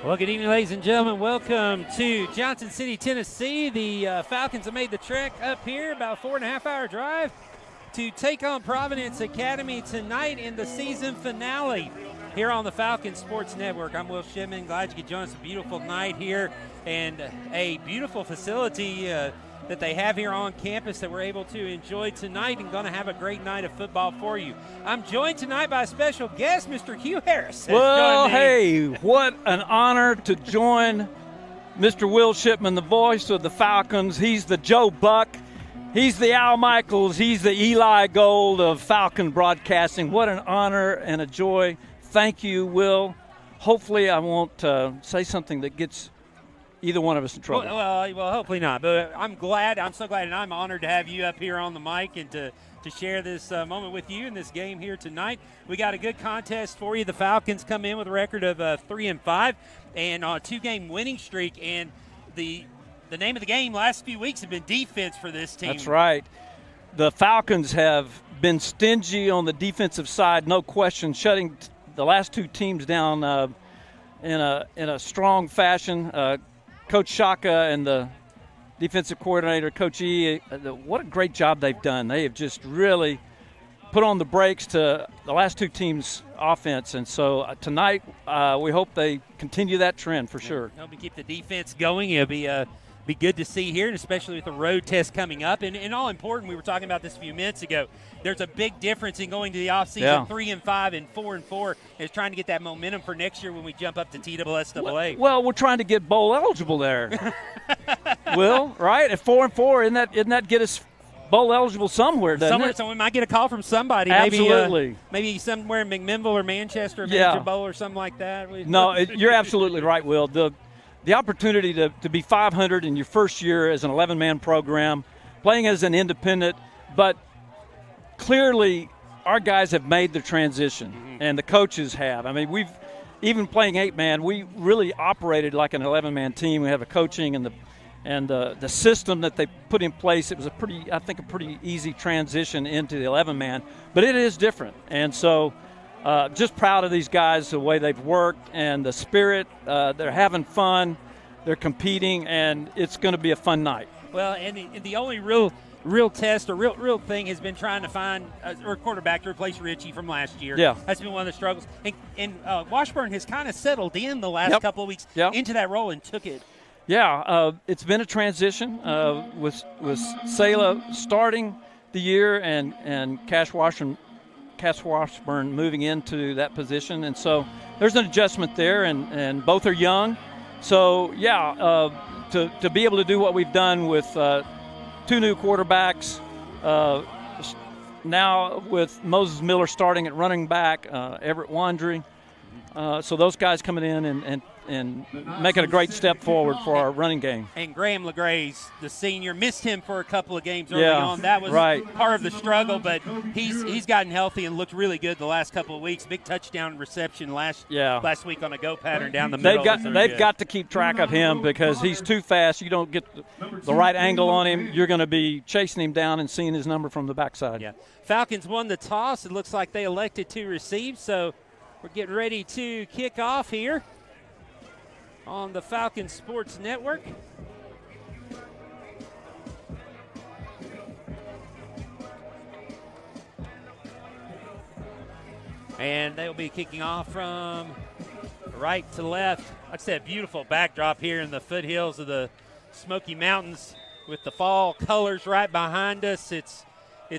Well, good evening, ladies and gentlemen. Welcome to Johnson City, Tennessee. The Falcons have made the trek up here, about a 4.5-hour drive, to take on Providence Academy tonight in the season finale here on the Falcons Sports Network. I'm Will Shipman. Glad you could join us. A beautiful night here and a beautiful facility that they have here on campus that we're able to enjoy tonight, and going to have a great night of football for you. I'm joined tonight by a special guest, Mr. Hugh Harris. Well, hey, what an honor to join Mr. Will Shipman, the voice of the Falcons. He's the Joe Buck. He's the Al Michaels. He's the Eli Gold of Falcon broadcasting. What an honor and a joy. Thank you, Will. Hopefully I won't say something that gets either one of us in trouble. Well, hopefully not. But I'm so glad, and I'm honored to have you up here on the mic and to share this moment with you in this game here tonight. We got a good contest for you. The Falcons come in with a record of 3-5 and on a 2-game winning streak. And the name of the game last few weeks have been defense for this team. That's right. The Falcons have been stingy on the defensive side, no question, shutting the last two teams down in a strong fashion. Coach Shaka and the defensive coordinator, Coach E, what a great job they've done. They have just really put on the brakes to the last two teams' offense. And so tonight we hope they continue that trend for sure. Help me keep the defense going. It'll be good to see here, and especially with the road test coming up. And all important, we were talking about this a few minutes ago, there's a big difference in going to the offseason 3-5 and 4-4 is trying to get that momentum for next year when we jump up to TSSAA. Well, we're trying to get bowl eligible there. Will, right? At 4-4, isn't that get us bowl eligible somewhere, doesn't it? So we might get a call from somebody. Absolutely. Maybe somewhere in McMinnville or Manchester, Major Bowl or something like that. No, you're absolutely right, Will. The opportunity to be 500 in your first year as an 11-man program, playing as an independent, but clearly our guys have made the transition, and the coaches have. I mean, we've even playing 8-man, we really operated like an 11-man team. We have a coaching and the system that they put in place. It was a pretty easy transition into the 11-man, but it is different, and so. Just proud of these guys, the way they've worked and the spirit. They're having fun. They're competing, and it's going to be a fun night. Well, and the only real test or real thing has been trying to find a quarterback to replace Richie from last year. Yeah. That's been one of the struggles. And Washburn has kind of settled in the last couple of weeks into that role and took it. Yeah, it's been a transition with Sala starting the year and Cash Washburn moving into that position, and so there's an adjustment there, and both are young. So to be able to do what we've done with two new quarterbacks, now with Moses Miller starting at running back, Everett Wandry, so those guys coming in and making a great step forward for our running game. And Graham LeGraze, the senior, missed him for a couple of games early on. That was part of the struggle, but he's gotten healthy and looked really good the last couple of weeks. Big touchdown reception last week on a go pattern down the middle. They've got to keep track of him because he's too fast. You don't get the right angle on him. You're going to be chasing him down and seeing his number from the backside. Yeah. Falcons won the toss. It looks like they elected to receive, so we're getting ready to kick off here on the Falcons Sports Network. And they'll be kicking off from right to left. Like I said, beautiful backdrop here in the foothills of the Smoky Mountains with the fall colors right behind us. It's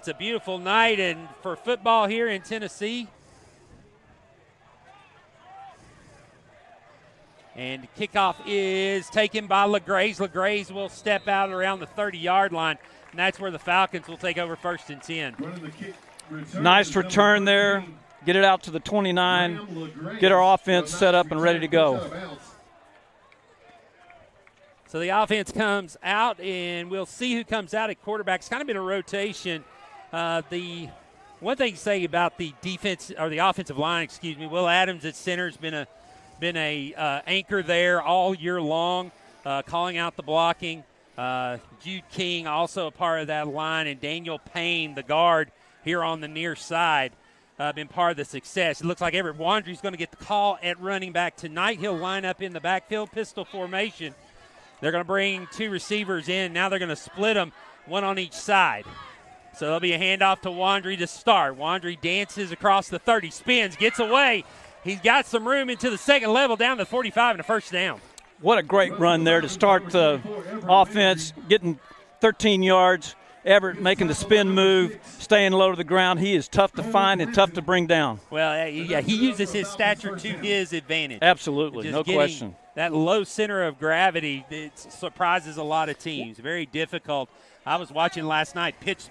a beautiful night and for football here in Tennessee. And kickoff is taken by LeGraze. LeGraze will step out around the 30-yard line, and that's where the Falcons will take over 1st and 10. Nice return there. Get it out to the 29. Get our offense set up and ready to go. So the offense comes out, and we'll see who comes out at quarterback. It's kind of been a rotation. The one thing to say about the defense or the offensive line, Will Adams at center has been a anchor there all year long, calling out the blocking. Jude King also a part of that line, and Daniel Payne, the guard, here on the near side. been part of the success. It looks like Everett Wandry's going to get the call at running back tonight. He'll line up in the backfield, pistol formation. They're going to bring 2 receivers in. Now they're going to split them, 1 on each side. So there'll be a handoff to Wandry to start. Wandry dances across the 30, spins, gets away. He's got some room into the second level, down to 45 and a first down. What a great run there to start the offense, getting 13 yards. Everett making the spin move, staying low to the ground. He is tough to find and tough to bring down. Well, yeah, he uses his stature to his advantage. Absolutely, no question. That low center of gravity, it surprises a lot of teams. Very difficult. I was watching last night. Pitt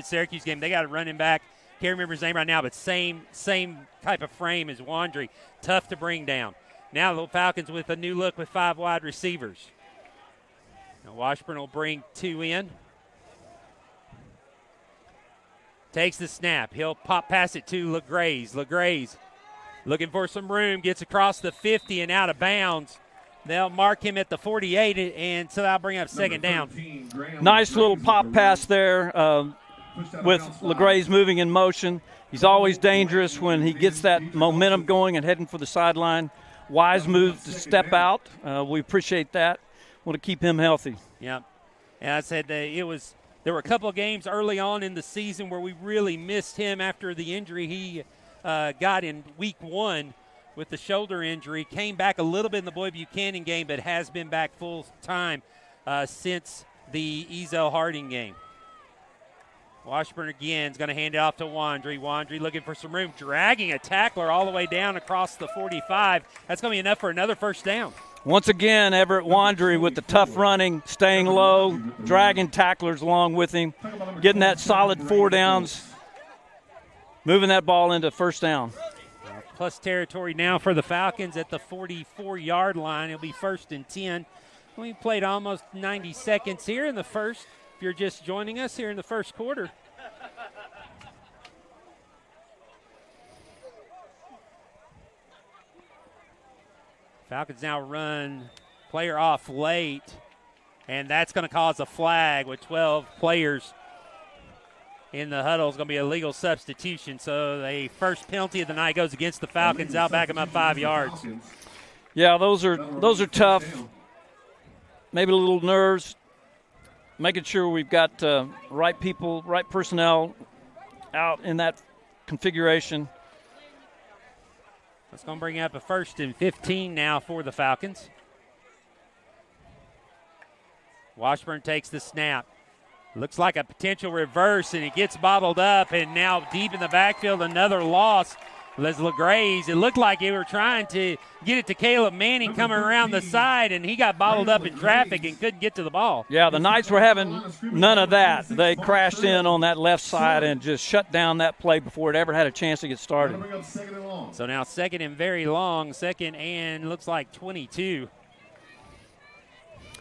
Syracuse game. They got a running back. Can't remember his name right now, but same type of frame as Wandry. Tough to bring down. Now the Falcons with a new look with 5 wide receivers. Now Washburn will bring 2 in. Takes the snap. He'll pop pass it to LeGraze. LeGraze looking for some room. Gets across the 50 and out of bounds. They'll mark him at the 48, and so that'll bring up second down. Nice little pop pass there with LeGraze moving in motion. He's always dangerous when he gets that momentum going and heading for the sideline. Wise move to step out. We appreciate that. Want to keep him healthy. Yeah. And I said there were a couple of games early on in the season where we really missed him after the injury he got in week 1 with the shoulder injury. Came back a little bit in the Boyd Buchanan game, but has been back full time since the Ezel Harding game. Washburn again is going to hand it off to Wandry. Wandry looking for some room, dragging a tackler all the way down across the 45. That's going to be enough for another first down. Once again, Everett Wandry with the tough running, staying low, dragging tacklers along with him, getting that solid 4 downs, moving that ball into first down. Plus territory now for the Falcons at the 44-yard line. It'll be 1st and 10. We played almost 90 seconds here in the first. If you're just joining us here in the first quarter. Falcons now run player off late, and that's going to cause a flag with 12 players in the huddle. Is going to be a legal substitution. So the first penalty of the night goes against the Falcons. I'll back them up 5 yards. Yeah, those are tough. Maybe a little nerves. Making sure we've got right people, right personnel out in that configuration. That's going to bring up a 1st and 15 now for the Falcons. Washburn takes the snap. Looks like a potential reverse, and it gets bottled up, and now deep in the backfield, another loss. Les LeGraze, it looked like they were trying to get it to Caleb Manning coming around the side, and he got bottled up in traffic and couldn't get to the ball. Yeah, the Knights were having none of that. They crashed in on that left side and just shut down that play before it ever had a chance to get started. So now 2nd and very long, 2nd and looks like 22.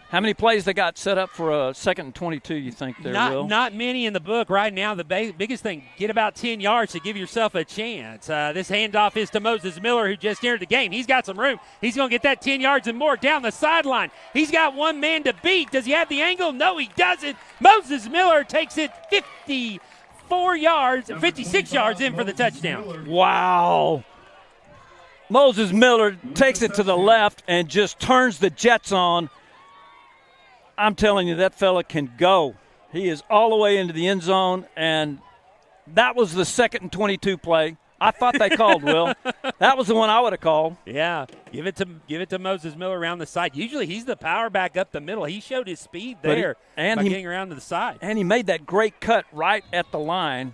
How many plays they got set up for a 2nd and 22, you think there, Will? Not many in the book right now. The biggest thing, get about 10 yards to give yourself a chance. This handoff is to Moses Miller, who just entered the game. He's got some room. He's going to get that 10 yards and more down the sideline. He's got one man to beat. Does he have the angle? No, he doesn't. Moses Miller takes it 56 yards in for the touchdown. Wow. Moses Miller takes it to the left and just turns the Jets on. I'm telling you, that fella can go. He is all the way into the end zone, and that was the 2nd and 22 play. I thought they called, Will. That was the one I would have called. Yeah, give it to Moses Miller around the side. Usually he's the power back up the middle. He showed his speed there by getting around to the side. And he made that great cut right at the line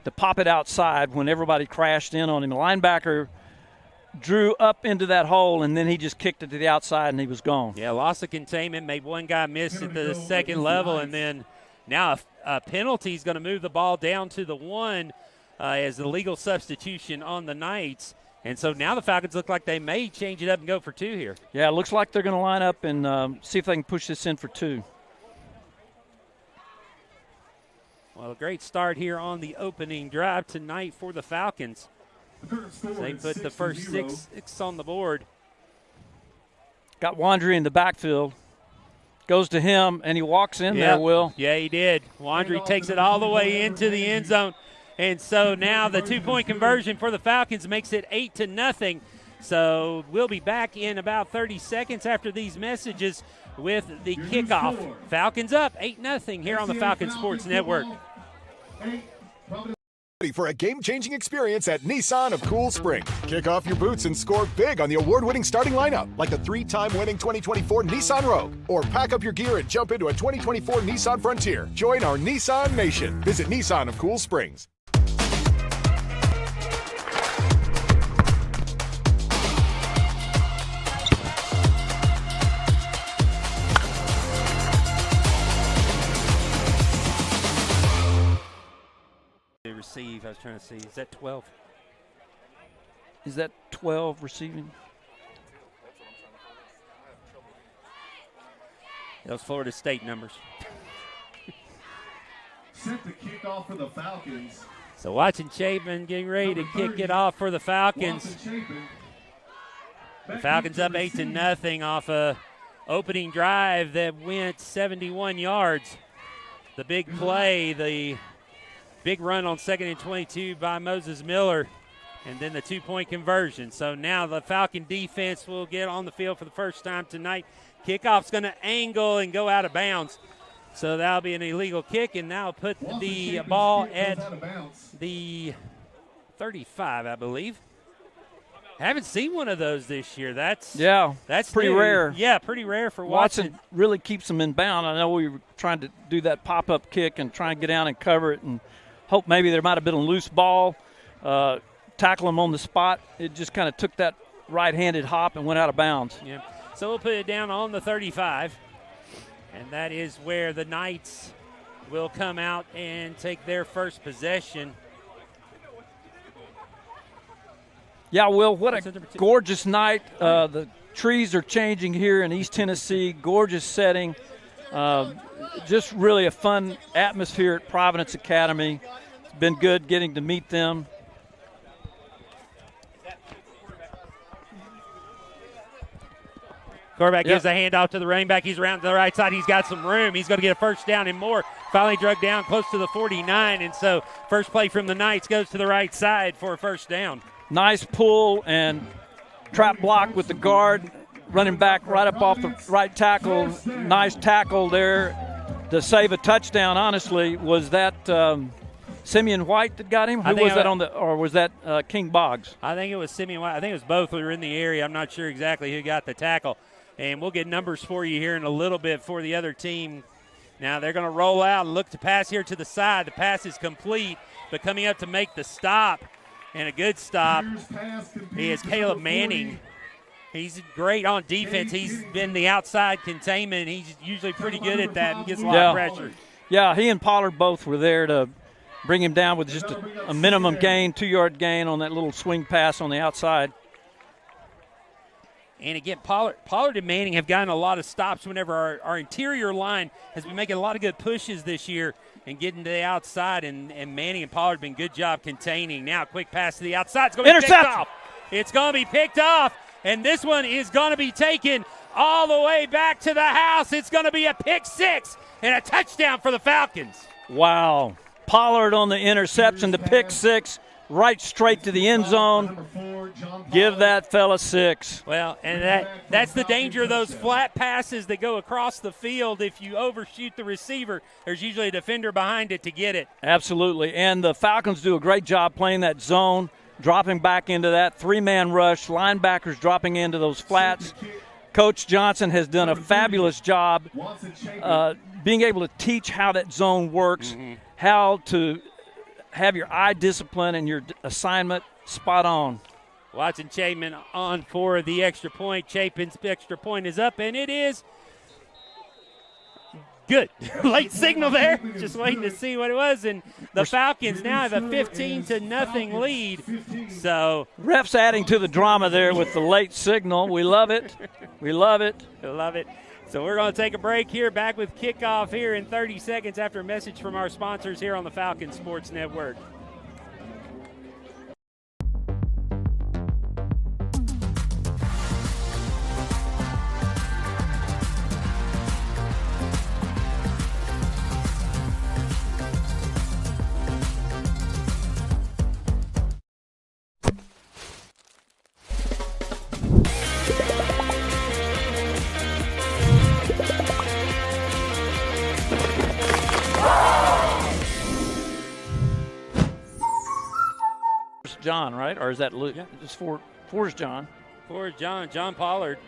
to pop it outside when everybody crashed in on him. The linebacker drew up into that hole, and then he just kicked it to the outside, and he was gone. Yeah, loss of containment, made one guy miss at the 2nd level, and then now a penalty is going to move the ball down to the 1 as the legal substitution on the Knights. And so now the Falcons look like they may change it up and go for 2 here. Yeah, it looks like they're going to line up and see if they can push this in for 2. Well, a great start here on the opening drive tonight for the Falcons. They put the first 6 on the board. Got Wandry in the backfield. Goes to him, and he walks in there, Will. Yeah, he did. Wandry takes it all the way into the end zone. And so now the 2-point conversion for the Falcons makes it 8-0. So we'll be back in about 30 seconds after these messages with the kickoff. Falcons up 8-0 here on the Falcon Sports Network. For a game-changing experience at Nissan of Cool Springs. Kick off your boots and score big on the award-winning starting lineup, like the 3-time winning 2024 Nissan Rogue. Or pack up your gear and jump into a 2024 Nissan Frontier. Join our Nissan Nation. Visit Nissan of Cool Springs. Receive. I was trying to see. Is that 12? Is that 12 receiving? Those Florida State numbers. Set the kickoff for the Falcons. So watching Chapin getting ready to kick it off for the Falcons. The Falcons up 8-0 off a opening drive that went 71 yards. The big play, the big run on 2nd and 22 by Moses Miller, and then the 2-point conversion. So now the Falcon defense will get on the field for the first time tonight. Kickoff's going to angle and go out of bounds. So that'll be an illegal kick, and now put the ball at the 35, I believe. Haven't seen one of those this year. That's pretty new. rare. Yeah, pretty rare for Watson. Watson really keeps them in bound. I know we were trying to do that pop-up kick and try and get down and cover it and hope maybe there might have been a loose ball, tackle him on the spot. It just kind of took that right-handed hop and went out of bounds. Yeah. So we'll put it down on the 35, and that is where the Knights will come out and take their first possession. Yeah, Will, what a gorgeous night. The trees are changing here in East Tennessee. Gorgeous setting. Just really a fun atmosphere at Providence Academy. It's been good getting to meet them. Quarterback gives a handoff to the running back. He's around to the right side. He's got some room. He's going to get a first down and more. Finally drug down close to the 49, and so first play from the Knights goes to the right side for a first down. Nice pull and trap block with the guard. Running back right up off the right tackle. Nice tackle there to save a touchdown. Honestly, was that Simeon White that got him? Who was that or was that King Boggs? I think it was Simeon White. I think it was both who were in the area. I'm not sure exactly who got the tackle. And we'll get numbers for you here in a little bit for the other team. Now they're going to roll out and look to pass here to the side. The pass is complete, but coming up to make the stop, and a good stop, is Caleb Manning. He's great on defense. He's been the outside containment. He's usually pretty good at that and gets a lot of pressure. Yeah, he and Pollard both were there to bring him down with just a minimum gain, 2-yard gain on that little swing pass on the outside. And again, Pollard and Manning have gotten a lot of stops whenever our interior line has been making a lot of good pushes this year and getting to the outside. And Manning and Pollard have been good job containing. Now, quick pass to the outside. It's going to be picked off. It's going to be picked off. And this one is going to be taken all the way back to the house. It's going to be a pick six and a touchdown for the Falcons. Wow. Pollard on the interception, the pick six, right straight to the end zone. Give that fella 6. Well, and that's the danger of those flat passes that go across the field. If you overshoot the receiver, there's usually a defender behind it to get it. Absolutely. And the Falcons do a great job playing that zone, dropping back into that 3-man rush, linebackers dropping into those flats. Coach Johnson has done a fabulous job being able to teach how that zone works, how to have your eye discipline and your assignment spot on. Watson Chapin on for the extra point. Chapin's extra point is up, and it is good. Late signal there. Just waiting to see what it was. And the Falcons now have a 15-0 lead. So refs adding to the drama there with the late signal. We love it. We love it. We love it. So we're going to take a break here. Back with kickoff here in 30 seconds after a message from our sponsors here on the Falcon Sports Network. John, right? Or is that Luke? Yeah. It's four's John. For John Pollard,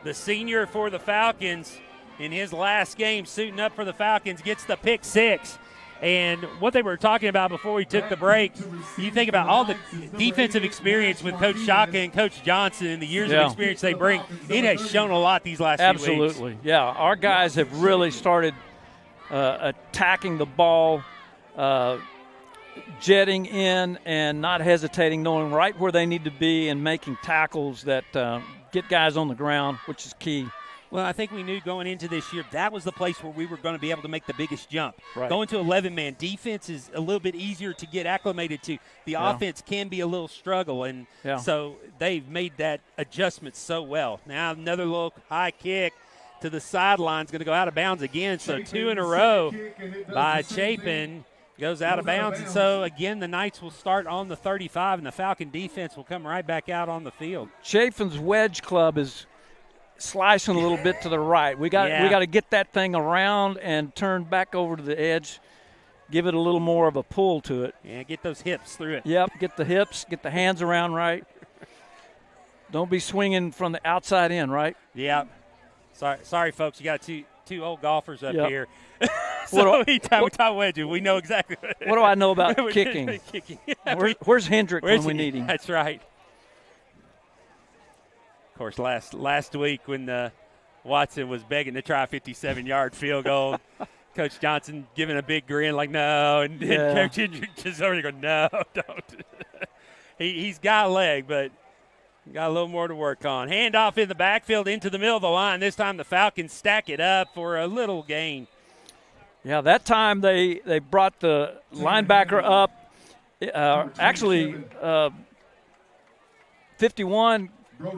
the senior for the Falcons, in his last game suiting up for the Falcons, gets the pick six. And what they were talking about before we took the break, you think about all the defensive experience with Coach Shaka and Coach Johnson and the years of experience they bring. It has shown a lot these last few weeks. Absolutely, yeah. Our guys have really started attacking the ball, jetting in and not hesitating, knowing right where they need to be and making tackles that get guys on the ground, which is key. Well, I think we knew going into this year that was the place where we were going to be able to make the biggest jump. Right. Going to 11-man defense is a little bit easier to get acclimated to. The offense can be a little struggle, and so they've made that adjustment so well. Now another little high kick to the sideline is going to go out of bounds again. So 2 in a row by Chapin goes out of bounds. And so, again, the Knights will start on the 35, and the Falcon defense will come right back out on the field. Chapin's wedge club is slicing a little bit to the right. We got to get that thing around and turn back over to the edge, give it a little more of a pull to it. Yeah, get those hips through it. Yep, get the hips, get the hands around right. Don't be swinging from the outside in, right? Yeah. Sorry, folks. You got two old golfers up here. So we talk wedges. We know exactly what do I know about kicking? Where's Hendrick when we need him? That's right. Of course, last week when Watson was begging to try a 57-yard field goal, Coach Johnson giving a big grin like, no, and Coach Hendrick just already going, no, don't. He's got a leg, but got a little more to work on. Handoff in the backfield into the middle of the line. This time the Falcons stack it up for a little gain. Yeah, that time they brought the linebacker up. Actually, 51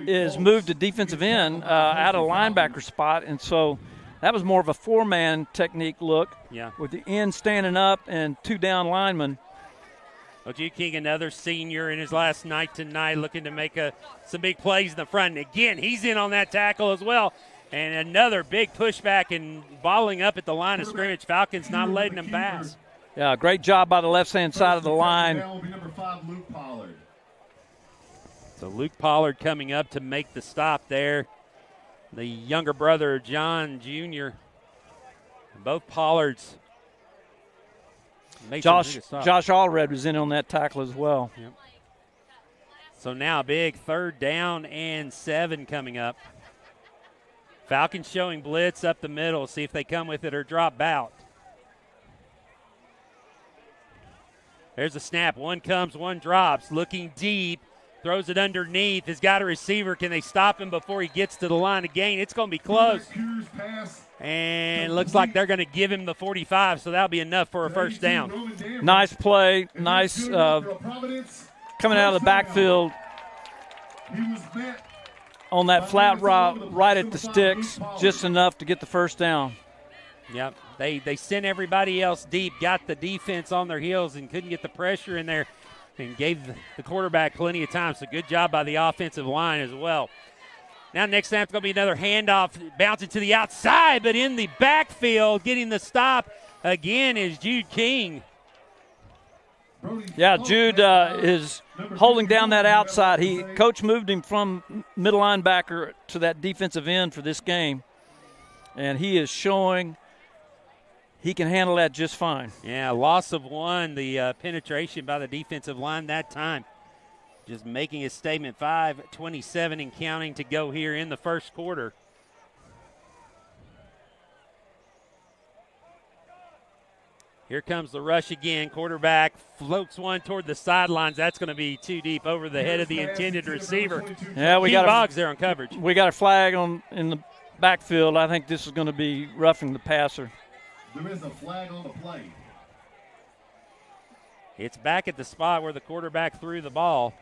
is moved to defensive end out of linebacker spot, and so that was more of a four-man technique look with the end standing up and 2 down linemen. Well, Jude King, another senior in his last night tonight, looking to make some big plays in the front. And again, he's in on that tackle as well. And another big pushback and balling up at the line of scrimmage. Falcons not letting them pass. Yeah, great job by the left-hand side of the line. Number 5, Luke Pollard. So Luke Pollard coming up to make the stop there. The younger brother, John Jr. Both Pollards. Josh Allred was in on that tackle as well. Yep. So now big 3rd down and 7 coming up. Falcons showing blitz up the middle. See if they come with it or drop out. There's a snap. One comes, one drops. Looking deep. Throws it underneath. Has got a receiver. Can they stop him before he gets to the line of gain? It's going to be close. And looks like they're going to give him the 45, so that'll be enough for a first down. Nice play. Nice coming out of the backfield on that flat route right at the sticks, just enough to get the first down. Yep. They sent everybody else deep, got the defense on their heels and couldn't get the pressure in there. And gave the quarterback plenty of time. So good job by the offensive line as well. Now next snap is going to be another handoff, bouncing to the outside, but in the backfield, getting the stop again is Jude King. Yeah, Jude is holding down that outside. Coach moved him from middle linebacker to that defensive end for this game, and he is showing he can handle that just fine. Yeah, loss of 1, the penetration by the defensive line that time. Just making his statement, 5:27 and counting to go here in the first quarter. Here comes the rush again. Quarterback floats one toward the sidelines. That's going to be too deep over the head of the intended receiver. Yeah, we got Boggs there on coverage. We got a flag in the backfield. I think this is going to be roughing the passer. There is a flag on the play. It's back at the spot where the quarterback threw the ball.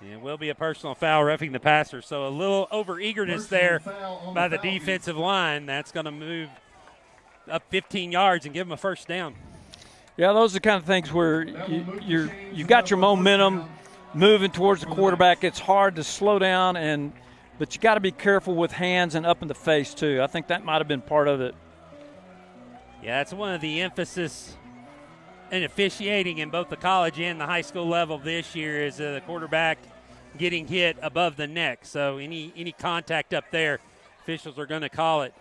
And it will be a personal foul roughing the passer. So a little over-eagerness there by the defensive line. That's going to move up 15 yards and give them a first down. Yeah, those are the kind of things where you've got your momentum moving towards the quarterback. It's hard to slow down, but you got to be careful with hands and up in the face too. I think that might have been part of it. Yeah, that's one of the emphasis and officiating in both the college and the high school level this year is the quarterback getting hit above the neck. So any contact up there, officials are going to call it.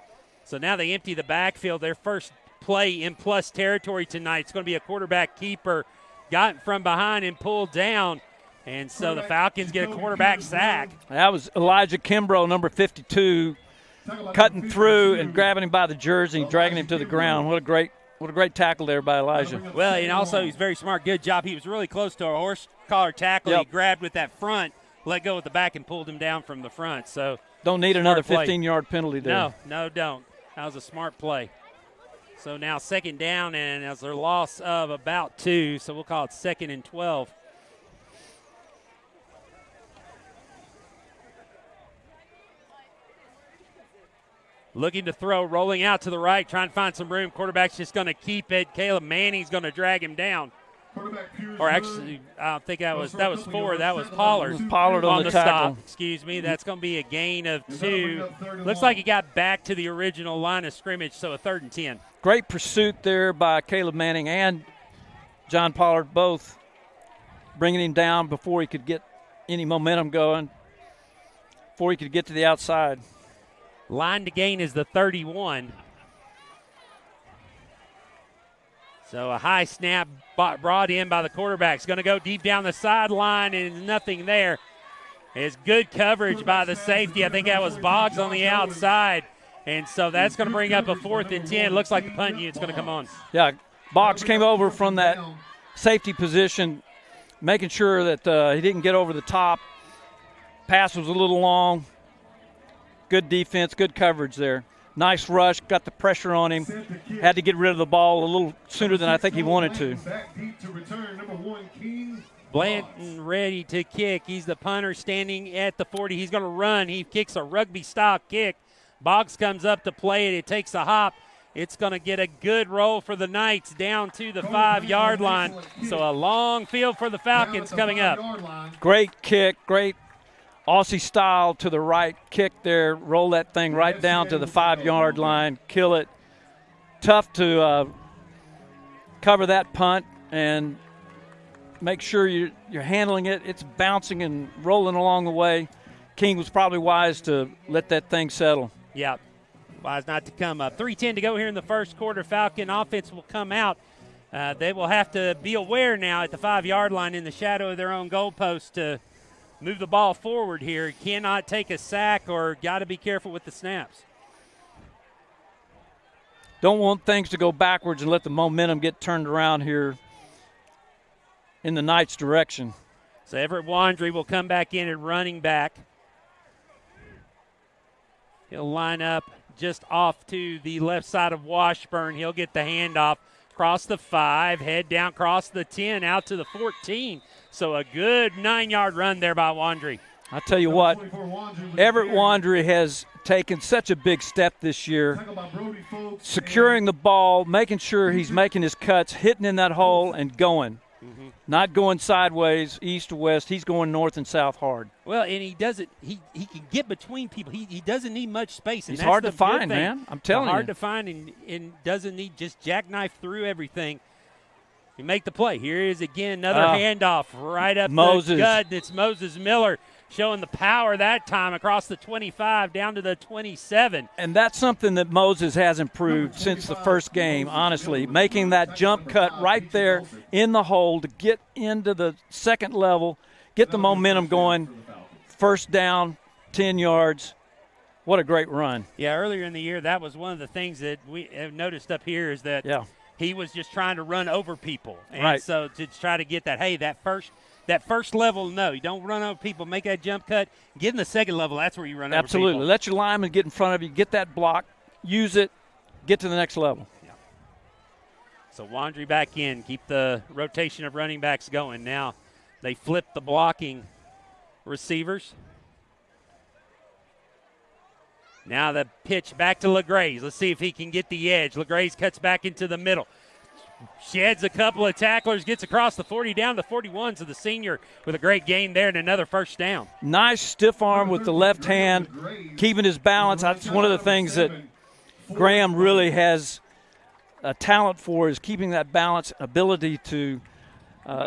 So now they empty the backfield. Their first play in plus territory tonight. It's going to be a quarterback keeper, got from behind and pulled down. And so the Falcons get a quarterback sack. That was Elijah Kimbrough, number 52, cutting through and grabbing him by the jersey, dragging him to the ground. What a great tackle there by Elijah. Well, and also he's very smart. Good job. He was really close to a horse collar tackle. Yep. He grabbed with that front, let go with the back, and pulled him down from the front. So don't need another 15-yard penalty there. No, don't. That was a smart play. So now second down, and as their loss of about 2, so we'll call it 2nd and 12. Looking to throw, rolling out to the right, trying to find some room. Quarterback's just going to keep it. Caleb Manning's going to drag him down. Or actually, I don't think that was 4. That was Pollard. Pollard on the tackle. Stop. Excuse me. That's going to be a gain of 2. Looks like he got back to the original line of scrimmage, so a 3rd and 10. Great pursuit there by Caleb Manning and John Pollard, both bringing him down before he could get any momentum going, before he could get to the outside. Line to gain is the 31. So a high snap brought in by the quarterback. It's going to go deep down the sideline, and nothing there. It's good coverage by the safety. I think that was Boggs on the outside. And so that's going to bring up a 4th and 10. Looks like the punt unit's going to come on. Yeah, Boggs came over from that safety position, making sure that he didn't get over the top. Pass was a little long. Good defense, good coverage there. Nice rush, got the pressure on him. Had to get rid of the ball a little sooner than I think he wanted to. Blanton ready to kick. He's the punter standing at the 40. He's going to run. He kicks a rugby-style kick. Boggs comes up to play it. It takes a hop. It's going to get a good roll for the Knights down to the 5-yard line. So a long field for the Falcons coming up. Great kick, great Aussie style to the right kick there. Roll that thing right down to the 5-yard line. Kill it. Tough to cover that punt and make sure you're handling it. It's bouncing and rolling along the way. King was probably wise to let that thing settle. Yeah, wise not to come up. 3:10 to go here in the first quarter. Falcon offense will come out. They will have to be aware now at the 5-yard line in the shadow of their own goalpost to move the ball forward here. Cannot take a sack or got to be careful with the snaps. Don't want things to go backwards and let the momentum get turned around here in the Knights' direction. So Everett Wandry will come back in and running back. He'll line up just off to the left side of Washburn. He'll get the handoff across the 5, head down, across the 10, out to the 14. So a good 9-yard run there by Wandry. I tell you what, Everett Wandry has taken such a big step this year, securing the ball, making sure he's making his cuts, hitting in that hole and going. Not going sideways, east to west. He's going north and south hard. Well, and he doesn't. He can get between people. He doesn't need much space. And he's hard to find, man. I'm telling you. Hard to find and doesn't need just jackknife through everything. You make the play. Here is again another handoff right up the gut. It's Moses Miller showing the power that time across the 25 down to the 27. And that's something that Moses has improved since the first game, honestly. Making that jump cut right there in the hole to get into the second level, get the momentum going. First down, 10 yards. What a great run. Yeah, earlier in the year, that was one of the things that we have noticed up here is that he was just trying to run over people. And so to try to get that, hey, that first level, no, you don't run over people. Make that jump cut. Get in the second level. That's where you run over people. Absolutely. Let your lineman get in front of you. Get that block. Use it. Get to the next level. Yeah. So Wandry back in. Keep the rotation of running backs going. Now they flip the blocking receivers. Now the pitch back to LaGraze. Let's see if he can get the edge. LaGraze cuts back into the middle. Sheds a couple of tacklers, gets across the 40 down to the 41. So the senior with a great gain there and another first down. Nice stiff arm with the left hand, keeping his balance. That's one of the things that Graham really has a talent for is keeping that balance, ability to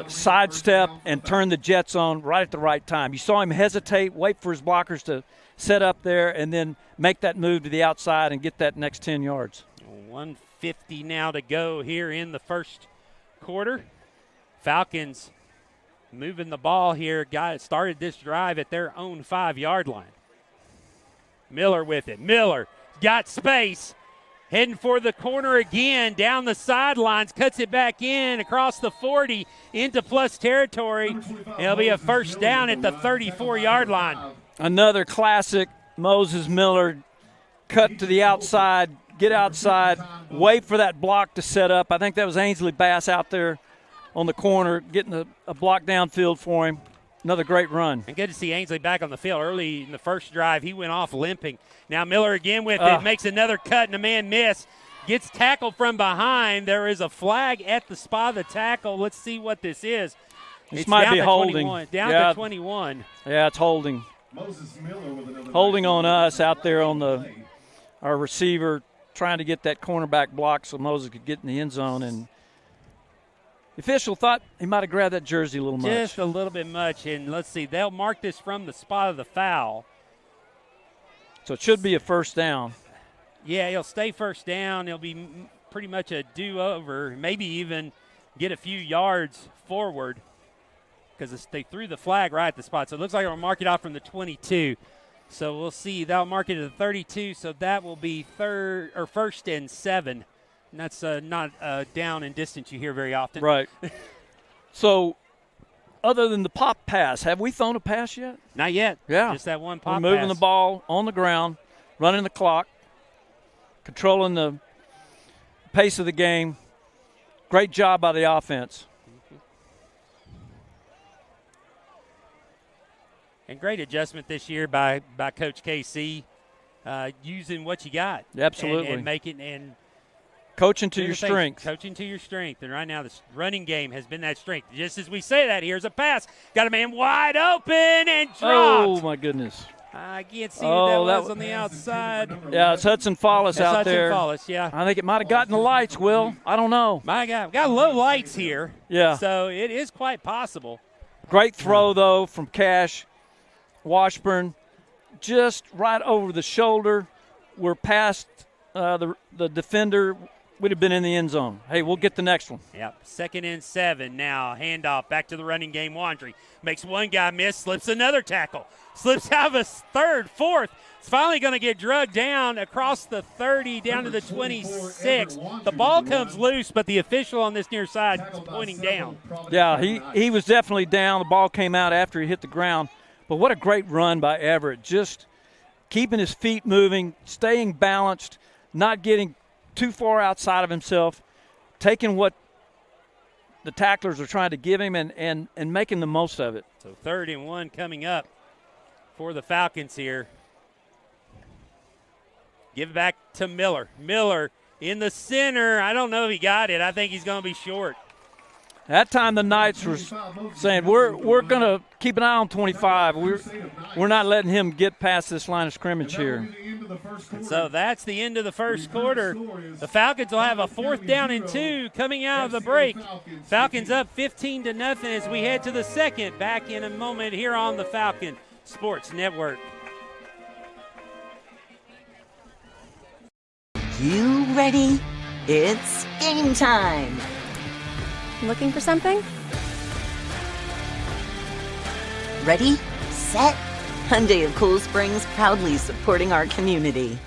sidestep and turn the jets on right at the right time. You saw him hesitate, wait for his blockers to set up there, and then make that move to the outside and get that next 10 yards. 1:50 now to go here in the first quarter. Falcons moving the ball here. Started this drive at their own 5-yard line. Miller with it. Miller got space. Heading for the corner again, down the sidelines, cuts it back in across the 40 into plus territory. It'll be a first down at the 34-yard line. Another classic Moses Miller cut to the outside, get outside, wait for that block to set up. I think that was Ainsley Bass out there on the corner getting a block downfield for him. Another great run. And good to see Ainsley back on the field. Early in the first drive, he went off limping. Now Miller again with it, makes another cut and a man miss. Gets tackled from behind. There is a flag at the spot of the tackle. Let's see what this is. This might be holding. Down to 21. Yeah, it's holding. Moses Miller with another Holding on us out there on our receiver, trying to get that cornerback block so Moses could get in the end zone. And the official thought he might have grabbed that jersey a little much. Just a little bit much. And let's see, they'll mark this from the spot of the foul. So it should be a first down. Yeah, he'll stay first down. It'll be pretty much a do-over, maybe even get a few yards forward because they threw the flag right at the spot. So it looks like they'll mark it off from the 22. So we'll see. They'll mark it at the 32, so that will be first and 7. And that's not down in distance you hear very often. Right. So other than the pop pass, have we thrown a pass yet? Not yet. Yeah. Just that one pop We're moving pass. the ball on the ground, running the clock, controlling the pace of the game. Great job by the offense. And great adjustment this year by Coach KC, using what you got. Absolutely. And making and coaching to your strength. Coaching to your strength. And right now the running game has been that strength. Just as we say that, here's a pass. Got a man wide open and dropped. Oh, my goodness. I can't see who that was on the outside. Yeah, it's Hudson Follis out there. Hudson Follis, yeah. I think it might have gotten the lights, Will. I don't know. My God, we've got low lights here. Yeah. So it is quite possible. Great throw, though, from Cash Washburn. Just right over the shoulder. We're past the defender. Would have been in the end zone. Hey, we'll get the next one. Yep. 2nd and 7 now. Handoff back to the running game. Wandry makes one guy miss, slips another tackle. Slips out of a third, fourth. It's finally going to get drugged down across the 30 down to the 26. The ball comes loose, but the official on this near side is pointing down. Yeah, he was definitely down. The ball came out after he hit the ground. But what a great run by Everett. Just keeping his feet moving, staying balanced, not getting too far outside of himself, taking what the tacklers are trying to give him and making the most of it. So 3rd and 1 coming up for the Falcons here. Give it back to Miller. Miller in the center. I don't know if he got it. I think he's going to be short. That time the Knights were saying, we're going to keep an eye on 25. We're not letting him get past this line of scrimmage here. So that's the end of the first quarter. The Falcons will have a 4th down and 2 coming out of the break. Falcons up 15-0 as we head to the second. Back in a moment here on the Falcon Sports Network. You ready? It's game time. Looking for something? Ready, set, Hyundai of Cool Springs, proudly supporting our community.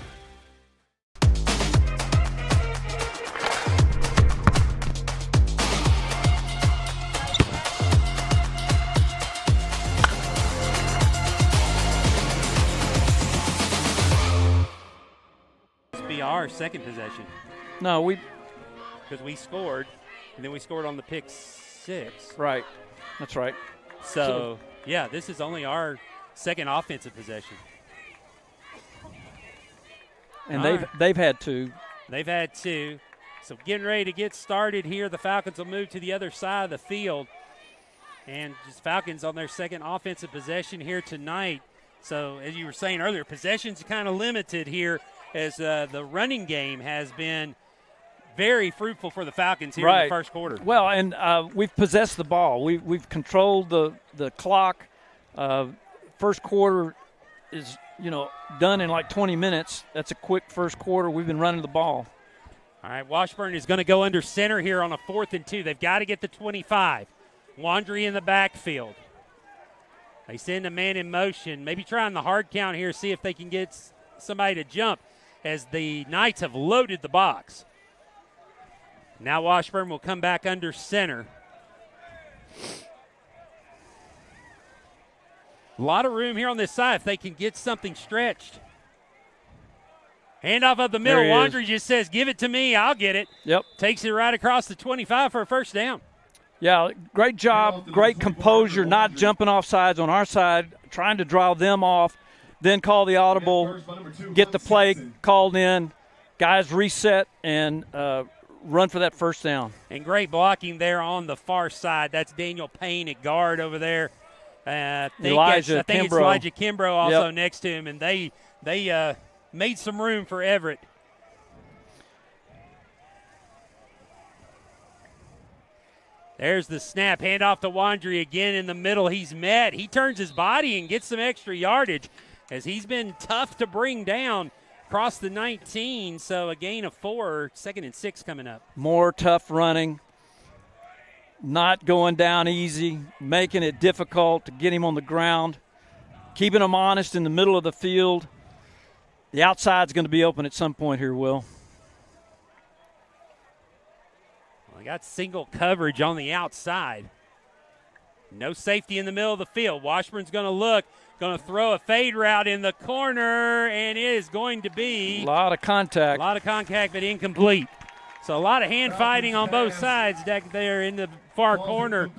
This will be our second possession No, because we scored, and then we scored on the pick 6. right. That's right. So, yeah, this is only our second offensive possession. And All they've had 2. They've had 2. So getting ready to get started here. The Falcons will move to the other side of the field. And just Falcons on their second offensive possession here tonight. So as you were saying earlier, possessions kind of limited here as the running game has been very fruitful for the Falcons here in the first quarter. Well, and we've possessed the ball. We've controlled the clock. First quarter is, done in like 20 minutes. That's a quick first quarter. We've been running the ball. All right, Washburn is going to go under center here on a 4th and 2. They've got to get the 25. Wandry in the backfield. They send a man in motion, maybe trying the hard count here, see if they can get somebody to jump as the Knights have loaded the box. Now Washburn will come back under center. A lot of room here on this side if they can get something stretched. Handoff up the middle. Wandry just says, give it to me, I'll get it. Yep. Takes it right across the 25 for a first down. Yeah, great job, great composure, not jumping off sides on our side, trying to draw them off, then call the audible, get the play called in, guys reset, and run for that first down. And great blocking there on the far side. That's Daniel Payne at guard over there. I think it's Elijah Kimbrough also next to him, and they made some room for Everett. There's the snap. Handoff to Wandry again in the middle. He's met. He turns his body and gets some extra yardage as he's been tough to bring down across the 19. So a gain of 4, 2nd and 6 coming up. More tough running. Not going down easy, making it difficult to get him on the ground, keeping him honest in the middle of the field. The outside's going to be open at some point here, Will. Well, I got single coverage on the outside. No safety in the middle of the field. Washburn's going to look, going to throw a fade route in the corner, and it is going to be a lot of contact. A lot of contact, but incomplete. So a lot of hand fighting on both sides back there in the far corner,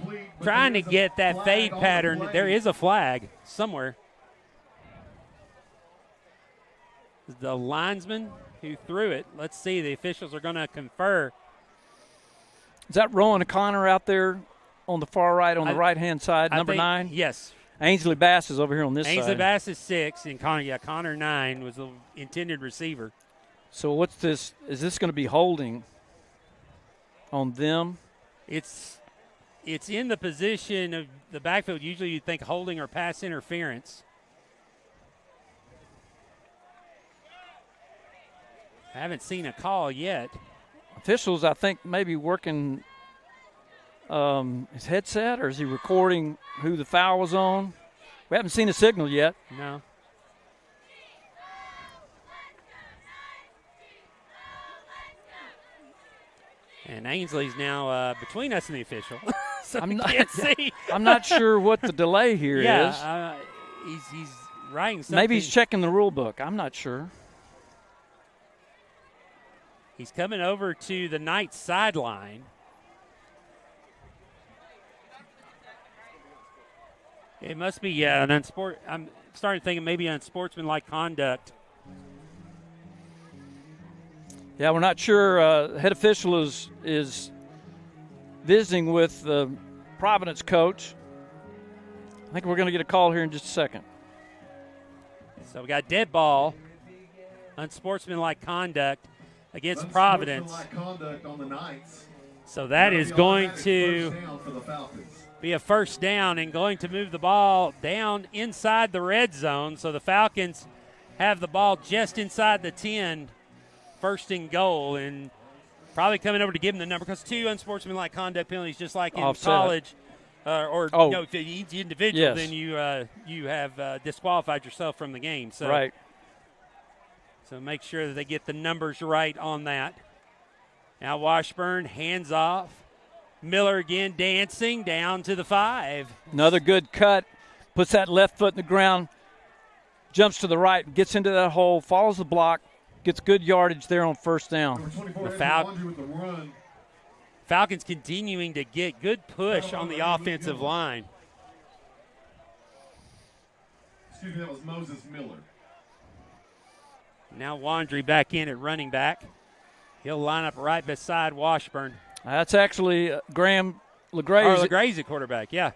trying to get that fade pattern. There is a flag somewhere. The linesman who threw it. Let's see. The officials are going to confer. Is that Rowan O'Connor out there on the far right, on the right-hand side, number 9? Yes. Ainsley Bass is over here on this side. Ainsley Bass is 6, and Connor 9 was the intended receiver. So what's this? Is this going to be holding on them? It's in the position of the backfield. Usually you'd think holding or pass interference. I haven't seen a call yet. Officials, I think, maybe working his headset, or is he recording who the foul was on? We haven't seen a signal yet. No. And Ainsley's now between us and the official, so we can't see. I'm not sure what the delay here is. Yeah, he's writing something. Maybe he's checking the rule book. I'm not sure. He's coming over to the Knights sideline. It must be I'm starting to think maybe unsportsmanlike conduct. Yeah, we're not sure. Head official is visiting with the Providence coach. I think we're going to get a call here in just a second. So we got dead ball, unsportsmanlike conduct against Providence. Conduct on the Knights. So that is going to be a first down and going to move the ball down inside the red zone. So the Falcons have the ball just inside the 10. First and goal, and probably coming over to give him the number because 2 unsportsmanlike conduct penalties, just like in college, if each individual, then you have disqualified yourself from the game. So, right. So make sure that they get the numbers right on that. Now Washburn hands off. Miller again dancing down to the 5. Another good cut. Puts that left foot in the ground. Jumps to the right, gets into that hole, follows the block. Gets good yardage there on first down. The Falcons continuing to get good push on the offensive line. Excuse me, that was Moses Miller. Now Wandry back in at running back. He'll line up right beside Washburn. That's actually Graham LeGraze. LeGraze at quarterback, yeah.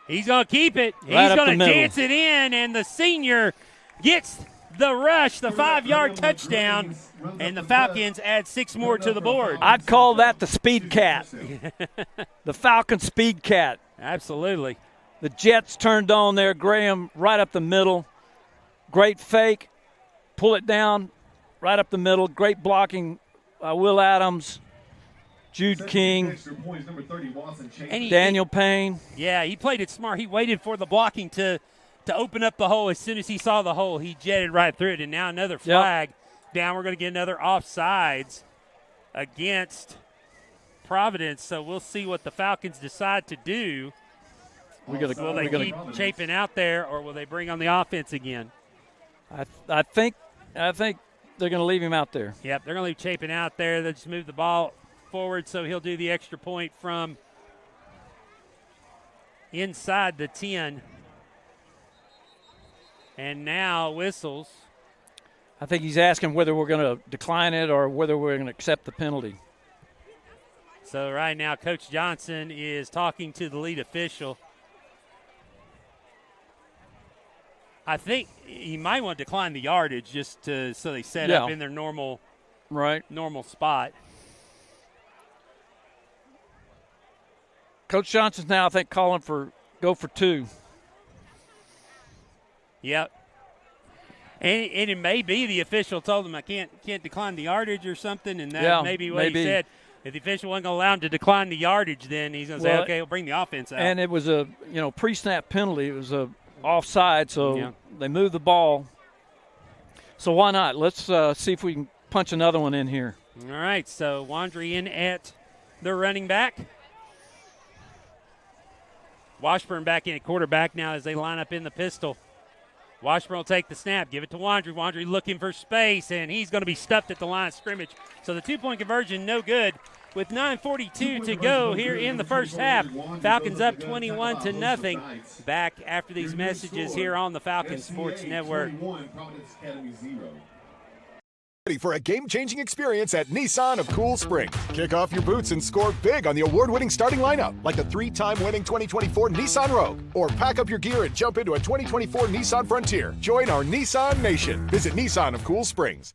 He's going to keep it. He's going to dance it in, and the senior gets the rush, the 5-yard touchdown, and the Falcons add 6 more to the board. I'd call that the speed cat. The Falcon speed cat. Absolutely. The Jets turned on there. Graham right up the middle. Great fake. Pull it down right up the middle. Great blocking. Will Adams, Jude King, Daniel Payne. Yeah, he played it smart. He waited for the blocking to open up the hole. As soon as he saw the hole, he jetted right through it. And now another flag down. We're going to get another offsides against Providence. So we'll see what the Falcons decide to do. Will they keep Chapin out there, or will they bring on the offense again? I think they're going to leave him out there. Yep, they're going to leave Chapin out there. They'll just move the ball forward, so he'll do the extra point from inside the 10. And now whistles. I think he's asking whether we're going to decline it or whether we're going to accept the penalty. So right now Coach Johnson is talking to the lead official. I think he might want to decline the yardage just so they set up in their normal spot. Coach Johnson's now, I think, calling for go for 2. Yep. And it may be the official told him I can't decline the yardage or something, and that may be what he said. If the official wasn't going to allow him to decline the yardage, then he's going to say, okay, we'll bring the offense out. And it was a pre-snap penalty. It was a offside, so they moved the ball. So why not? Let's see if we can punch another one in here. All right, so Wandry in at the running back. Washburn back in at quarterback now as they line up in the pistol. Washburn will take the snap, give it to Wandry. Wandry looking for space, and he's going to be stuffed at the line of scrimmage. So the 2-point conversion, no good. With 9:42 to go here in the first half, Falcons up 21-0. Back after these messages here on the Falcon Sports Network. Ready for a game-changing experience at Nissan of Cool Springs. Kick off your boots and score big on the award-winning starting lineup, like the 3-time winning 2024 Nissan Rogue. Or pack up your gear and jump into a 2024 Nissan Frontier. Join our Nissan Nation. Visit Nissan of Cool Springs.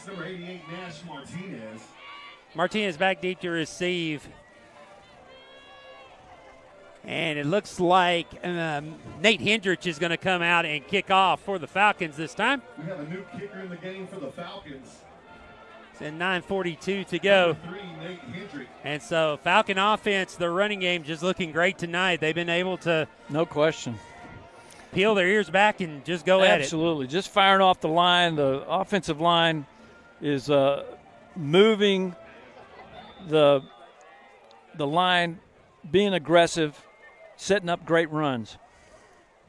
Number 88, Nash Martinez. Martinez back deep to receive. And it looks like Nate Hendrich is going to come out and kick off for the Falcons this time. We have a new kicker in the game for the Falcons. And 9:42 to go. Number 3, Nate Hendrich. And so Falcon offense, the running game just looking great tonight. They've been able to no question peel their ears back and just go at it. Absolutely. Just firing off the line. The offensive line is moving the line, being aggressive, setting up great runs.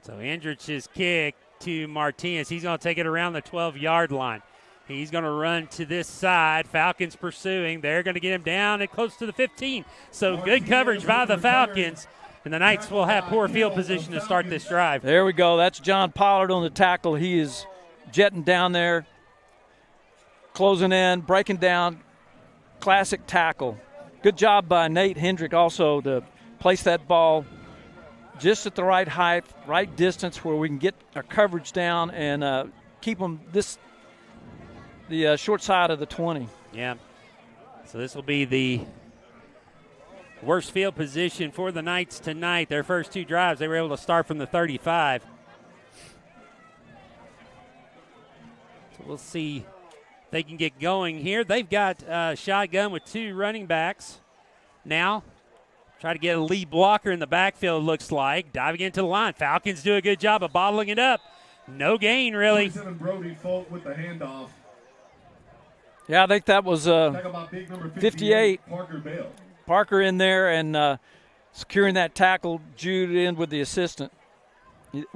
So Hendrich's kick to Martinez. He's going to take it around the 12-yard line. He's going to run to this side. Falcons pursuing. They're going to get him down and close to the 15. So good coverage by the Falcons. And the Knights will have poor field position to start this drive. There we go. That's John Pollard on the tackle. He is jetting down there, closing in, breaking down. Classic tackle. Good job by Nate Hendrick also to place that ball just at the right height, right distance where we can get our coverage down and keep them the short side of the 20. Yeah. So this will be the worst field position for the Knights tonight. Their first 2 drives, they were able to start from the 35. So we'll see if they can get going here. They've got a shotgun with 2 running backs. Now, try to get a lead blocker in the backfield, looks like. Diving into the line. Falcons do a good job of bottling it up. No gain, really. Brody Folk with the handoff. Yeah, I think that was 58. Parker Bell. Parker in there and securing that tackle. Jude in with the assist. So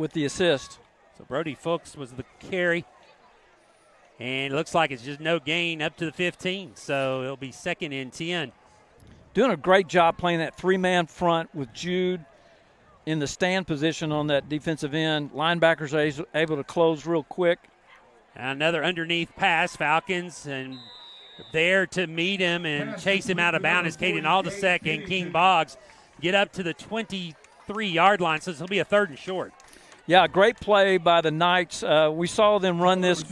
Brody Fuchs was the carry. And it looks like it's just no gain up to the 15. So it'll be 2nd and 10. Doing a great job playing that 3-man front with Jude in the stand position on that defensive end. Linebackers are able to close real quick. Another underneath pass, Falcons, and there to meet him and chase him out of bounds is Caden Aldisek and King Boggs. Get up to the 23-yard line, so this will be a 3rd and short. Yeah, great play by the Knights. We saw them run this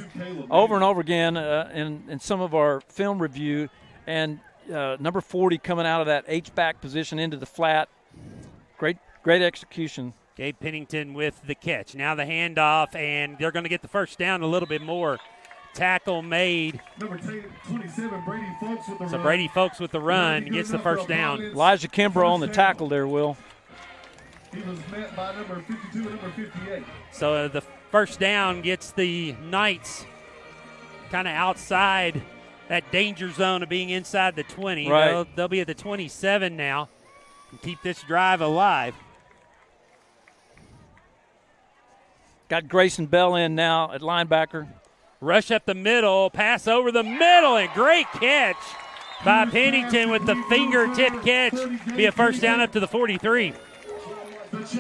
over and over again in some of our film review, and number 40 coming out of that H-back position into the flat. Great execution. Gabe Pennington with the catch. Now the handoff, and they're going to get the first down a little bit more. Tackle made. Number 27, Brady Folks with the So run. Brady Folks with the run gets the first down. Elijah Kimbrough on the tackle there, Will. He was met by number 52 and number 58. So the first down gets the Knights kind of outside that danger zone of being inside the 20. Right. They'll be at the 27 now and keep this drive alive. Got Grayson Bell in now at linebacker. Rush up the middle, pass over the middle, and great catch by Pennington with the fingertip catch. Be a first down up to the 43.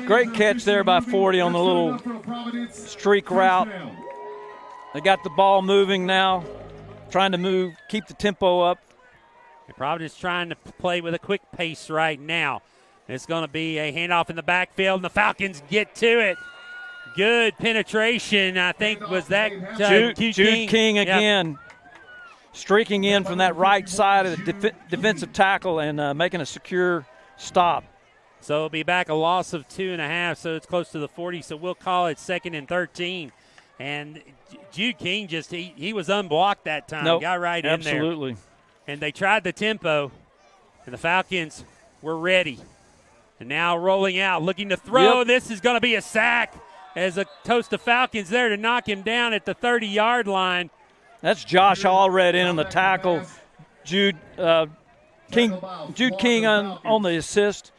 Great catch there by 40 on the little streak route. They got the ball moving now, trying to move, keep the tempo up. Providence trying to play with a quick pace right now. It's going to be a handoff in the backfield, and the Falcons get to it. Good penetration, I think, was that Jude King again, streaking in from that right side of the defensive tackle and making a secure stop. So it'll be back a loss of 2.5, so it's close to the 40, so we'll call it 2nd and 13. And Jude King just, he was unblocked that time. Nope, Got right in there. absolutely. And they tried the tempo, and the Falcons were ready. And now rolling out, looking to throw. Yep. This is going to be a sack as a toast of Falcons there to knock him down at the 30-yard line. That's Josh Allred in on the tackle. Jude King on the assist.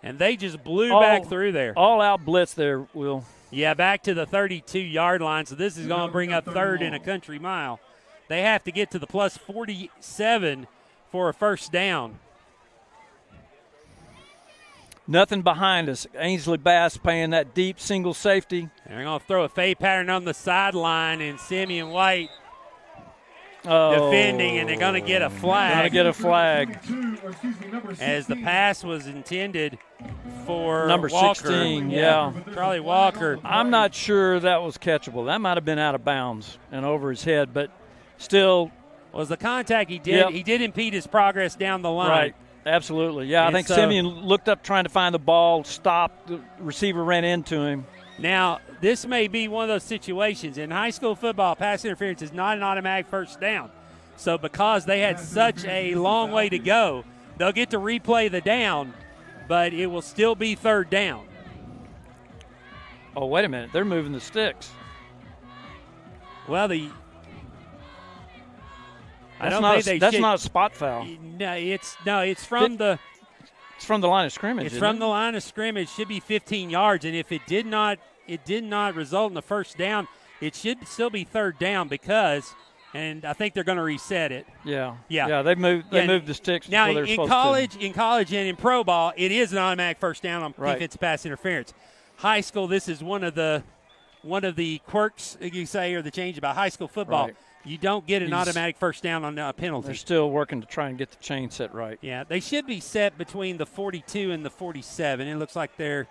And they just blew back through there. All-out blitz there, Will. Yeah, back to the 32-yard line. So this is going to bring up 3rd and a country mile. They have to get to the plus 47 for a first down. Nothing behind us. Ainsley Bass playing that deep single safety. And they're going to throw a fade pattern on the sideline, and Simeon White defending, and they're going to get a flag. Going to get a flag. As the pass was intended for number Walker. 16, yeah. Charlie Walker. I'm not sure that was catchable. That might have been out of bounds and over his head, but still. Was the contact he did. Yep. He did impede his progress down the line. Right. Absolutely. Yeah, I think Simeon looked up trying to find the ball, stopped, the receiver ran into him. Now, this may be one of those situations. In high school football, pass interference is not an automatic first down. So because they had such a long way to go, they'll get to replay the down, but it will still be 3rd down. Oh, wait a minute. They're moving the sticks. Well, That's not a spot foul. No, it's from the It's from the line of scrimmage. It's from the line of scrimmage. Should be 15 yards, and if it did not result in the first down, it should still be 3rd down because, and I think they're going to reset it. Yeah. Yeah. They moved the sticks. Now before in college and in pro ball, it is an automatic first down on defensive pass interference. High school, this is one of the quirks you say or the change about high school football. Right. You don't get an automatic first down on a penalty. They're still working to try and get the chain set right. Yeah, they should be set between the 42 and the 47. It looks like they're,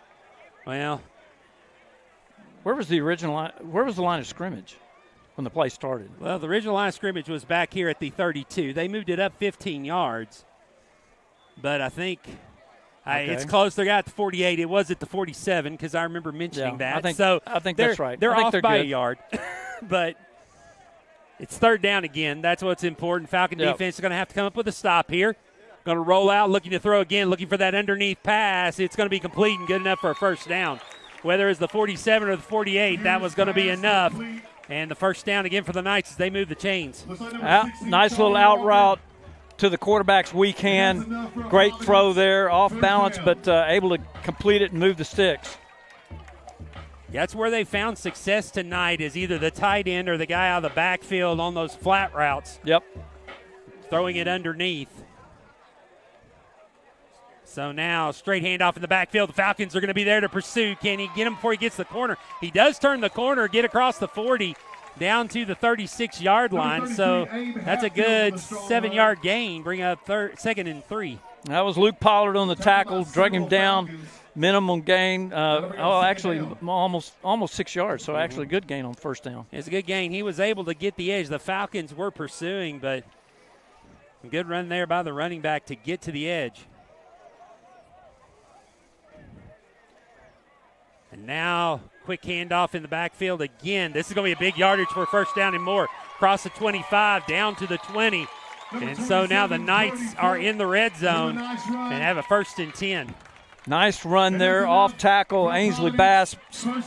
well. Where was the original line? Where was the line of scrimmage when the play started? Well, the original line of scrimmage was back here at the 32. They moved it up 15 yards. But I think it's close. They got at the 48. It was at the 47 because I remember mentioning that. I think that's right. They're off by good. a yard. But it's 3rd down again. That's what's important. Falcon defense is going to have to come up with a stop here. Going to roll out, looking to throw again, looking for that underneath pass. It's going to be complete and good enough for a first down. Whether it's the 47 or the 48, that was going to be enough. And the first down again for the Knights as they move the chains. Nice little out route to the quarterback's weak hand. Great throw there, off balance, but able to complete it and move the sticks. That's where they found success tonight is either the tight end or the guy out of the backfield on those flat routes. Yep. Throwing it underneath. So now straight handoff in the backfield. The Falcons are going to be there to pursue. Can he get him before he gets the corner? He does turn the corner, get across the 40, down to the 36-yard line. So that's a good 7-yard gain. Bring up 2nd and 3. That was Luke Pollard on the tackle, drug him down. Minimum gain, actually almost 6 yards, so actually good gain on first down. It's a good gain. He was able to get the edge. The Falcons were pursuing, but a good run there by the running back to get to the edge. And now quick handoff in the backfield again. This is going to be a big yardage for first down and more. Across the 25, down to the 20. And so now the Knights are in the red zone and have a 1st and 10. Nice run there, off tackle. Ainsley Bass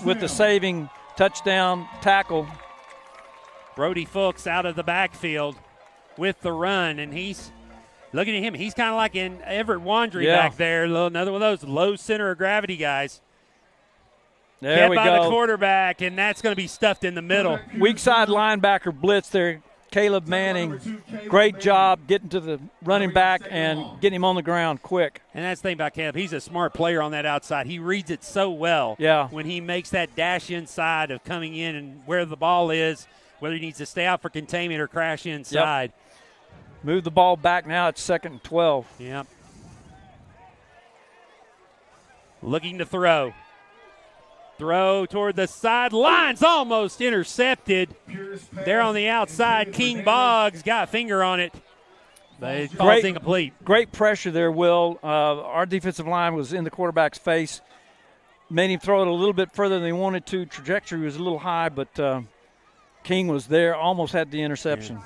with the saving touchdown tackle. Brody Fuchs out of the backfield with the run, and he's looking at him. He's kind of like an Everett Wandry back there. Another one of those low center of gravity guys. There we go. By the quarterback, and that's going to be stuffed in the middle. Weak side linebacker blitz there. Caleb Manning, great job getting to the running back and getting him on the ground quick. And that's the thing about Caleb. He's a smart player on that outside. He reads it so well when he makes that dash inside of coming in and where the ball is, whether he needs to stay out for containment or crash inside. Yep. Move the ball back now. It's 2nd and 12. Yep. Looking to throw. Throw toward the sidelines, almost intercepted. There on the outside, King Boggs got a finger on it, but it's called incomplete. Great pressure there, Will. Our defensive line was in the quarterback's face. Made him throw it a little bit further than he wanted to. Trajectory was a little high, but King was there, almost had the interception. Yeah.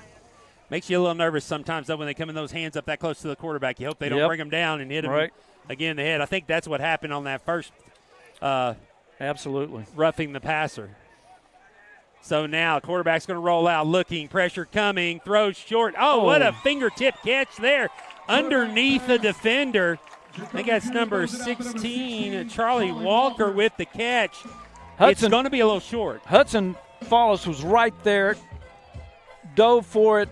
Makes you a little nervous sometimes, though, when they come in those hands up that close to the quarterback. You hope they don't bring him down and hit him again in the head. I think that's what happened on that first absolutely roughing the passer. So now quarterback's going to roll out, looking, pressure coming, throws short. Oh, what a fingertip catch there underneath the defender. I think that's number 16, Charlie Walker with the catch. It's going to be a little short. Hudson Follis was right there, dove for it.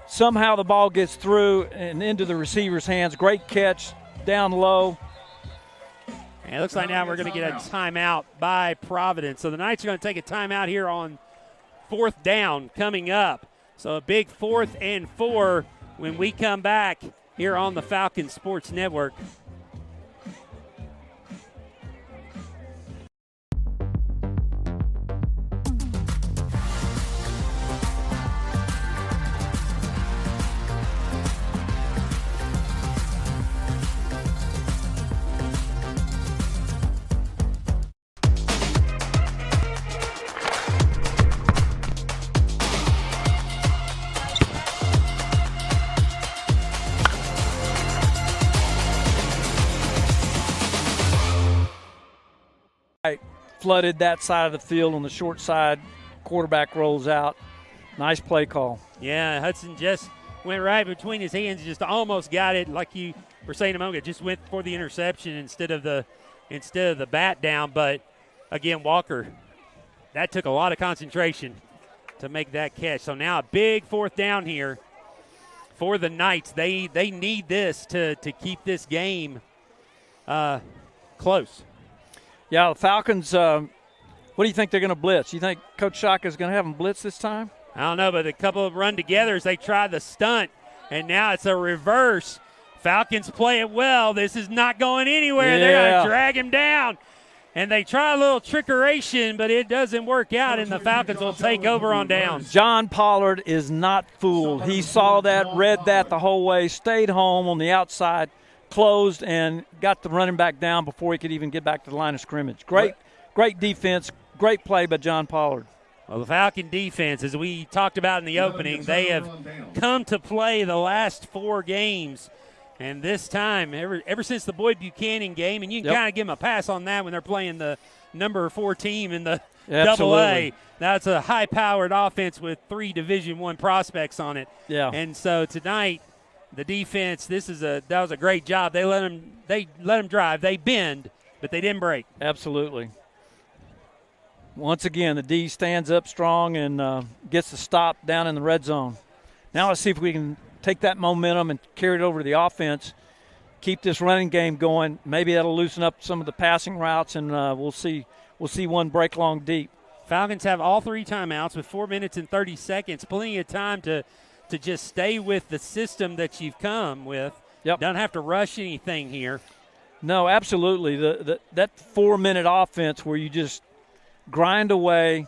Somehow the ball gets through and into the receiver's hands. Great catch down low. And it looks like now we're going to get a timeout by Providence. So the Knights are going to take a timeout here on 4th down coming up. So a big 4th and 4 when we come back here on the Falcon Sports Network. Flooded that side of the field on the short side. Quarterback rolls out. Nice play call. Yeah, Hudson just went right between his hands, just almost got it, like you were saying a moment ago, just went for the interception instead of the bat down. But again, Walker, that took a lot of concentration to make that catch. So now a big 4th down here for the Knights. They need this to keep this game close. Yeah, the Falcons, what do you think they're going to blitz? You think Coach Shaka is going to have them blitz this time? I don't know, but a couple of run-togethers, they try the stunt, and now it's a reverse. Falcons play it well. This is not going anywhere. They're going to drag him down. And they try a little trickeration, but it doesn't work out, and the Falcons will take over on downs. John Pollard is not fooled. He saw that, read that the whole way, stayed home on the outside, closed, and got the running back down before he could even get back to the line of scrimmage. Great defense, great play by John Pollard. Well, the Falcon defense, as we talked about in the opening, they have come to play the last 4 games. And this time, ever since the Boyd Buchanan game, and you can kind of give them a pass on that when they're playing the number 4 team in the Double-A. That's a high-powered offense with 3 Division I prospects on it. Yeah. And so tonight, the defense, that was a great job. They let them drive. They bend, but they didn't break. Absolutely. Once again, the D stands up strong and gets the stop down in the red zone. Now let's see if we can take that momentum and carry it over to the offense keep this running game going. Maybe that'll loosen up some of the passing routes, and we'll see one break long deep. Falcons have all 3 timeouts with 4 minutes and 30 seconds. Plenty of time to just stay with the system that you've come with. Yep. Don't have to rush anything here. No, absolutely. That 4-minute offense where you just grind away,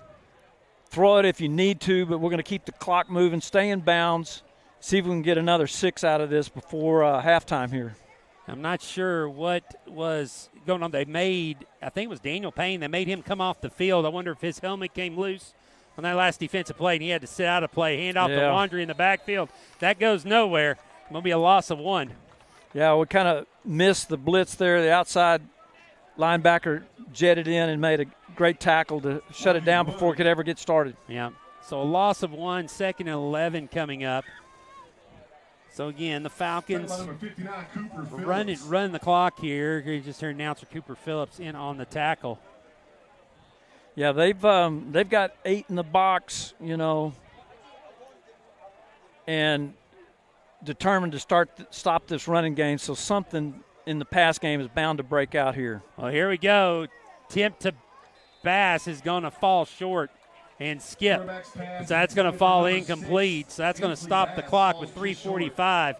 throw it if you need to, but we're going to keep the clock moving, stay in bounds, see if we can get another 6 out of this before halftime here. I'm not sure what was going on. They made, I think it was Daniel Payne, they made him come off the field. I wonder if his helmet came loose on that last defensive play, and he had to sit out of play, hand off to Laundry in the backfield. That goes nowhere. Going to be a loss of 1. Yeah, we kind of missed the blitz there. The outside linebacker jetted in and made a great tackle to shut it down before it could ever get started. Yeah, so a loss of 1, 2nd and 11 coming up. So, again, the Falcons run the clock here. You just heard announcer Cooper Phillips in on the tackle. Yeah, they've got 8 in the box, and determined to stop this running game, so something in the pass game is bound to break out here. Well, here we go. Attempt to Bass is going to fall short and skip. So that's going to fall incomplete. So that's going to stop the clock with 3:45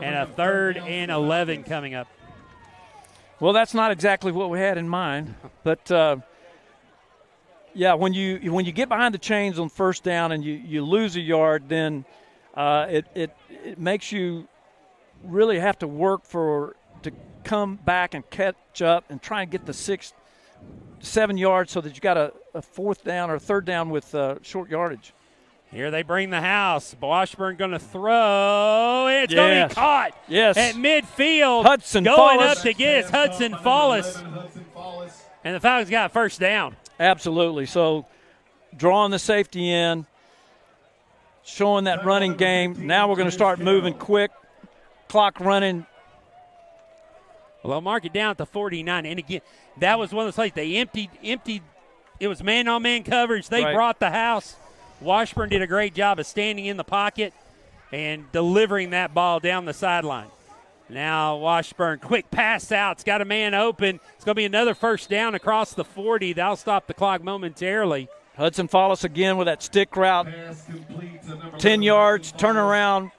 and a 3rd and 11 coming up. Well, that's not exactly what we had in mind, but yeah, when you get behind the chains on 1st down and you lose a yard, then it makes you really have to work to come back and catch up and try and get the 6-7 yards so that you got a 4th down or 3rd down with short yardage. Here they bring the house. Washburn going to throw. It's going to be caught at midfield. Hudson going Follis. Up to get it. Hudson Follis. And the Falcons got 1st down. Absolutely. So drawing the safety in, showing that running game. Now we're going to start moving quick. Clock running. Well, they'll mark it down at the 49. And, again, that was one of those plays. They emptied. It was man-on-man coverage. They brought the house. Washburn did a great job of standing in the pocket and delivering that ball down the sideline. Now Washburn, quick pass out. It's got a man open. It's going to be another 1st down across the 40. That'll stop the clock momentarily. Hudson Follis again with that stick route. 10 yards, turn around.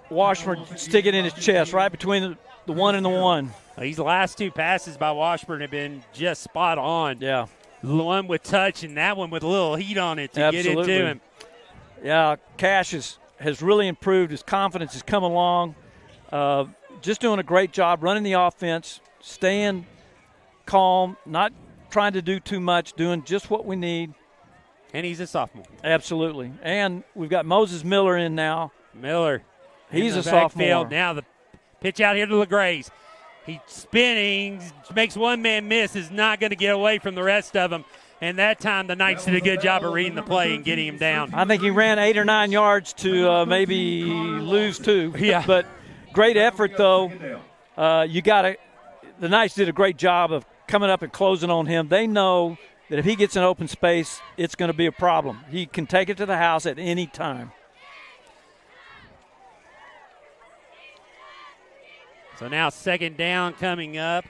Washburn stick it in his chest right between the 1 and the 1. These last 2 passes by Washburn have been just spot on. Yeah. One with touch and that one with a little heat on it to get into him. Yeah, Cash has really improved. His confidence has come along. Just doing a great job running the offense, staying calm, not trying to do too much, doing just what we need. And he's a sophomore. Absolutely. And we've got Moses Miller in now. Miller. He's a sophomore. Now the pitch out here to LeGrays. He's spinning, makes one man miss, is not going to get away from the rest of them. And that time the Knights did a good job of reading the play and getting him down. I think he ran 8 or 9 yards to maybe lose 2. Yeah. But great effort, though. The Knights did a great job of coming up and closing on him. They know that if he gets in open space, it's going to be a problem. He can take it to the house at any time. So now 2nd down coming up.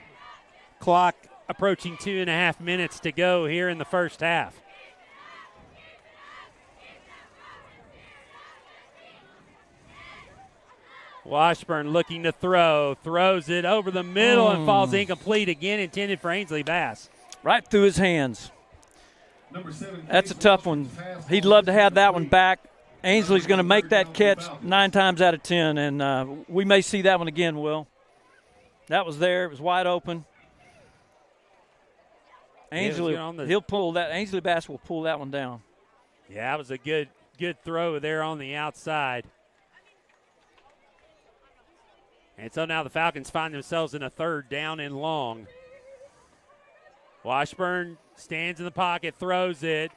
Clock approaching 2.5 minutes to go here in the 1st half. Washburn looking to throw. Throws it over the middle and falls incomplete again, intended for Ainsley Bass. Right through his hands. That's a tough one. He'd love to have that one back. Ainsley's going to make that catch 9 times out of 10, and we may see that one again, Will. That was there. It was wide open. Ainsley Bass will pull that one down. Yeah, that was a good throw there on the outside. And so now the Falcons find themselves in a 3rd down and long. Washburn stands in the pocket, throws it.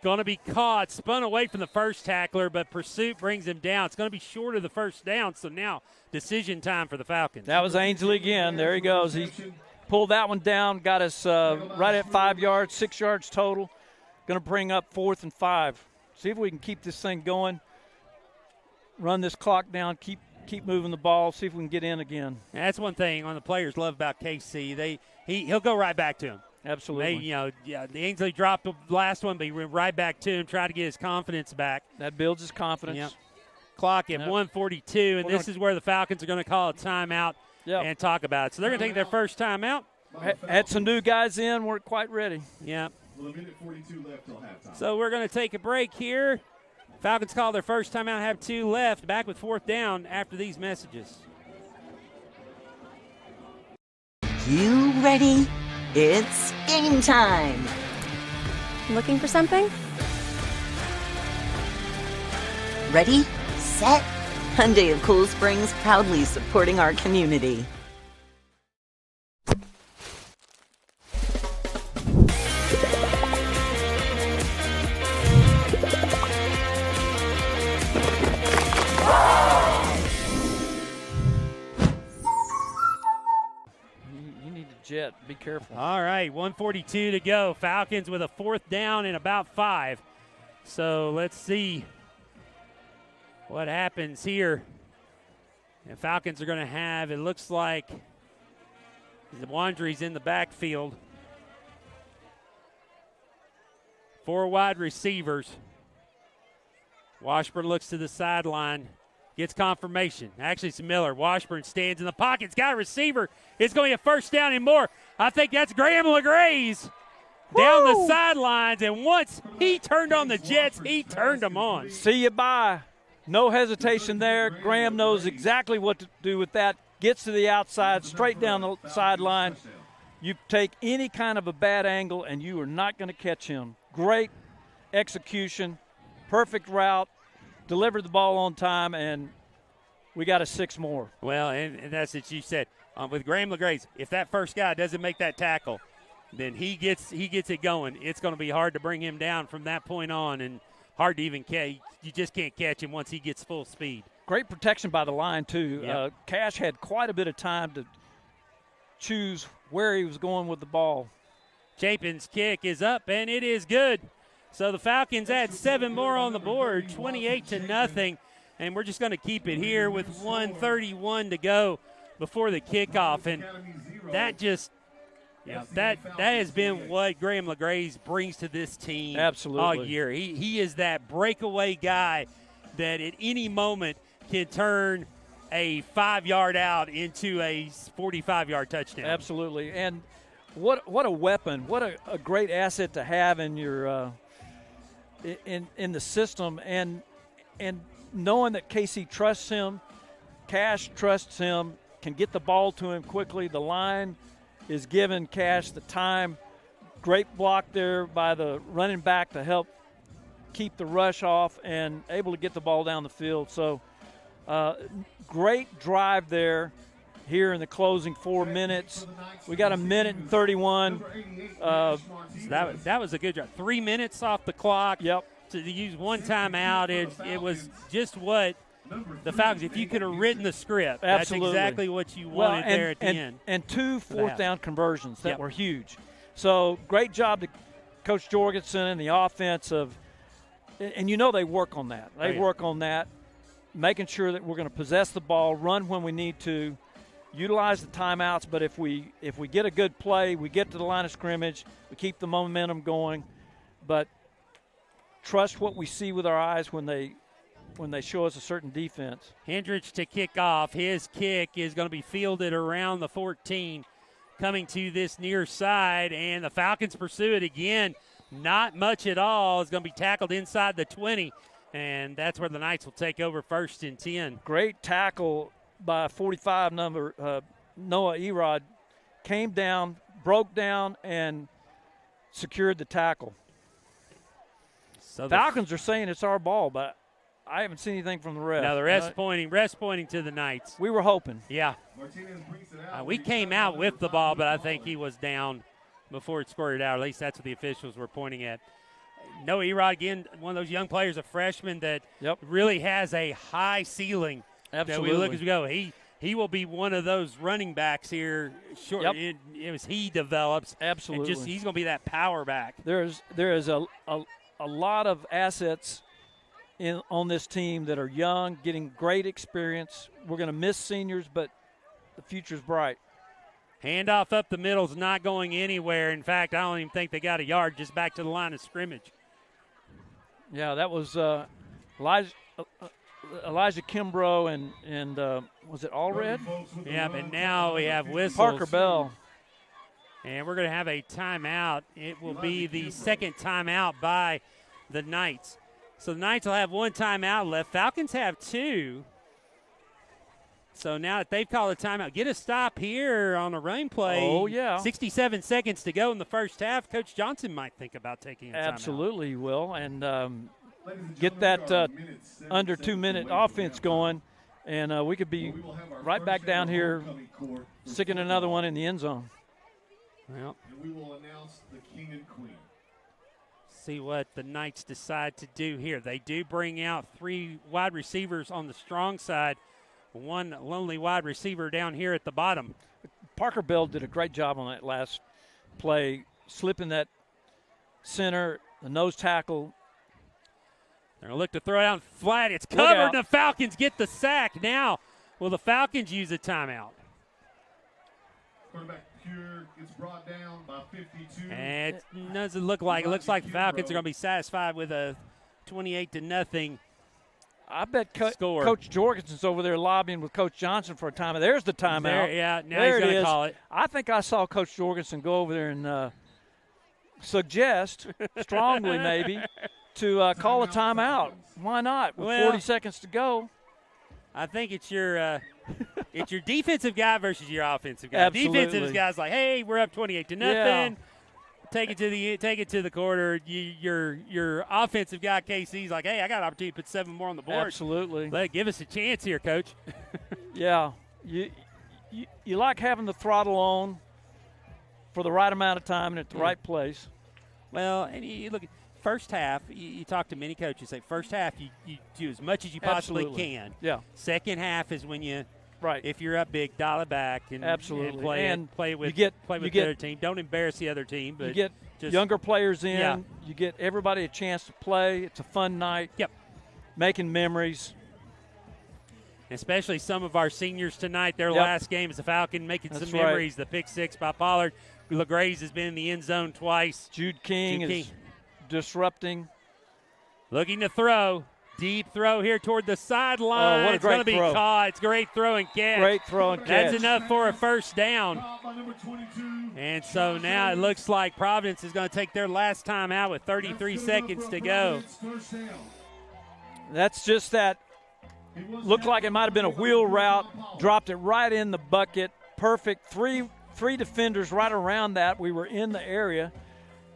Going to be caught, spun away from the first tackler, but pursuit brings him down. It's going to be short of the 1st down, so now decision time for the Falcons. That was Ainsley again. There he goes. He pulled that one down, got us right at 5 yards, 6 yards total. Going to bring up 4th and 5. See if we can keep this thing going, run this clock down, keep keep moving the ball, see if we can get in again. And that's one thing on the players love about KC. He'll go right back to him. Absolutely. The Ainsley dropped the last one, but he went right back to him, try to get his confidence back. That builds his confidence. Yep. Clock at 1:42, and this is where the Falcons are going to call a timeout and talk about it. So they're going to take their first timeout. Had some new guys in, weren't quite ready. Yeah. Well, a minute 42 left till halftime. So we're going to take a break here. Falcons call their first timeout, have 2 left. Back with 4th down after these messages. You ready? It's game time. Looking for something? Ready, set. Hyundai of Cool Springs, proudly supporting our community. Jet, be careful. All right, 1:42 to go. Falcons with a 4th down and about 5. So let's see what happens here. And Falcons are going to have, it looks like, the Wandry's in the backfield. 4 wide receivers. Washburn looks to the sideline. Gets confirmation. Actually, it's Miller. Washburn stands in the pocket. It's got a receiver. It's going to be a 1st down and more. I think that's Graham LeGraze down the sidelines. And once he turned on the Jets, he turned them on. See you bye. No hesitation there. Graham knows exactly what to do with that. Gets to the outside, straight down the sideline. You take any kind of a bad angle, and you are not going to catch him. Great execution, perfect route. Delivered the ball on time, and we got a 6 more. Well, and that's what you said. With Graham LeGraze, if that first guy doesn't make that tackle, then he gets it going. It's going to be hard to bring him down from that point on, and hard to even catch. You just can't catch him once he gets full speed. Great protection by the line, too. Yep. Cash had quite a bit of time to choose where he was going with the ball. Chapin's kick is up, and it is good. So the Falcons add 7 more on the board, 28-0, and we're just going to keep it here with 1:31 to go before the kickoff. And that just, that has been what Graham LeGraze brings to this team all year. He is that breakaway guy that at any moment can turn a 5-yard out into a 45-yard touchdown. Absolutely, and what a weapon! What a great asset to have in your. In the system, and knowing that KC trusts him, Cash trusts him, can get the ball to him quickly. The line is giving Cash the time. Great block there by the running back to help keep the rush off and able to get the ball down the field. So great drive there here in the closing 4 minutes. We got a minute and 31. That was a good drive. 3 minutes off the clock. Yep. To use one timeout, it was just what the Falcons, if you could have written the script, Absolutely. That's exactly what you wanted there at the end. And 2 4th down conversions that were huge. So great job to Coach Jorgensen and the offense and you know they work on that. They work on that, making sure that we're going to possess the ball, run when we need to, utilize the timeouts. But if we get a good play, we get to the line of scrimmage, we keep the momentum going. But trust what we see with our eyes when they show us a certain defense. Hendricks to kick off. His kick is going to be fielded around the 14, coming to this near side, and the Falcons pursue it again. Not much at all. It's going to be tackled inside the 20, and that's where the Knights will take over 1st and 10. Great tackle by 45 number Noah Erod. Came down, broke down, and secured the tackle. So Falcons are saying it's our ball, but I haven't seen anything from the ref. No, the ref's pointing to the Knights. We were hoping. Yeah. We came out with the ball, but I think he was down before it squirted out. At least that's what the officials were pointing at. Noah Erod, again, one of those young players, a freshman that really has a high ceiling. Absolutely. That we look as we go. He will be one of those running backs here. Short, as he develops. Absolutely. And he's going to be that power back. There is a lot of assets on this team that are young, getting great experience. We're going to miss seniors, but the future's bright. Handoff up the middle's not going anywhere. In fact, I don't even think they got a yard, just back to the line of scrimmage. Yeah, that was Elijah Kimbrough and was it Allred? Yeah, but now we have whistles. Parker Bell. And we're going to have a timeout. It will be the second timeout by the Knights. So the Knights will have one timeout left. Falcons have two. So now that they've called a timeout, get a stop here on a run play. Oh, yeah. 67 seconds to go in the first half. Coach Johnson might think about taking a timeout. Absolutely, he will. And get that under 2-minute offense going. And we could be right back down here sticking another one in the end zone. Well, and we will announce the king and queen. See what the Knights decide to do here. They do bring out 3 wide receivers on the strong side, one lonely wide receiver down here at the bottom. Parker Bell did a great job on that last play, slipping that center, the nose tackle. They're going to look to throw it out flat. It's covered, and the Falcons get the sack. Now, will the Falcons use a timeout? Quarterback Pure gets brought down by 52. And it doesn't look like. It looks like the Falcons are going to be satisfied with a 28-0. I bet score. Coach Jorgensen's over there lobbying with Coach Johnson for a timeout. There's the timeout. Now there he's going to call it. I think I saw Coach Jorgensen go over there and suggest, strongly maybe, to call a timeout. Why not? With 40 seconds to go. I think it's your defensive guy versus your offensive guy. Absolutely. Defensive guy's like, hey, we're up 28-0. Yeah. Take it to the quarter. Your offensive guy KC's like, hey, I got an opportunity to put 7 more on the board. Absolutely. Give us a chance here, Coach. Yeah, you like having the throttle on for the right amount of time and at the right place. Well, and you look. First half, you talk to many coaches, say first half you do as much as you possibly can. Yeah. Second half is when you, right, if you're up big, dial it back and play with the other team. Don't embarrass the other team. But you get just younger players in. Yeah. You get everybody a chance to play. It's a fun night. Yep. Making memories. Especially some of our seniors tonight. Their last game as a Falcon, making some memories. The pick 6 by Pollard. LaGraze has been in the end zone twice. Jude King is disrupting. Looking to throw. Deep throw here toward the sideline. Oh, what a great it's going to be throw. caught. It's great throw and catch. Great throw and catch. That's enough for a first down. And so now it looks like Providence is going to take their last time out with 33 seconds to go. That's just that. Looked like it might have been a wheel route. Dropped it right in the bucket. Perfect. Three defenders right around that. We were in the area.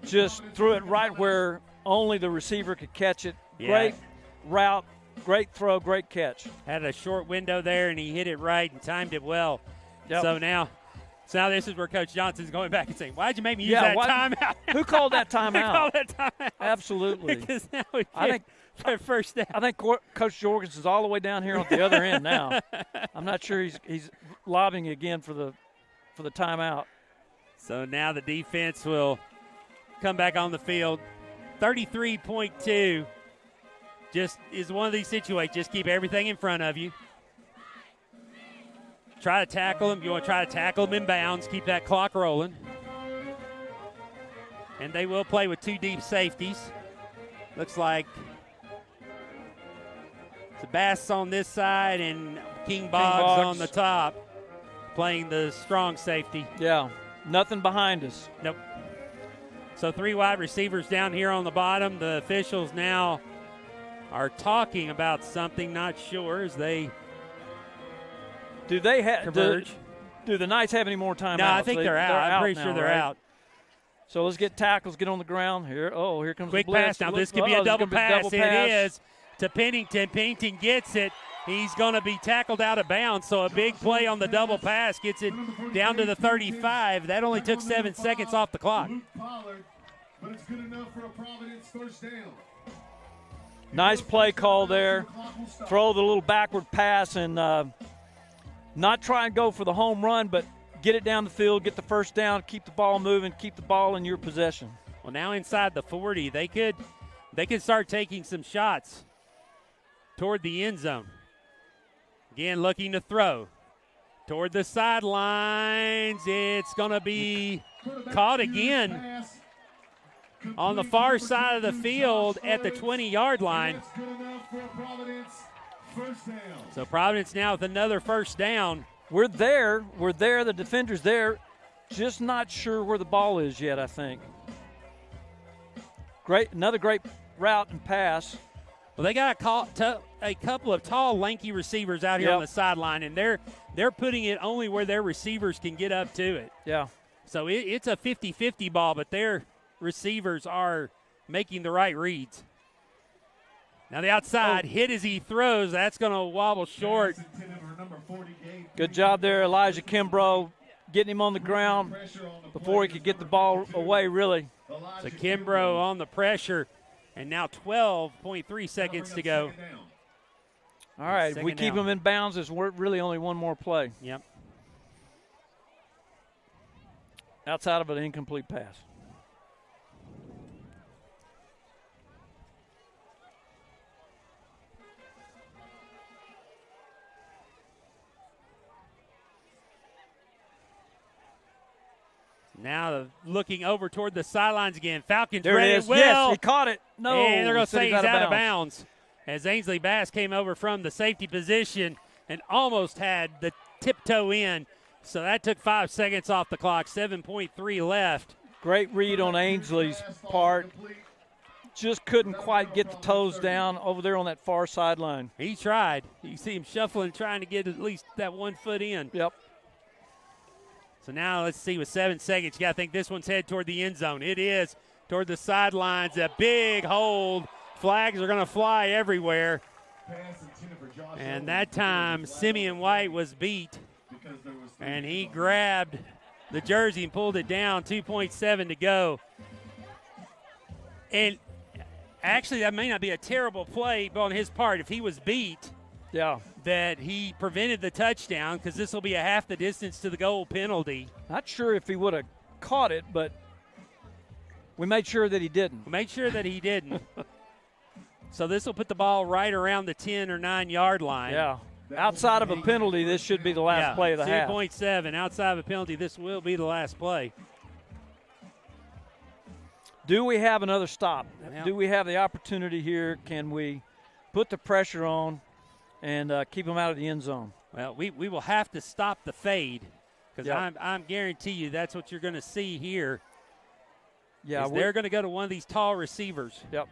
Just threw it right where only the receiver could catch it. Yeah. Great route, great throw, great catch. Had a short window there, and he hit it right and timed it well. Yep. So now this is where Coach Johnson's going back and saying, why'd you make me use that timeout? Who called that timeout? Who called that timeout? Absolutely. Because now we get our first down. I think Coach Jorgensen's all the way down here on the other end now. I'm not sure he's lobbying again for the timeout. So now the defense will come back on the field. 33.2 just is one of these situations. Just keep everything in front of you. Try to tackle him. You want to try to tackle him in bounds. Keep that clock rolling. And they will play with 2 deep safeties. Looks like Bass on this side and King Boggs on the top, playing the strong safety. Yeah, nothing behind us. Nope. So 3 wide receivers down here on the bottom. The officials now are talking about something, not sure, as they converge. Do the Knights have any more timeouts? No, I think they're out. I'm pretty sure they're out. So let's get tackles, get on the ground here. Oh, here comes quick the blitz. pass. Now this could be a double pass. It is to Pennington. Pennington gets it. He's going to be tackled out of bounds, so a big play on the double pass gets it down to the 35. That only took 7 seconds off the clock. But it's good enough for a Providence first down. Nice play call there. Throw the little backward pass and not try and go for the home run, but get it down the field, get the first down, keep the ball moving, keep the ball in your possession. Well, now inside the 40, they could start taking some shots. toward the end zone. Again, looking to throw toward the sidelines. It's going to be caught again on the far side of the field at the 20-yard line. So Providence now with another first down. We're there. The defender's there. Just not sure where the ball is yet, I think. Another great route and pass. Well, they got a couple of tall, lanky receivers out here on the sideline, and they're putting it only where their receivers can get up to it. Yeah. So it's a 50-50 ball, but their receivers are making the right reads. Now the outside hit as he throws. That's going to wobble short. Good job there, Elijah Kimbrough, getting him on the ground before he could get the ball away, really. So Kimbrough on the pressure, and now 12.3 seconds to go. All right, if we keep him in bounds, there's really only one more play. Yep. Outside of an incomplete pass. Now looking over toward the sidelines again. Falcons there ready. It is. Well, yes, he caught it. No. And they're going to say he's out of bounds. As Ainsley Bass came over from the safety position and almost had the tiptoe in. So that took 5 seconds off the clock, 7.3 left. Great read on Ainsley's part. Just couldn't quite get the toes down over there on that far sideline. He tried. You see him shuffling, trying to get at least that 1 foot in. Yep. So now let's see with 7 seconds. You got to think this one's headed toward the end zone. It is toward the sidelines. A big hold. Flags are going to fly everywhere. And that time, Simeon White was beat. And he grabbed the jersey and pulled it down. 2.7 to go. And actually, that may not be a terrible play on his part. If he was beat, that he prevented the touchdown, because this will be a half the distance to the goal penalty. Not sure if he would have caught it, but we made sure that he didn't. We made sure that he didn't. So this will put the ball right around the 10 or 9 yard line. Yeah. Outside of a penalty, this should be the last play of the half. 2.7. Outside of a penalty, this will be the last play. Do we have another stop? Yeah. Do we have the opportunity here? Can we put the pressure on and keep them out of the end zone? Well, we will have to stop the fade, because Yep. I'm guarantee you that's what you're going to see here. Yeah, they're going to go to one of these tall receivers. Yep.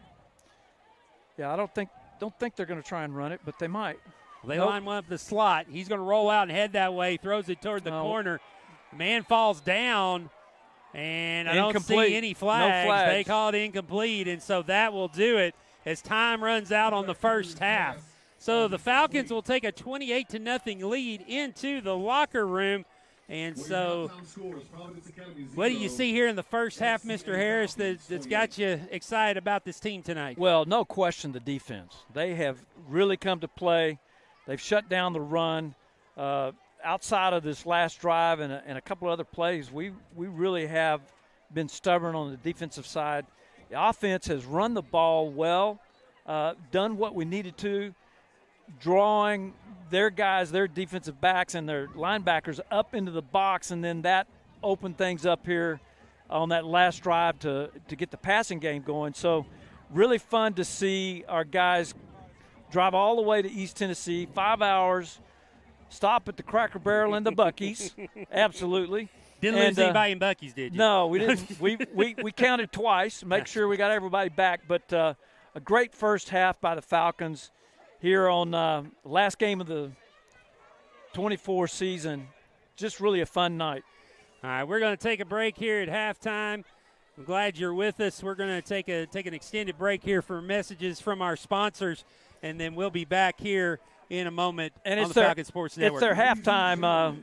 Yeah, I don't think they're going to try and run it, but they might. They line one up the slot. He's going to roll out and head that way, throws it toward the corner. Man falls down, and I don't see any flags. No flags. They call it incomplete, and so that will do it as time runs out on the first half. So the Falcons will take a 28-0 lead into the locker room. And so what do you see here in the first half, Mr. Harris, that's got you excited about this team tonight? Well, no question the defense. They have really come to play. They've shut down the run. Outside of this last drive and a couple of other plays, we really have been stubborn on the defensive side. The offense has run the ball well, done what we needed to, drawing their guys, their defensive backs and their linebackers up into the box, and then that opened things up here on that last drive to get the passing game going. So really fun to see our guys drive all the way to East Tennessee, 5 hours, stop at the Cracker Barrel and the Buc-ee's. Absolutely. Didn't lose anybody in Buc-ee's, did you? No, we didn't. we counted twice, make sure we got everybody back. But a great first half by the Falcons here on last game of the 24 season. Just really a fun night. All right, we're going to take a break here at halftime. I'm glad you're with us. We're going to take an extended break here for messages from our sponsors, and then we'll be back here in a moment on the Falcon Sports Network. It's their halftime.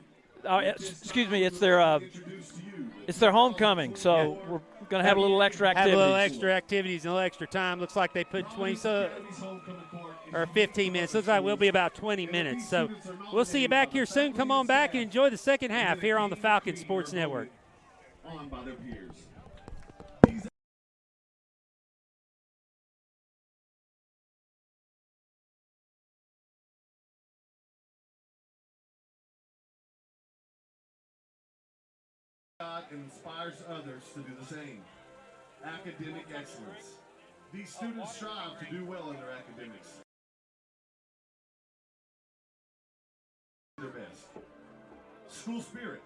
It's their homecoming. So we're going to have a little extra activities. Have a little extra activities and a little extra time. Looks like they put 15 minutes. Looks like we'll be about 20 minutes. So we'll see you back here soon. Come on back and enjoy the second half here on the Falcon Sports Network. God and inspires others to do the same. Academic excellence. These students strive to do well in their academics. Their best. School spirit.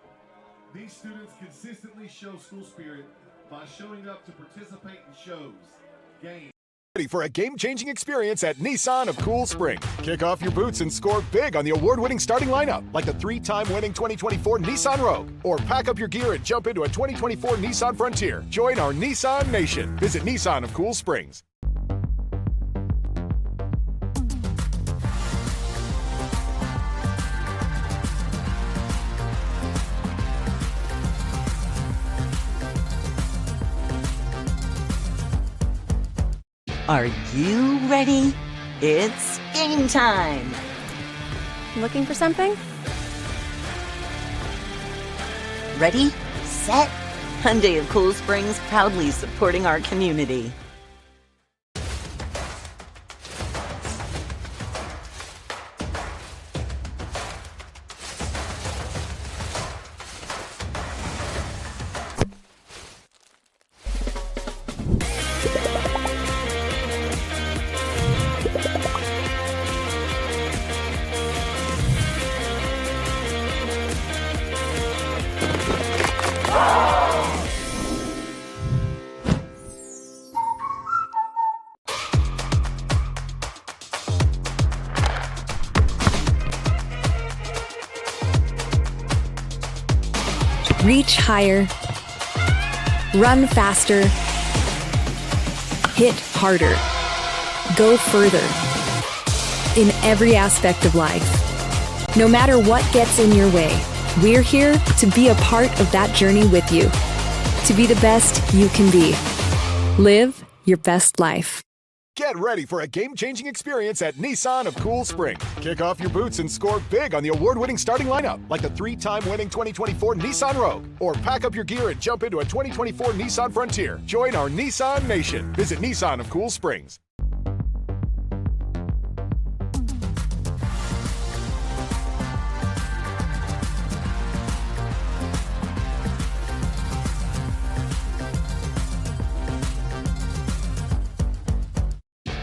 These students consistently show school spirit by showing up to participate in shows, games. Ready for a game-changing experience at Nissan of Cool Spring. Kick off your boots and score big on the award-winning starting lineup, like the 3-time winning 2024 Nissan Rogue. Or pack up your gear and jump into a 2024 Nissan Frontier. Join our Nissan Nation. Visit Nissan of Cool Springs. Are you ready? It's game time! Looking for something? Ready, set, Hyundai of Cool Springs, proudly supporting our community. Reach higher. Run faster. Hit harder. Go further. In every aspect of life. No matter what gets in your way, we're here to be a part of that journey with you. To be the best you can be. Live your best life. Get ready for a game-changing experience at Nissan of Cool Spring. Kick off your boots and score big on the award-winning starting lineup, like the 3-time winning 2024 Nissan Rogue. Or pack up your gear and jump into a 2024 Nissan Frontier. Join our Nissan Nation. Visit Nissan of Cool Springs.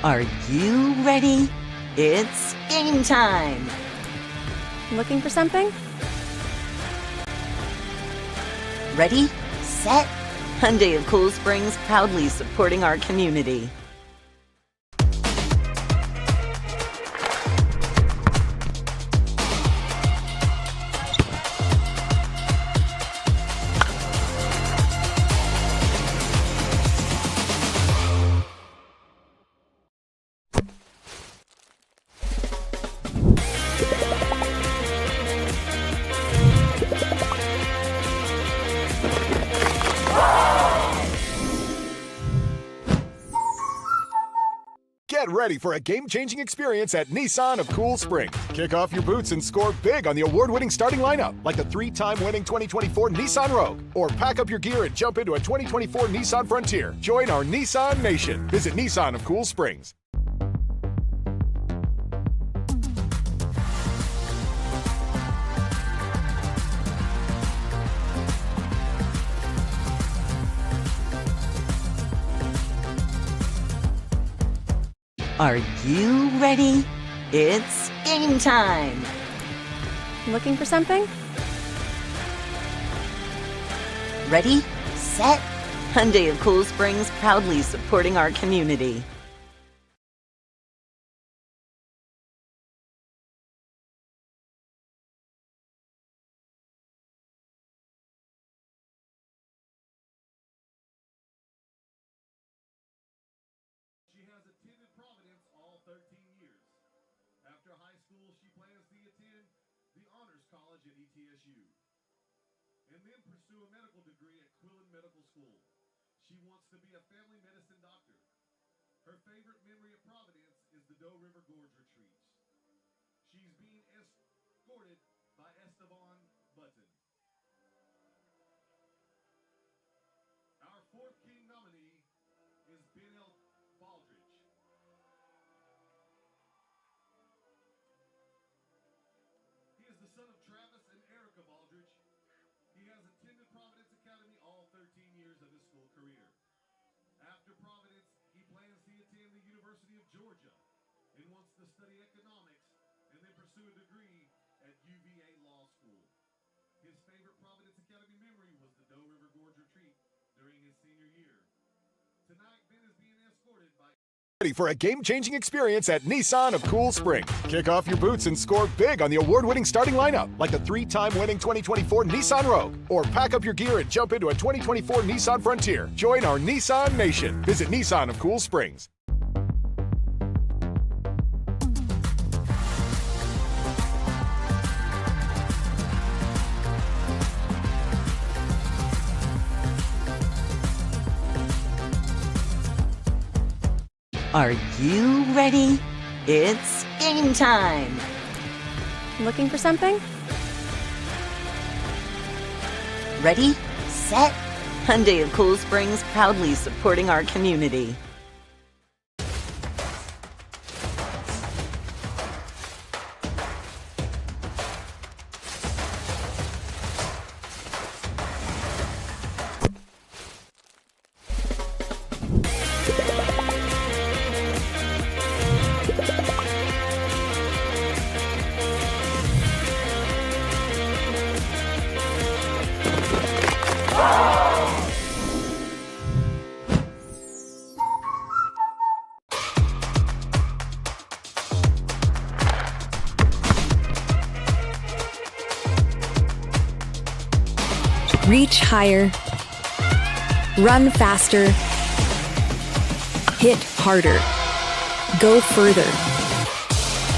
Are you ready? It's game time! Looking for something? Ready, set, Hyundai of Cool Springs, proudly supporting our community. Get ready for a game-changing experience at Nissan of Cool Spring. Kick off your boots and score big on the award-winning starting lineup, like the 3-time winning 2024 Nissan Rogue. Or pack up your gear and jump into a 2024 Nissan Frontier. Join our Nissan Nation. Visit Nissan of Cool Springs. Are you ready? It's game time! Looking for something? Ready, set, Hyundai of Cool Springs, proudly supporting our community. She has attended Providence all 13 years. After high school, she plans to attend the Honors College at ETSU and then pursue a medical degree at Quillen Medical School. She wants to be a family medicine doctor. Her favorite memory of Providence is the Doe River Gorge retreats. She's being escorted by Esteban Button. Our fourth King nominee is Ben Baldridge. He is the son of Travis and Erica Baldridge. He He has attended Providence Academy all 13 years of his school career. After Providence, he plans to attend the University of Georgia and wants to study economics and then pursue a degree at UVA Law School. His favorite Providence Academy memory was the Doe River Gorge retreat during his senior year. Tonight, Ben is being escorted by Ready for a game-changing experience at Nissan of Cool Spring. Kick off your boots and score big on the award-winning starting lineup, like the 3-time winning 2024 Nissan Rogue. Or pack up your gear and jump into a 2024 Nissan Frontier. Join our Nissan Nation. Visit Nissan of Cool Springs. Are you ready? It's game time! Looking for something? Ready, set, Hyundai of Cool Springs, proudly supporting our community. Reach higher. Run faster. Hit harder. Go further.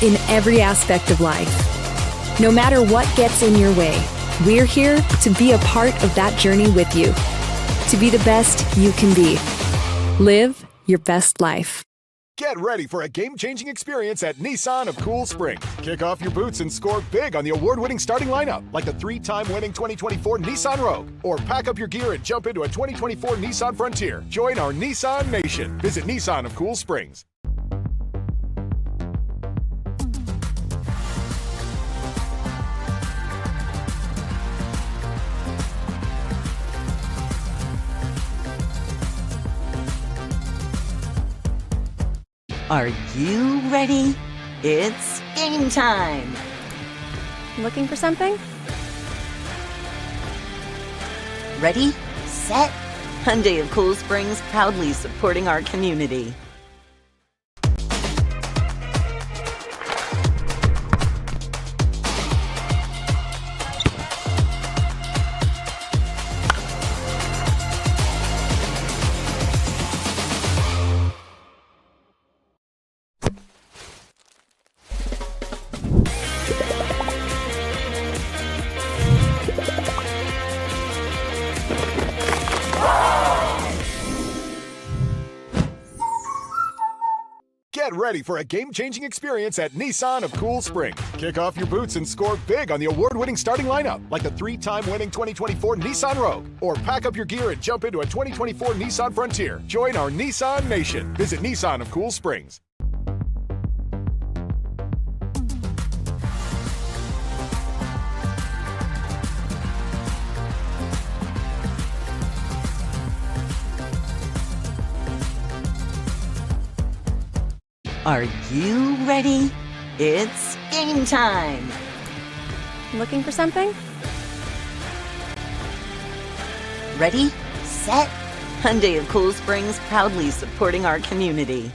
In every aspect of life. No matter what gets in your way, we're here to be a part of that journey with you. To be the best you can be. Live your best life. Get ready for a game-changing experience at Nissan of Cool Spring. Kick off your boots and score big on the award-winning starting lineup, like the 3-time winning 2024 Nissan Rogue. Or pack up your gear and jump into a 2024 Nissan Frontier. Join our Nissan Nation. Visit Nissan of Cool Springs. Are you ready? It's game time! Looking for something? Ready, set, Hyundai of Cool Springs, proudly supporting our community. Get ready for a game-changing experience at Nissan of Cool Spring. Kick off your boots and score big on the award-winning starting lineup, like the 3-time winning 2024 Nissan Rogue. Or pack up your gear and jump into a 2024 Nissan Frontier. Join our Nissan Nation. Visit Nissan of Cool Springs. Are you ready? It's game time! Looking for something? Ready, set, Hyundai of Cool Springs, proudly supporting our community.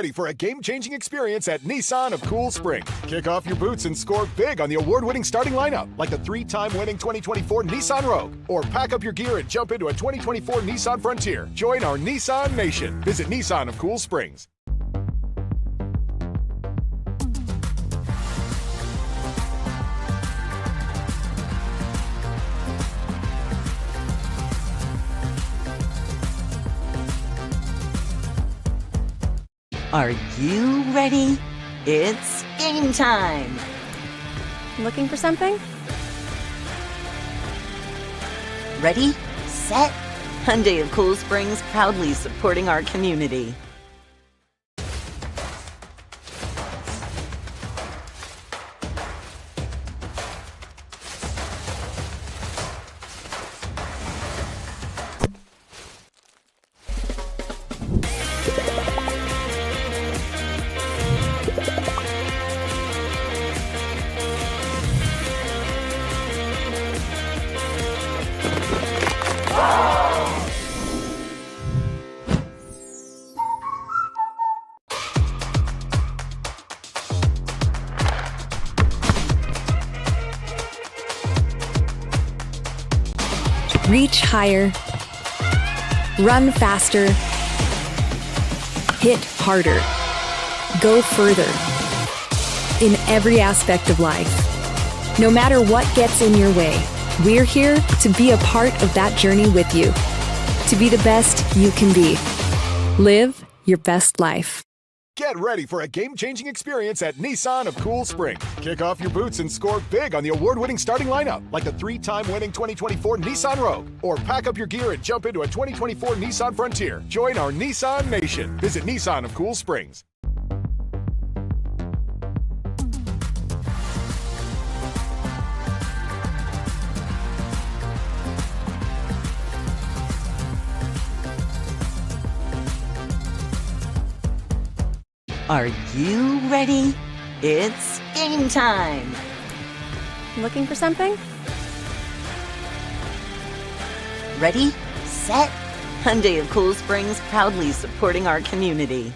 Ready for a game-changing experience at Nissan of Cool Spring. Kick off your boots and score big on the award-winning starting lineup, like the 3-time winning 2024 Nissan Rogue. Or pack up your gear and jump into a 2024 Nissan Frontier. Join our Nissan Nation. Visit Nissan of Cool Springs. Are you ready? It's game time. Looking for something? Ready, set, Hyundai of Cool Springs, proudly supporting our community. Reach higher. Run faster. Hit harder. Go further. In every aspect of life. No matter what gets in your way, we're here to be a part of that journey with you. To be the best you can be. Live your best life. Get ready for a game-changing experience at Nissan of Cool Springs. Kick off your boots and score big on the award-winning starting lineup, like the 3-time winning 2024 Nissan Rogue. Or pack up your gear and jump into a 2024 Nissan Frontier. Join our Nissan Nation. Visit Nissan of Cool Springs. Are you ready? It's game time. Looking for something? Ready, set, Hyundai of Cool Springs, proudly supporting our community.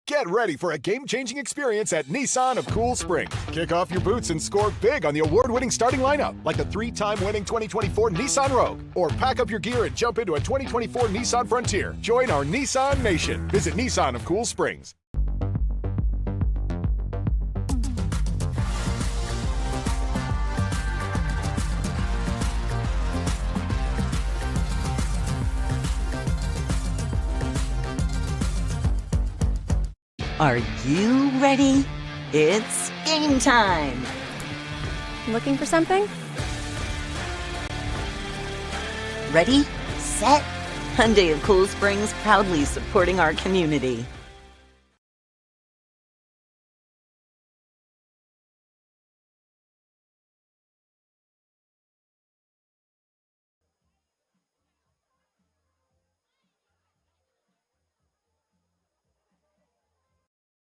Get ready for a game-changing experience at Nissan of Cool Springs. Kick off your boots and score big on the award-winning starting lineup, like the 3-time winning 2024 Nissan Rogue. Or pack up your gear and jump into a 2024 Nissan Frontier. Join our Nissan Nation. Visit Nissan of Cool Springs. Are you ready? It's game time. Looking for something? Ready, set, Hyundai of Cool Springs, proudly supporting our community.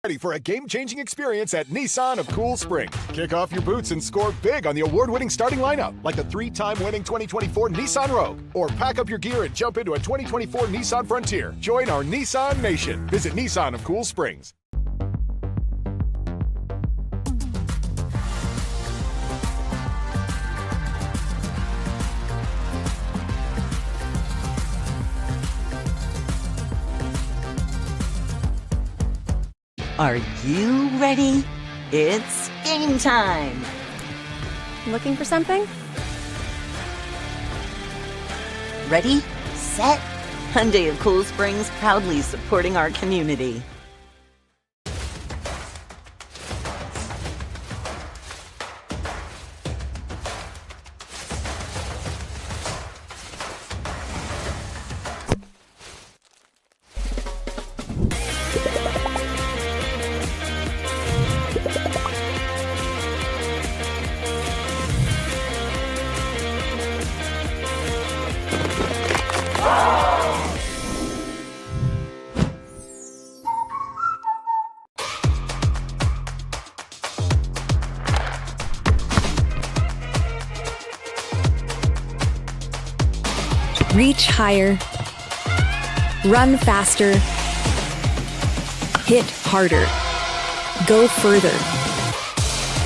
Ready for a game-changing experience at Nissan of Cool Springs. Kick off your boots and score big on the award-winning starting lineup, like the 3-time winning 2024 Nissan Rogue. Or pack up your gear and jump into a 2024 Nissan Frontier. Join our Nissan Nation. Visit Nissan of Cool Springs. Are you ready? It's game time. Looking for something? Ready, set, Hyundai of Cool Springs, proudly supporting our community. Reach higher. Run faster. Hit harder. Go further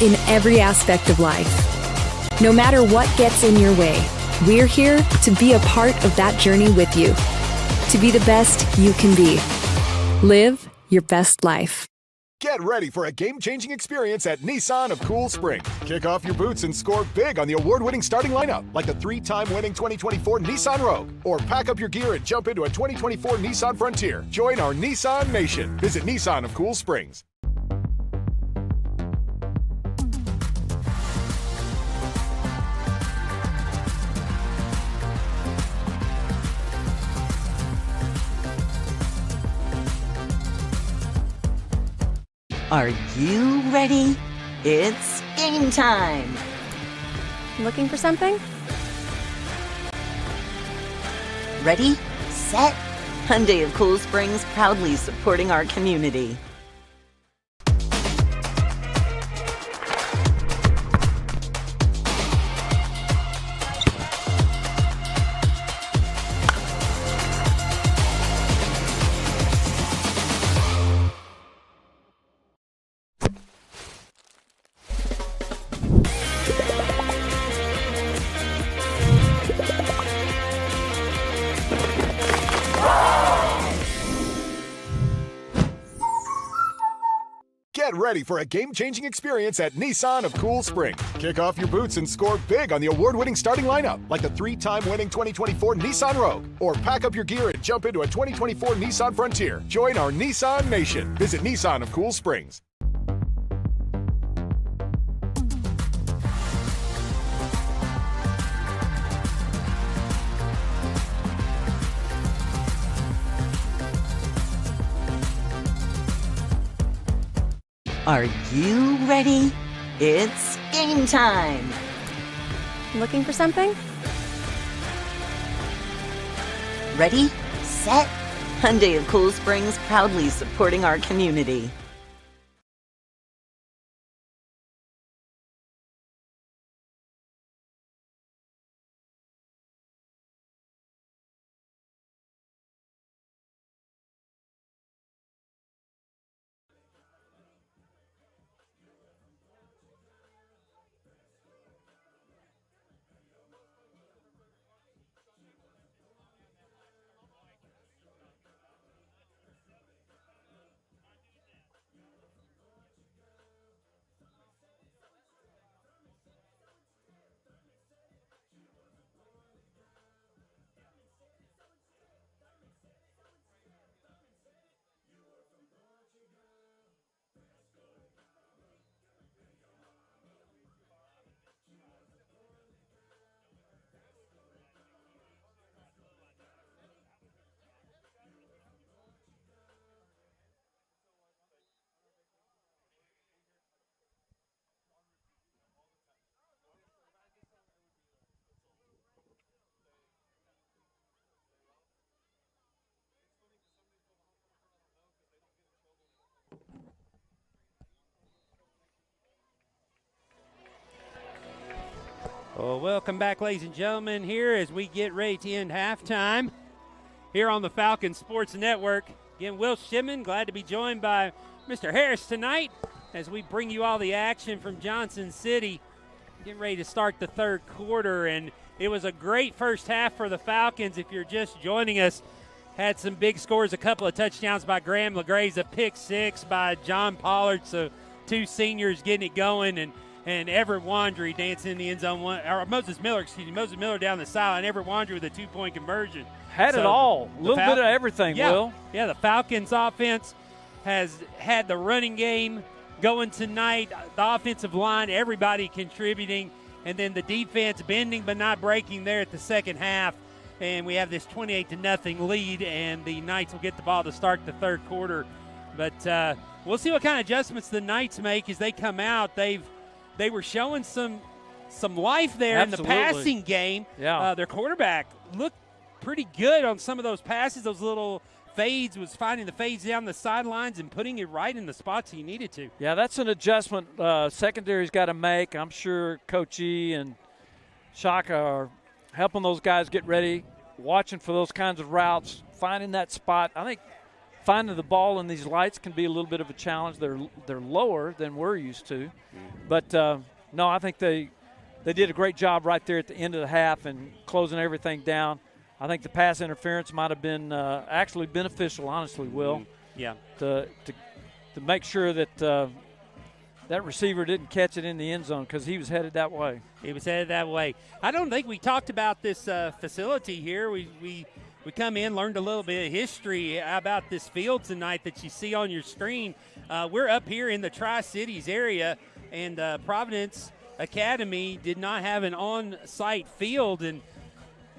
in every aspect of life. No matter what gets in your way, we're here to be a part of that journey with you. To be the best you can be. Live your best life. Get ready for a game-changing experience at Nissan of Cool Springs. Kick off your boots and score big on the award-winning starting lineup, like the 3-time winning 2024 Nissan Rogue. Or pack up your gear and jump into a 2024 Nissan Frontier. Join our Nissan Nation. Visit Nissan of Cool Springs. Are you ready? It's game time! Looking for something? Ready, set, Hyundai of Cool Springs, proudly supporting our community. Get ready for a game-changing experience at Nissan of Cool Springs. Kick off your boots and score big on the award-winning starting lineup, like the 3-time winning 2024 Nissan Rogue. Or pack up your gear and jump into a 2024 Nissan Frontier. Join our Nissan Nation. Visit Nissan of Cool Springs. Are you ready? It's game time! Looking for something? Ready, set, Hyundai of Cool Springs, proudly supporting our community. Well, welcome back, ladies and gentlemen, here as we get ready to end halftime here on the Falcon Sports Network. Again, Will Shipman, glad to be joined by Mr. Harris tonight as we bring you all the action from Johnson City. Getting ready to start the third quarter, and it was a great first half for the Falcons. If you're just joining us, had some big scores, a couple of touchdowns by Graham LeGraze, a pick six by John Pollard, so two seniors getting it going, and Everett Wandry dancing in the end zone, Moses Miller down the sideline, Everett Wandry with a two-point conversion. Had it all, a little bit of everything, yeah, Will. Yeah, the Falcons offense has had the running game going tonight, the offensive line, everybody contributing, and then the defense bending but not breaking there at the second half. And we have this 28-0 lead, and the Knights will get the ball to start the third quarter. But we'll see what kind of adjustments the Knights make as they come out. They were showing some life there Absolutely. in the passing game. Yeah. Their quarterback looked pretty good on some of those passes. Those little fades, was finding the fades down the sidelines and putting it right in the spots he needed to. Yeah, that's an adjustment secondary's got to make. I'm sure Coach E and Shaka are helping those guys get ready, watching for those kinds of routes, finding that spot. I think finding the ball in these lights can be a little bit of a challenge. They're lower than we're used to. But, no, I think they did a great job right there at the end of the half and closing everything down. I think the pass interference might have been actually beneficial, honestly, Will. Yeah. To make sure that that receiver didn't catch it in the end zone because he was headed that way. He was headed that way. I don't think we talked about this facility here. We come in, learned a little bit of history about this field tonight that you see on your screen. We're up here in the Tri-Cities area, and Providence Academy did not have an on-site field, and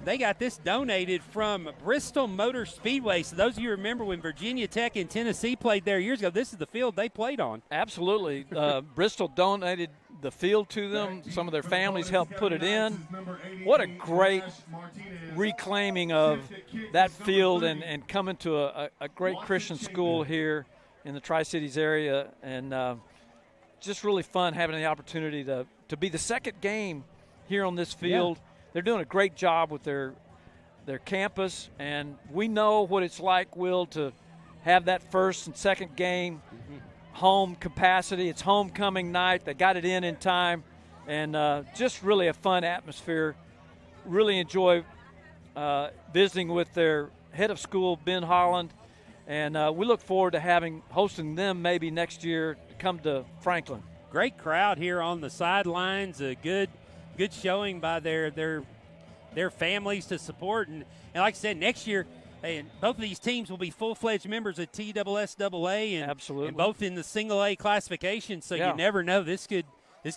they got this donated from Bristol Motor Speedway. So those of you who remember when Virginia Tech and Tennessee played there years ago, this is the field they played on. Absolutely. Bristol donated the field to them. Some of their families helped put it in. What a great reclaiming of that field and coming to a great Christian school here in the Tri-Cities area. And just really fun having the opportunity to be the second game here on this field. Yeah. They're doing a great job with their campus, and we know what it's like, Will, to have that first and second game home capacity. It's homecoming night. They got it in time, and just really a fun atmosphere. Really enjoy visiting with their head of school, Ben Holland, and we look forward to hosting them maybe next year to come to Franklin. Great crowd here on the sidelines. A good showing by their families to support. And like I said, next year, both of these teams will be full-fledged members of TSSAA. And, absolutely. And both in the single-A classification, so you never know. This could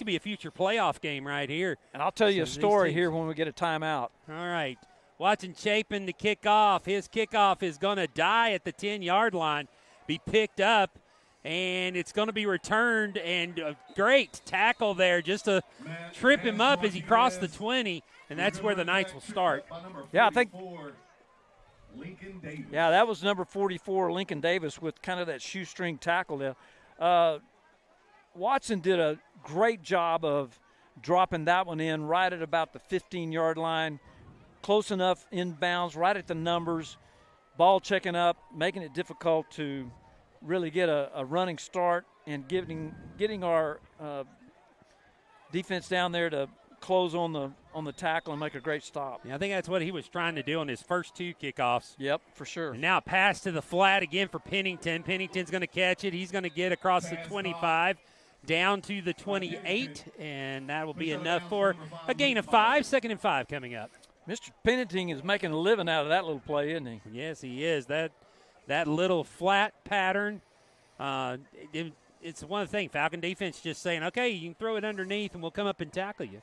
be a future playoff game right here. And I'll tell you a story here when we get a timeout. All right. Watching Chapin to kick off. His kickoff is going to die at the 10-yard line, be picked up, and it's going to be returned, and a great tackle there just to trip him up as he crossed the 20, and that's where the Knights will start. Yeah, I think that was number 44, Lincoln Davis, with kind of that shoestring tackle there. Watson did a great job of dropping that one in right at about the 15-yard line, close enough inbounds, right at the numbers, ball checking up, making it difficult to really get a running start and getting our defense down there to close on the tackle and make a great stop. Yeah, I think that's what he was trying to do on his first two kickoffs. Yep, for sure. And now a pass to the flat again for Pennington. Pennington's going to catch it. He's going to get across the 25 down to the 28, and that will be enough for a gain of 5. 2nd and 5 coming up. Mr. Pennington is making a living out of that little play, isn't he? Yes, he is. That little flat pattern, it's one thing. Falcon defense just saying, okay, you can throw it underneath and we'll come up and tackle you.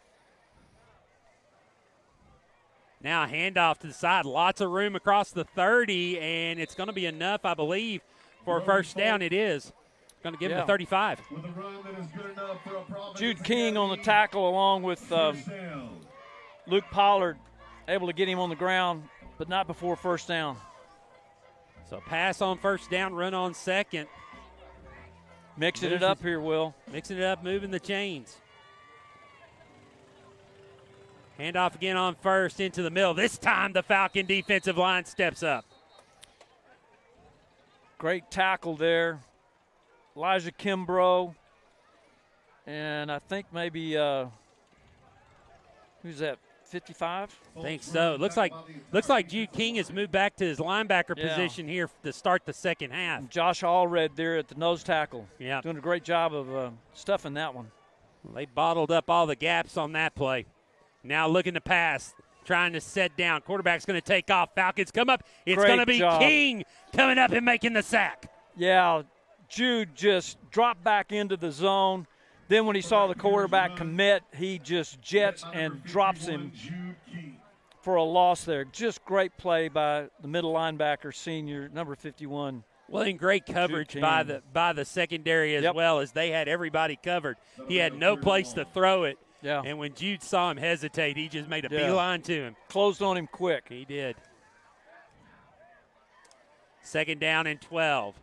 Now handoff to the side. Lots of room across the 30, and it's going to be enough, I believe, for a first down. It is. Going to give him the 35. Jude King on the tackle along with Luke Pollard, able to get him on the ground, but not before first down. So pass on first down, run on second. Mixing it up here, Will. Mixing it up, moving the chains. Handoff again on first into the middle. This time the Falcon defensive line steps up. Great tackle there. Elijah Kimbrough. And I think maybe, who's that, 55? I think so. Looks like Jude King has moved back to his linebacker position here to start the second half. And Josh Allred there at the nose tackle. Yeah. Doing a great job of stuffing that one. They bottled up all the gaps on that play. Now looking to pass, trying to set down. Quarterback's going to take off. Falcons come up. It's going to be King coming up and making the sack. Yeah, Jude just dropped back into the zone. Then when he saw the quarterback commit, he just jets and drops him for a loss there. Just great play by the middle linebacker, senior, number 51. Well, and great coverage by the secondary as well, as they had everybody covered. He had no place to throw it. Yeah. And when Jude saw him hesitate, he just made a beeline to him. Closed on him quick. He did. 2nd down and 12.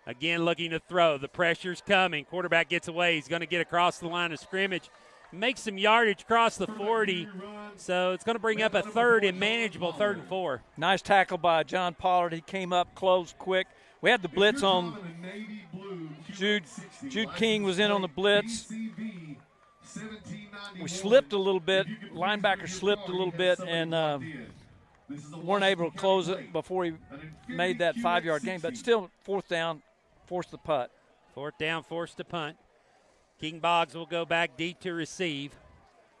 Again, looking to throw. The pressure's coming. Quarterback gets away. He's going to get across the line of scrimmage. Makes some yardage across the 40. So it's going to bring up a 3rd and manageable 3rd and 4. Nice tackle by John Pollard. He came up, closed quick, We had the blitz on. Jude King was in on the blitz. We slipped a little bit. Linebacker slipped a little bit and weren't able to close it before he made that 5-yard gain. But still, 4th down, forced the punt. 4th down, forced to punt. King Boggs will go back deep to receive.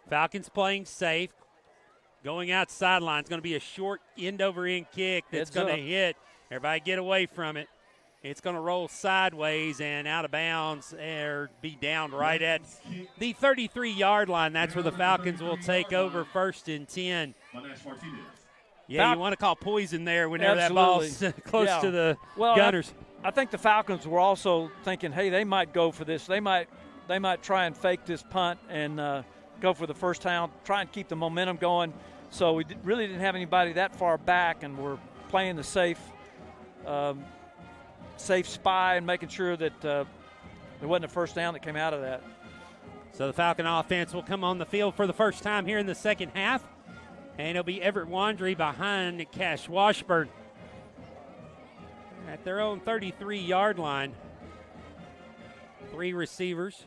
Falcons playing safe. Going out sideline. It's going to be a short end-over-end kick that's going to hit. Everybody get away from it. It's going to roll sideways and out of bounds or be down right at the 33-yard line. That's where the Falcons will take over 1st and 10. Yeah, you want to call poison there whenever that ball's close to the Gunners. I think the Falcons were also thinking, hey, they might go for this. They might try and fake this punt and go for the first down, try and keep the momentum going. So we really didn't have anybody that far back, and we're playing the safe spy and making sure that there wasn't a first down that came out of that. So the Falcon offense will come on the field for the first time here in the second half, and it'll be Everett Wandry behind Cash Washburn at their own 33-yard line. 3 receivers.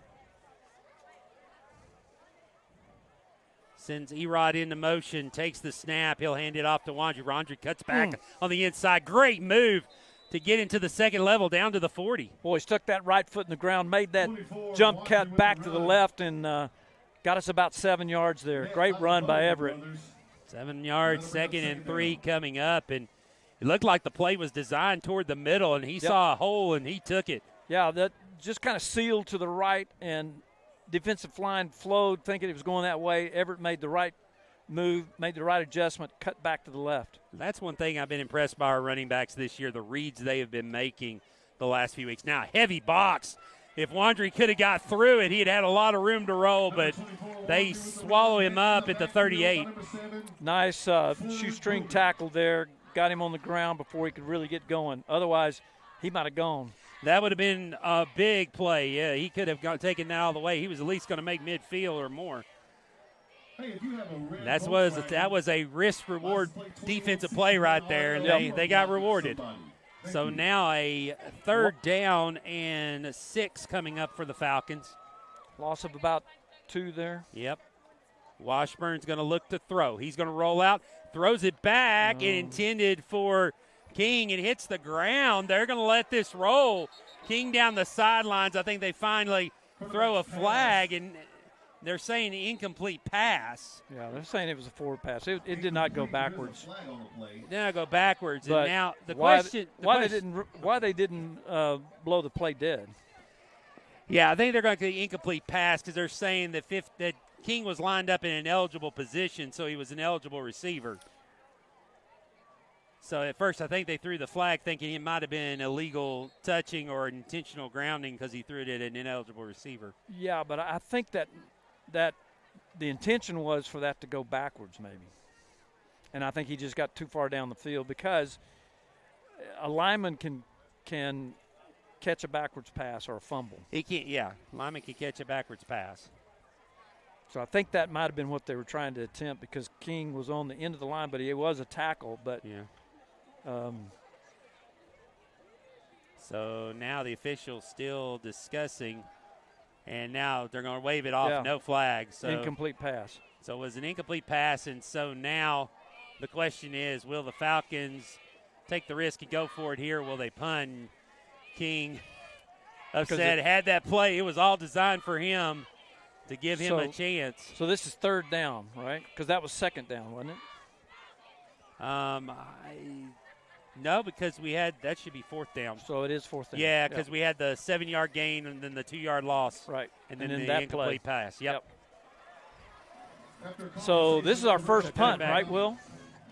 Sends Erod into motion, takes the snap. He'll hand it off to Wandry. Wandry cuts back on the inside. Great move to get into the second level down to the 40. Boy, he stuck that right foot in the ground, made that jump cut back to the left, and got us about 7 yards there. Great run by Everett. 7 yards, 2nd and 3 coming up, and it looked like the play was designed toward the middle, and he saw a hole, and he took it. Yeah, that just kind of sealed to the right, and defensive line flowed, thinking it was going that way. Everett made the right move, made the right adjustment, cut back to the left. That's one thing I've been impressed by our running backs this year, the reads they have been making the last few weeks. Now, heavy box. If Wandry could have got through it, he'd had a lot of room to roll, but they swallow him up at the 38. Nice shoestring tackle there. Got him on the ground before he could really get going. Otherwise, he might have gone. That would have been a big play. Yeah, he could have taken that all the way. He was at least going to make midfield or more. That was a risk-reward defensive play right there, and they got rewarded. So now a 3rd down and 6 coming up for the Falcons. Loss of about 2 there. Yep. Washburn's going to look to throw. He's going to roll out, throws it back, and intended for King. It hits the ground. They're going to let this roll. King down the sidelines. I think they finally throw a flag, and they're saying incomplete pass. Yeah, they're saying it was a forward pass. It did not go backwards. It did not go backwards. But and now the why they didn't blow the play dead? Yeah, I think they're going to get incomplete pass because they're saying that King was lined up in an eligible position, so he was an eligible receiver. So at first I think they threw the flag thinking it might have been illegal touching or intentional grounding because he threw it at an ineligible receiver. Yeah, but I think that the intention was for that to go backwards maybe. And I think he just got too far down the field because a lineman can catch a backwards pass or a fumble. He can't, lineman can catch a backwards pass. So I think that might have been what they were trying to attempt because King was on the end of the line, but it was a tackle. But so now the officials still discussing, and now they're going to wave it off. No flag. So incomplete pass. So it was an incomplete pass, and so now the question is, will the Falcons take the risk and go for it here, or will they punt? King upset. Had that play, it was all designed for him to give him a chance. So this is 3rd down, right? Because that was 2nd down, wasn't it? No, because that should be 4th down. So it is 4th down. Yeah, because we had the 7-yard gain and then the 2-yard loss. Right. And then the incomplete pass. Yep. So this is our first punt, right, Will?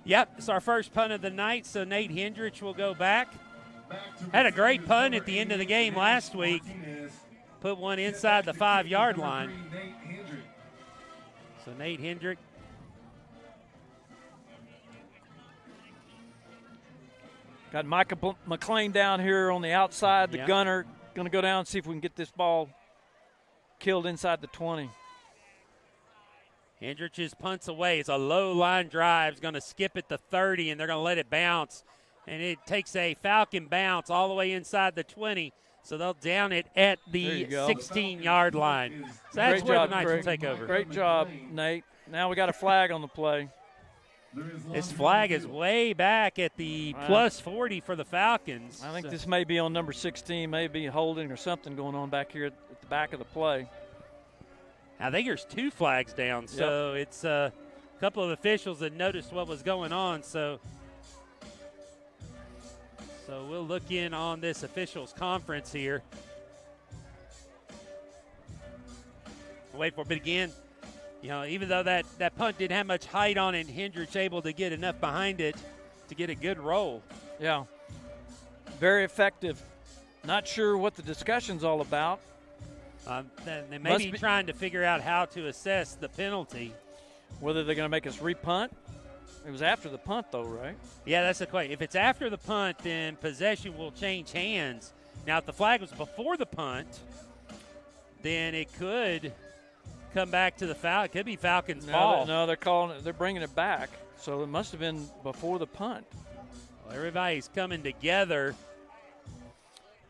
Yep, it's our first punt of the night, so Nate Hendrich will go back. Had a great punt at the end of the game last week. Put one inside the 5-yard line. So Nate Hendrick. Got Micah McLean down here on the outside, the gunner. Going to go down and see if we can get this ball killed inside the 20. Hendrich's punts away. It's a low line drive. It's going to skip at the 30, and they're going to let it bounce And it takes a Falcon bounce all the way inside the 20. So they'll down it at the 16-yard line. So that's where the Knights will take over. Great job, Nate. Now we got a flag on the play. This flag is way back at the plus 40 for the Falcons. I think this may be on number 16, maybe holding or something going on back here at the back of the play. I think there's 2 flags down, so it's a couple of officials that noticed what was going on. So we'll look in on this officials conference here. Wait for it, but again, even though that punt didn't have much height on it, Hendricks able to get enough behind it to get a good roll. Yeah, very effective. Not sure what the discussion's all about. They may be trying to figure out how to assess the penalty. Whether they're going to make us repunt. It was after the punt, though, right? Yeah, that's the question. If it's after the punt, then possession will change hands. Now, if the flag was before the punt, then it could come back to the Falcons. It could be Falcons' ball. No, they're bringing it back. So it must have been before the punt. Well, everybody's coming together.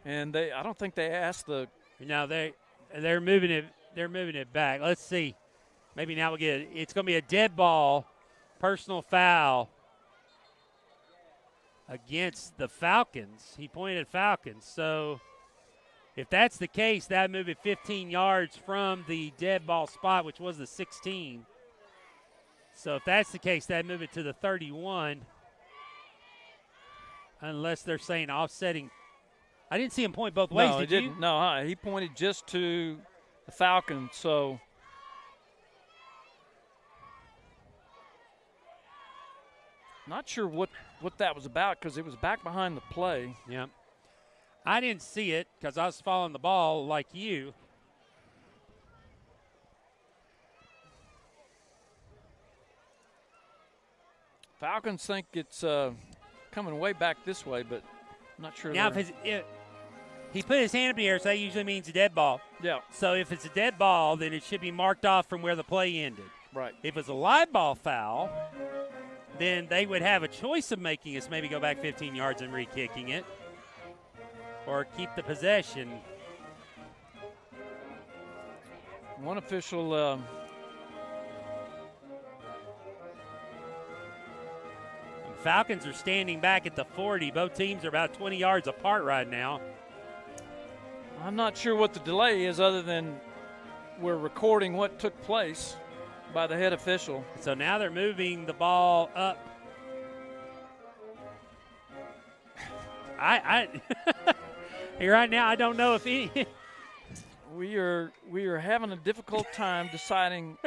And I don't think they asked the. No, they're moving it. They're moving it back. Let's see. Maybe now it's going to be a dead ball. Personal foul against the Falcons. He pointed Falcons. So if that's the case, that move it 15 yards from the dead ball spot, which was the 16. So if that's the case, that move it to the 31. Unless they're saying offsetting. I didn't see him point both ways. No, did he you? didn't. No, he pointed just to the Falcons. So. Not sure what that was about because it was back behind the play. Yeah. I didn't see it because I was following the ball like you. Falcons think it's coming way back this way, but I'm not sure. Now, if he put his hand up in the air, so that usually means a dead ball. Yeah. So if it's a dead ball, then it should be marked off from where the play ended. Right. If it's a live ball foul, then they would have a choice of making us maybe go back 15 yards and re-kicking it or keep the possession. One official Falcons are standing back at the 40. Both teams are about 20 yards apart right now. I'm not sure what the delay is other than we're recording what took place by the head official. So now they're moving the ball up. Right now I don't know if he we are having a difficult time deciding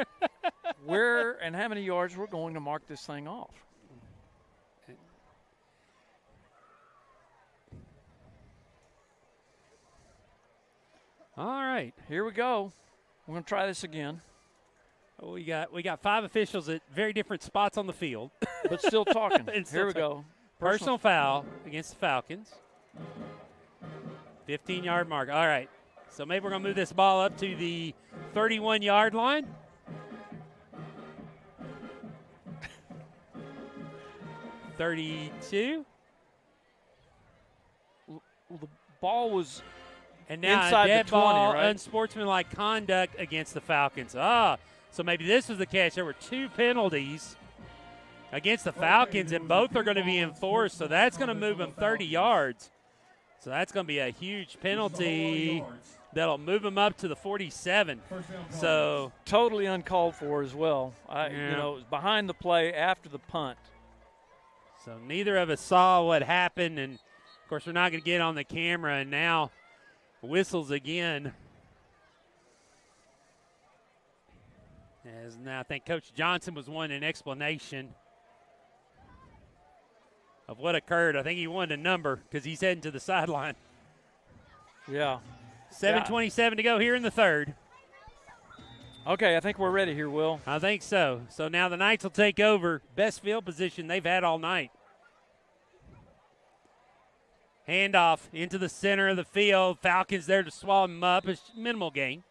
where and how many yards we're going to mark this thing off. All right, here we go. We're going to try this again. We got 5 officials at very different spots on the field, but still talking. Here we go. Personal foul against the Falcons. 15-yard mark. All right. So maybe we're going to move this ball up to the 31-yard line. $32. Well, the ball was and now inside a dead the 20, ball, right? Unsportsmanlike conduct against the Falcons. So maybe this was the catch. There were 2 penalties against the Falcons, and both are going to be enforced, so that's going to move them 30 yards. So that's going to be a huge penalty that'll move them up to the 47. So totally uncalled for as well. It was behind the play after the punt. So neither of us saw what happened, and, of course, we're not going to get on the camera, and now whistles again. As now I think Coach Johnson was wanting an explanation of what occurred. I think he wanted a number because he's heading to the sideline. Yeah. 7:27 to go here in the third. Okay, I think we're ready here, Will. I think so. So now the Knights will take over. Best field position they've had all night. Handoff into the center of the field. Falcons there to swallow them up. It's minimal gain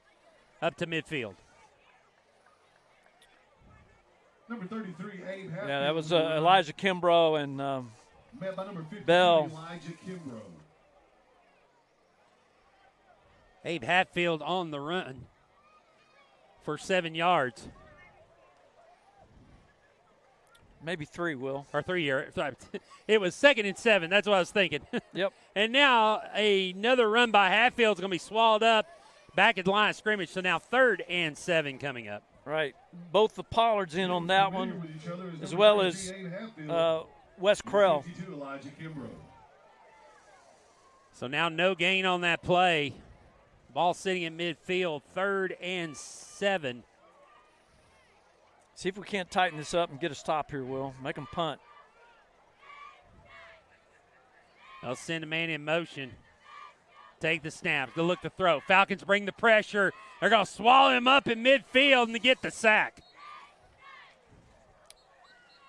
up to midfield. Number 33, Abe. Yeah, that was Elijah Kimbrough and Met by number 15, Bell. Elijah Kimbrough. Abe Hatfield on the run for 7 yards. Maybe 3, Will. Or 3 yards. It was 2nd and 7. That's what I was thinking. Yep. And now another run by Hatfield is going to be swallowed up back at the line of scrimmage. So now 3rd and 7 coming up. Right. Both the Pollards in on that one, as well as Wes Krell. 52, Elijah Kimbrough. So now no gain on that play. Ball sitting in midfield, 3rd and 7. See if we can't tighten this up and get a stop here, Will. Make them punt. They'll send a man in motion. Take the snap. Go look to throw. Falcons bring the pressure. They're going to swallow him up in midfield and get the sack.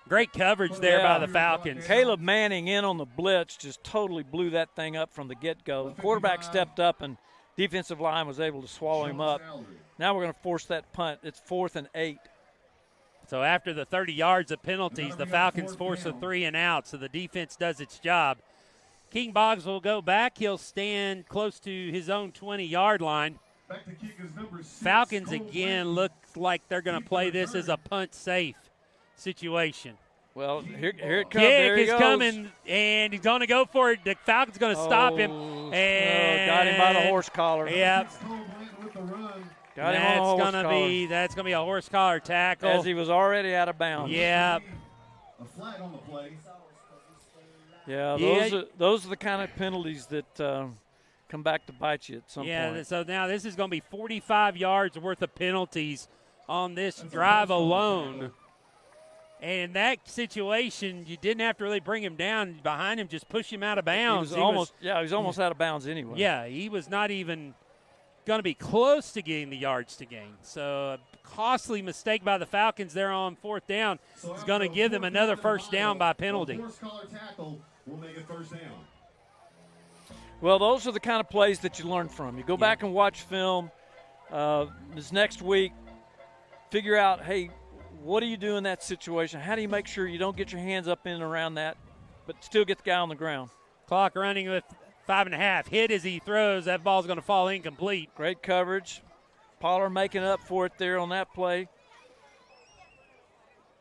Great coverage there by the Falcons. Caleb Manning in on the blitz just totally blew that thing up from the get-go. The quarterback stepped up and defensive line was able to swallow him up. Now we're going to force that punt. It's 4th and 8. So after the 30 yards of penalties, the Falcons force a 3 and out, so the defense does its job. King Boggs will go back. He'll stand close to his own 20-yard line. Falcons again look like they're going to play this as a punt-safe situation. Well, here it comes. Kick there he is goes. coming, and he's going to go for it. The Falcons going to stop him. And got him by the horse collar. Yep. Got him on the horse collar. That's gonna be a horse collar tackle. As he was already out of bounds. Yeah. A flag on the play. Yeah, those are the kind of penalties that come back to bite you at some point. Yeah, so now this is going to be 45 yards worth of penalties on this drive alone. And in that situation, you didn't have to really bring him down behind him, just push him out of bounds. He was almost out of bounds anyway. Yeah, he was not even going to be close to getting the yards to gain. So a costly mistake by the Falcons there on 4th down is going to give them another first down by penalty. Horse collar tackle will make it first down. Well, those are the kind of plays that you learn from. You go back and watch film this next week, figure out, hey, what do you do in that situation? How do you make sure you don't get your hands up in and around that, but still get the guy on the ground? Clock running with 5.5. Hit as he throws. That ball's going to fall incomplete. Great coverage. Pollard making up for it there on that play.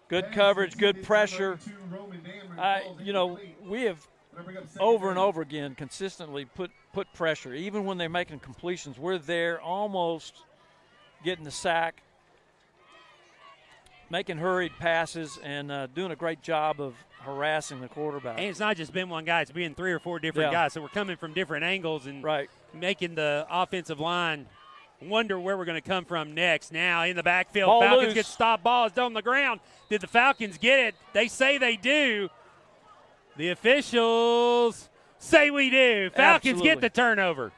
Good coverage, good pressure. We have over and over again consistently put pressure. Even when they're making completions, we're there almost getting the sack, making hurried passes, and doing a great job of harassing the quarterback. And it's not just been one guy. It's been 3 or 4 different guys. So we're coming from different angles and making the offensive line wonder where we're going to come from next. Now in the backfield, ball Falcons loose. get stopped. Ball is on the ground. Did the Falcons get it? They say they do. The officials say we do. Falcons Absolutely. get the turnover.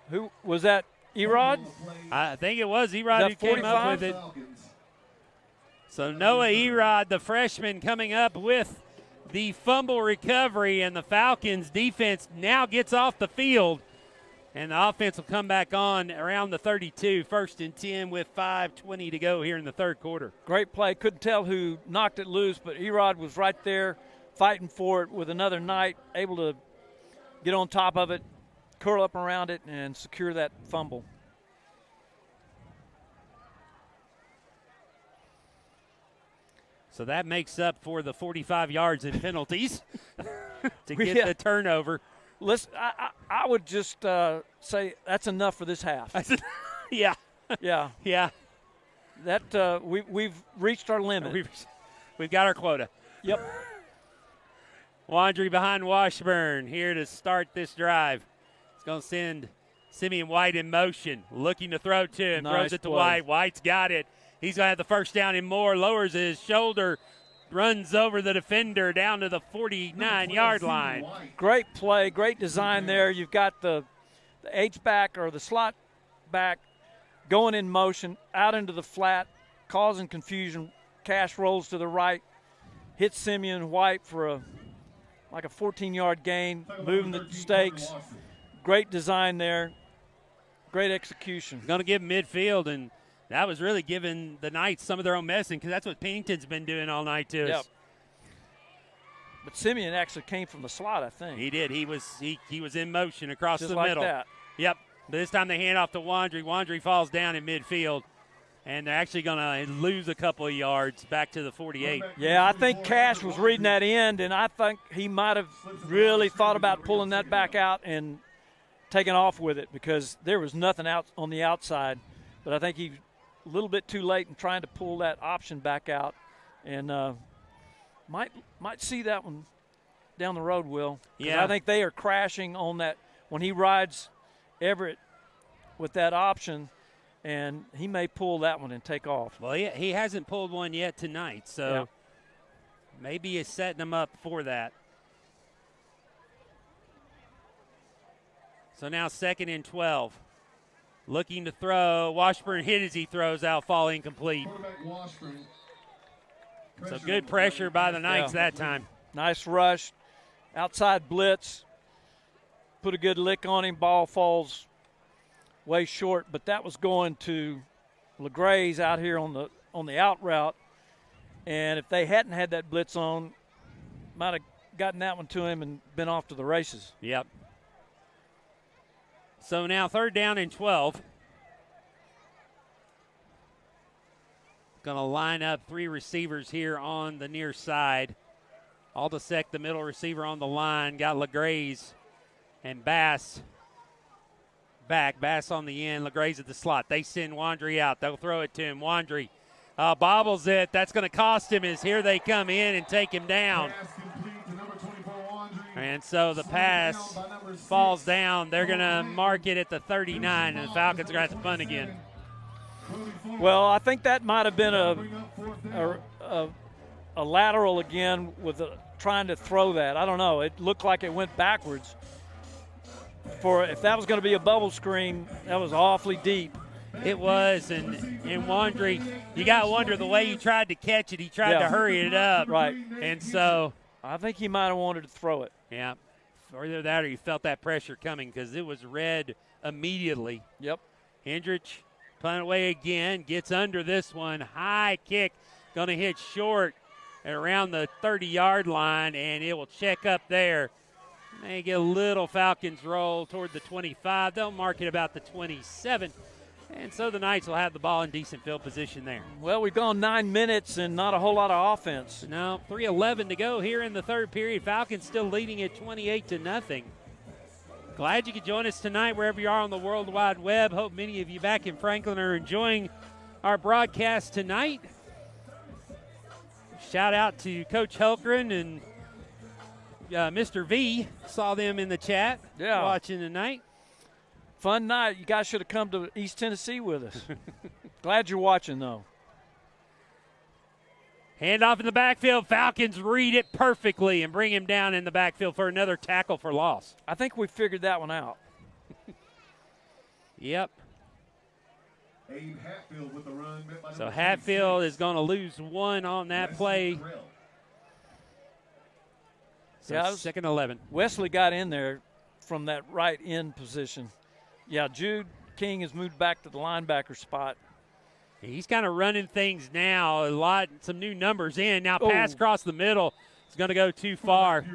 Who was that? Erod? I think it was Erod who came up with it. So Noah Erod, the freshman, coming up with the fumble recovery, and the Falcons defense now gets off the field. And the offense will come back on around the 32, 1st and 10 with 5:20 to go here in the third quarter. Great play. Couldn't tell who knocked it loose, but Erod was right there fighting for it with another Knight, able to get on top of it, curl up around it, and secure that fumble. So that makes up for the 45 yards in penalties to get the turnover. Listen, I would just say that's enough for this half. Yeah. Yeah. That we've reached our limit. We've got our quota. Yep. Wandry behind Washburn here to start this drive. It's going to send Simeon White in motion, looking to throw to him. Nice throws it to play. White. White's got it. He's going to have the first down and more. Lowers his shoulder, runs over the defender down to the 49-yard line. Great play, great design there. You've got the H-back or the slot back going in motion out into the flat, causing confusion. Cash rolls to the right, hits Simeon White for a 14-yard gain, moving the stakes. Great design there. Great execution. Going to give midfield, and that was really giving the Knights some of their own messing, because that's what Pennington's been doing all night to us. But Simeon actually came from the slot, I think. He did. He was in motion across Just the like middle. That. Yep. But this time they hand off to Wandry. Wandry falls down in midfield, and they're actually going to lose a couple of yards back to the 48. Yeah, I think Cash was reading that end, and I think he might have really thought about pulling that back out and taking off with it because there was nothing out on the outside. But I think he was a little bit too late in trying to pull that option back out, and might see that one down the road, Will. Yeah. I think they are crashing on that when he rides Everett with that option, and he may pull that one and take off. Well, he hasn't pulled one yet tonight, so maybe he's setting him up for that. So now 2nd and 12. Looking to throw. Washburn hit as he throws out, fall incomplete. So good pressure by the Knights that time. Nice rush. Outside blitz. Put a good lick on him. Ball falls way short, but that was going to LeGray's out here on the out route. And if they hadn't had that blitz on, might have gotten that one to him and been off to the races. Yep. So now 3rd down and 12. Going to line up 3 receivers here on the near side. Aldisek, the middle receiver on the line. Got LeGray's and Bass back. Bass on the end. LeGray's at the slot. They send Wandry out. They'll throw it to him. Wandry bobbles it. That's going to cost him as here they come in and take him down. And so the pass falls down. They're going to mark it at the 39, and the Falcons are going to have to punt again. Well, I think that might have been a lateral again with trying to throw that. I don't know. It looked like it went backwards. If that was going to be a bubble screen, that was awfully deep. It was, and Wandry, you got to wonder the way he tried to catch it. He tried to hurry it up. Right. And so I think he might have wanted to throw it. Yeah. Or either that or you felt that pressure coming because it was red immediately. Yep. Hendrich punt away again, gets under this one. High kick, going to hit short at around the 30-yard line, and it will check up there. May get a little Falcons roll toward the 25. They'll mark it about the 27. And so the Knights will have the ball in decent field position there. Well, we've gone 9 minutes and not a whole lot of offense. No, 3:11 to go here in the 3rd period. Falcons still leading at 28-0. Glad you could join us tonight wherever you are on the World Wide Web. Hope many of you back in Franklin are enjoying our broadcast tonight. Shout out to Coach Helgren and Mr. V. Saw them in the chat watching tonight. Fun night. You guys should have come to East Tennessee with us. Glad you're watching, though. Hand off in the backfield. Falcons read it perfectly and bring him down in the backfield for another tackle for loss. I think we figured that one out. Yep. Abe Hatfield with the run. So Hatfield is going to lose 1 on that play. So 2nd and 11. Wesley got in there from that right end position. Yeah, Jude King has moved back to the linebacker spot. He's kind of running things now. Some new numbers in. Now pass across the middle. It's going to go too far.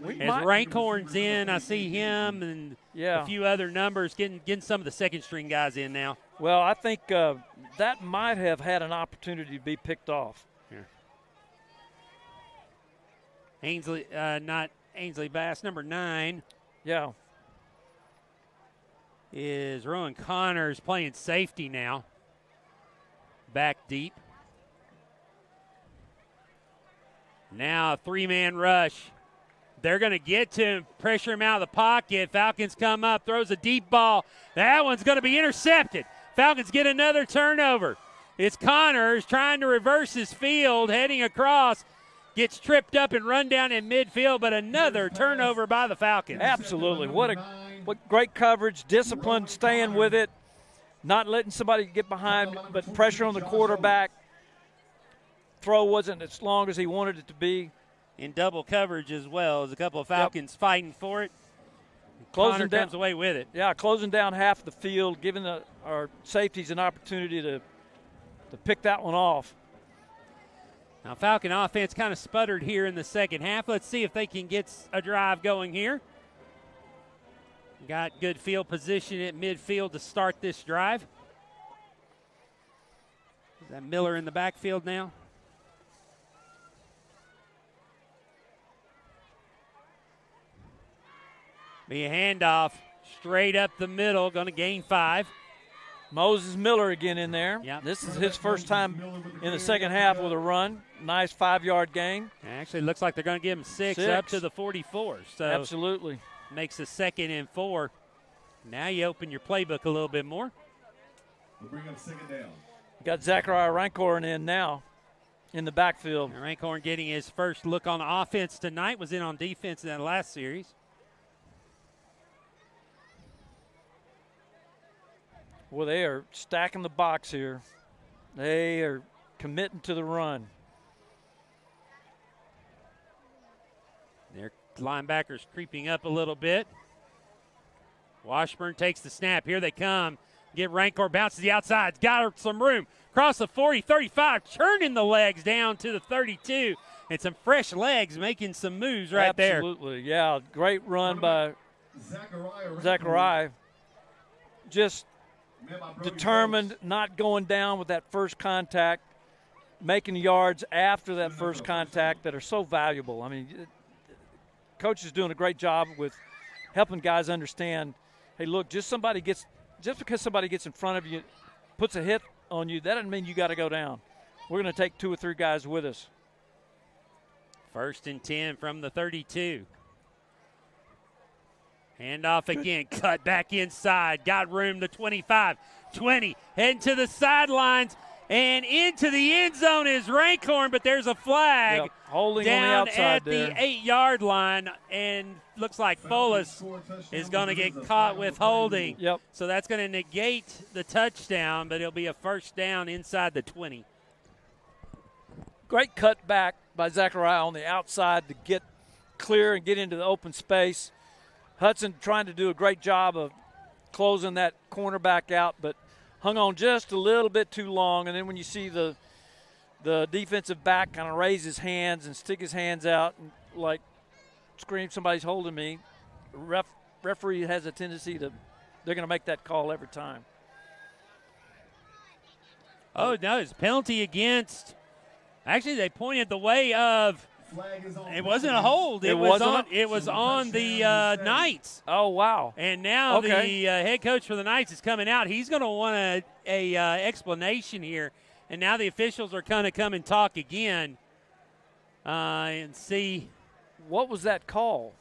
As Rankhorn's in, I see him and a few other numbers getting some of the second string guys in now. Well, I think that might have had an opportunity to be picked off. Here. Not Ainsley Bass, number 9. Yeah. Is Rowan Connors playing safety now. Back deep. Now a 3-man rush. They're going to get to him, pressure him out of the pocket. Falcons come up, throws a deep ball. That one's going to be intercepted. Falcons get another turnover. It's Connors trying to reverse his field, heading across. Gets tripped up and run down in midfield, but another turnover by the Falcons. Absolutely. What great coverage, discipline, staying with it, not letting somebody get behind, but pressure on the quarterback. Throw wasn't as long as he wanted it to be. In double coverage as well. As a couple of Falcons fighting for it. Connor comes away with it. Yeah, closing down half the field, giving our safeties an opportunity to pick that one off. Now, Falcon offense kind of sputtered here in the second half. Let's see if they can get a drive going here. Got good field position at midfield to start this drive. Is that Miller in the backfield now? Be a handoff straight up the middle, going to gain 5. Moses Miller again in there. Yep. This is his first time in the second half with a run. Nice 5-yard gain. Actually, looks like they're going to give him 6 up to the 44. So absolutely. Makes a 2nd and 4. Now you open your playbook a little bit more. We'll bring up 2nd down. Got Zachariah Rancorn in now in the backfield. And Rancorn getting his first look on offense tonight. Was in on defense in that last series. Well, they are stacking the box here. They are committing to the run. Their linebackers creeping up a little bit. Washburn takes the snap. Here they come. Get Rancor, bounces the outside. Got some room. Cross the 40, 35. Churning the legs down to the 32. And some fresh legs making some moves right there. Absolutely, yeah. Great run by Zachariah. Just determined, not going down with that first contact, making yards after that first contact that are so valuable. I mean, Coach is doing a great job with helping guys understand, hey, look, just because somebody gets in front of you, puts a hit on you, that doesn't mean you got to go down. We're going to take 2 or 3 guys with us. 1st and 10 from the 32. Handoff again, cut back inside. Got room to 25, 20, heading to the sidelines, and into the end zone is Rancorn, but there's a flag. Yep, holding down on the outside at there. the 8-yard line, and looks like Folas is going to get caught with holding. Yep. So that's going to negate the touchdown, but it'll be a 1st down inside the 20. Great cut back by Zachariah on the outside to get clear and get into the open space. Hudson trying to do a great job of closing that cornerback out, but hung on just a little bit too long. And then when you see the defensive back kind of raise his hands and stick his hands out and like scream, somebody's holding me, referee has a tendency to – they're going to make that call every time. Oh, no, it's a penalty against – actually, they pointed the way of – it wasn't a hold. It was on the Knights. Oh, wow. And now the head coach for the Knights is coming out. He's going to want a explanation here. And now the officials are going to come and talk again and see. What was that call?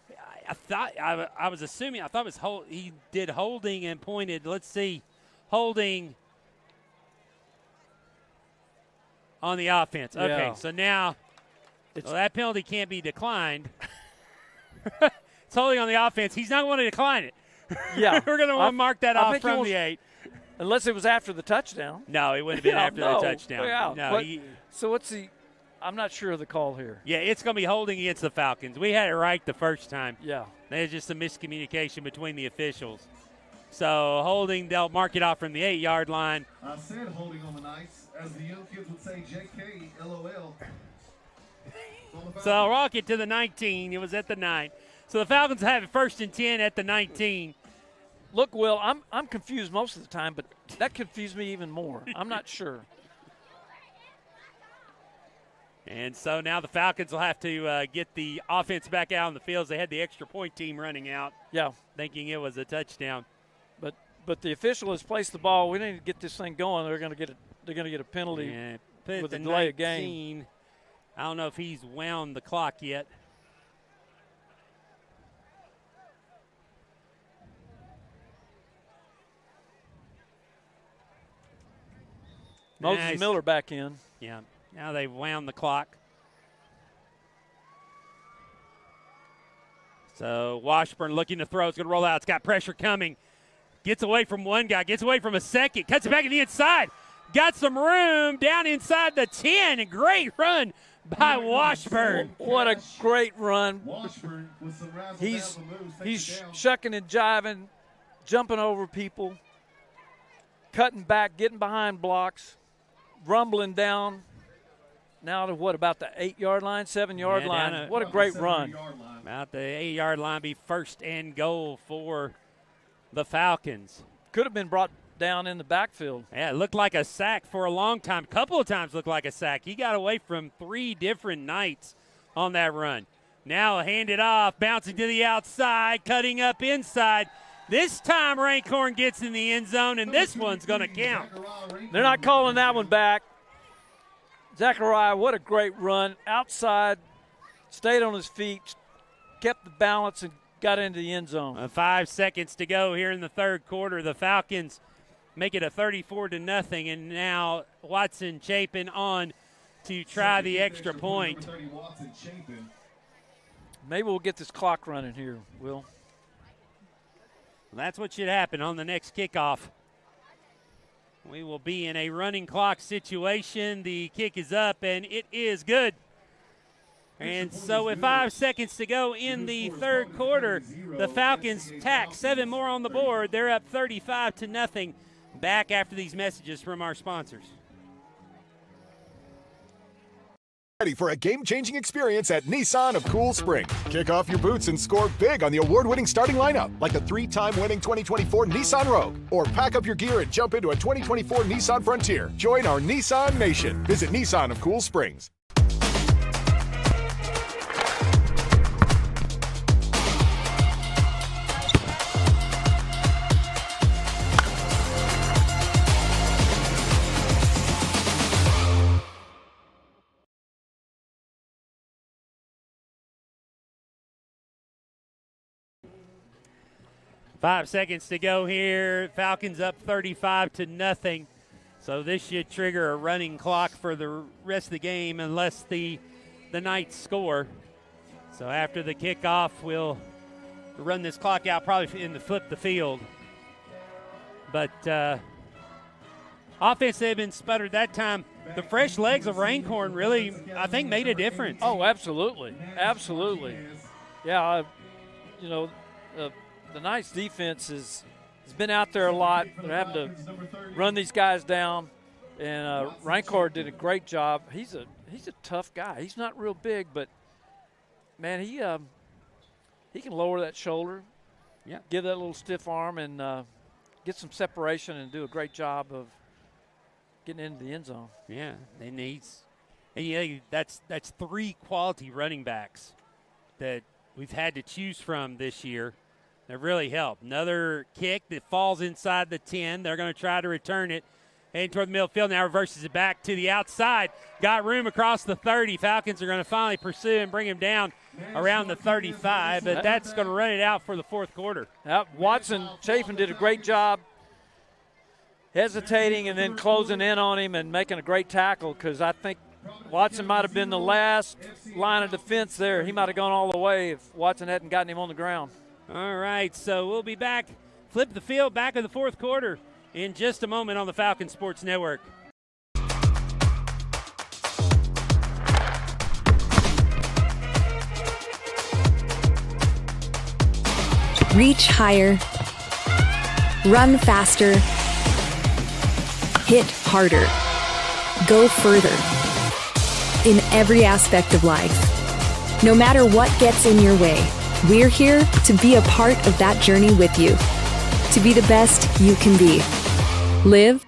I was assuming. I thought it was he did holding and pointed. Let's see. Holding on the offense. Okay, Yeah. so now – well, that penalty can't be declined. It's holding on the offense. He's not going to decline it. Yeah. We're going to want to mark that off from the 8. Unless it was after the touchdown. No, it wouldn't have been after the touchdown. Yeah. No, so what's the – I'm not sure of the call here. Yeah, it's going to be holding against the Falcons. We had it right the first time. Yeah. There's just some miscommunication between the officials. So holding, they'll mark it off from the 8-yard line. I said holding on the Knights. As the young kids would say, JK, LOL. So I'll rock it to the 19. It was at the 9. So the Falcons have it 1st and 10 at the 19. Look, Will, I'm confused most of the time, but that confused me even more. I'm not sure. And so now the Falcons will have to get the offense back out on the field. They had the extra point team running out. Yeah. Thinking it was a touchdown. But the official has placed the ball. We need to get this thing going. They're going to get a penalty with a delay of game. I don't know if he's wound the clock yet. Moses Miller back in. Yeah, now they've wound the clock. So Washburn looking to throw. It's going to roll out. It's got pressure coming. Gets away from one guy. Gets away from a second. Cuts it back in the inside. Got some room down inside the 10. A great run by Washburn. What a great run. Washburn with some He's shucking and jiving, jumping over people, cutting back, getting behind blocks, rumbling down. now to what, about the 8-yard line, 7-yard line. What a great run. About the 8-yard line, be first and goal for the Falcons. Could have been brought down in the backfield. Yeah, it looked like a sack for a long time. Couple of times looked like a sack. He got away from 3 different Knights on that run. Now handed off, bouncing to the outside, cutting up inside. This time Rancorn gets in the end zone, and this one's going to count. They're not calling that one back. Zachariah, what a great run. Outside, stayed on his feet, kept the balance, and got into the end zone. 5 seconds to go here in the third quarter. The Falcons make it a 34-0, and now Watson Chapin on to try the extra point. Maybe we'll get this clock running here, Will. That's what should happen on the next kickoff. We will be in a running clock situation. The kick is up, and it is good. And so with 5 seconds to go in the third quarter, the Falcons tack 7 more on the board. They're up 35-0. Back after these messages from our sponsors. Ready for a game-changing experience at Nissan of Cool Spring. Kick off your boots and score big on the award-winning starting lineup, like the 3-time winning 2024 Nissan Rogue. Or pack up your gear and jump into a 2024 Nissan Frontier. Join our Nissan Nation. Visit Nissan of Cool Springs. Five seconds to go here. Falcons up 35-0. So this should trigger a running clock for the rest of the game unless the Knights score. So after the kickoff, we'll run this clock out probably in the flip the field. But offense had been sputtered that time. The fresh legs of Rancorn really, I think, made a difference. Oh, absolutely. Absolutely. Yeah, the Knights defense has been out there a lot. They're having to run these guys down, and Rancorn did a great job. He's a tough guy. He's not real big, but man, he can lower that shoulder, give that little stiff arm, and get some separation and do a great job of getting into the end zone. Yeah, and that's 3 quality running backs that we've had to choose from this year. That really helped. Another kick that falls inside the 10. They're going to try to return it. Heading toward the middle field. Now reverses it back to the outside. Got room across the 30. Falcons are going to finally pursue and bring him down around the 35. But that's going to run it out for the fourth quarter. Watson Chapin did a great job hesitating and then closing in on him and making a great tackle, because I think Watson might have been the last line of defense there. He might have gone all the way if Watson hadn't gotten him on the ground. All right, so we'll be back, flip the field, back in the fourth quarter in just a moment on the Falcon Sports Network. Reach higher, run faster, hit harder, go further. In every aspect of life, no matter what gets in your way, we're here to be a part of that journey with you, to be the best you can be. Live.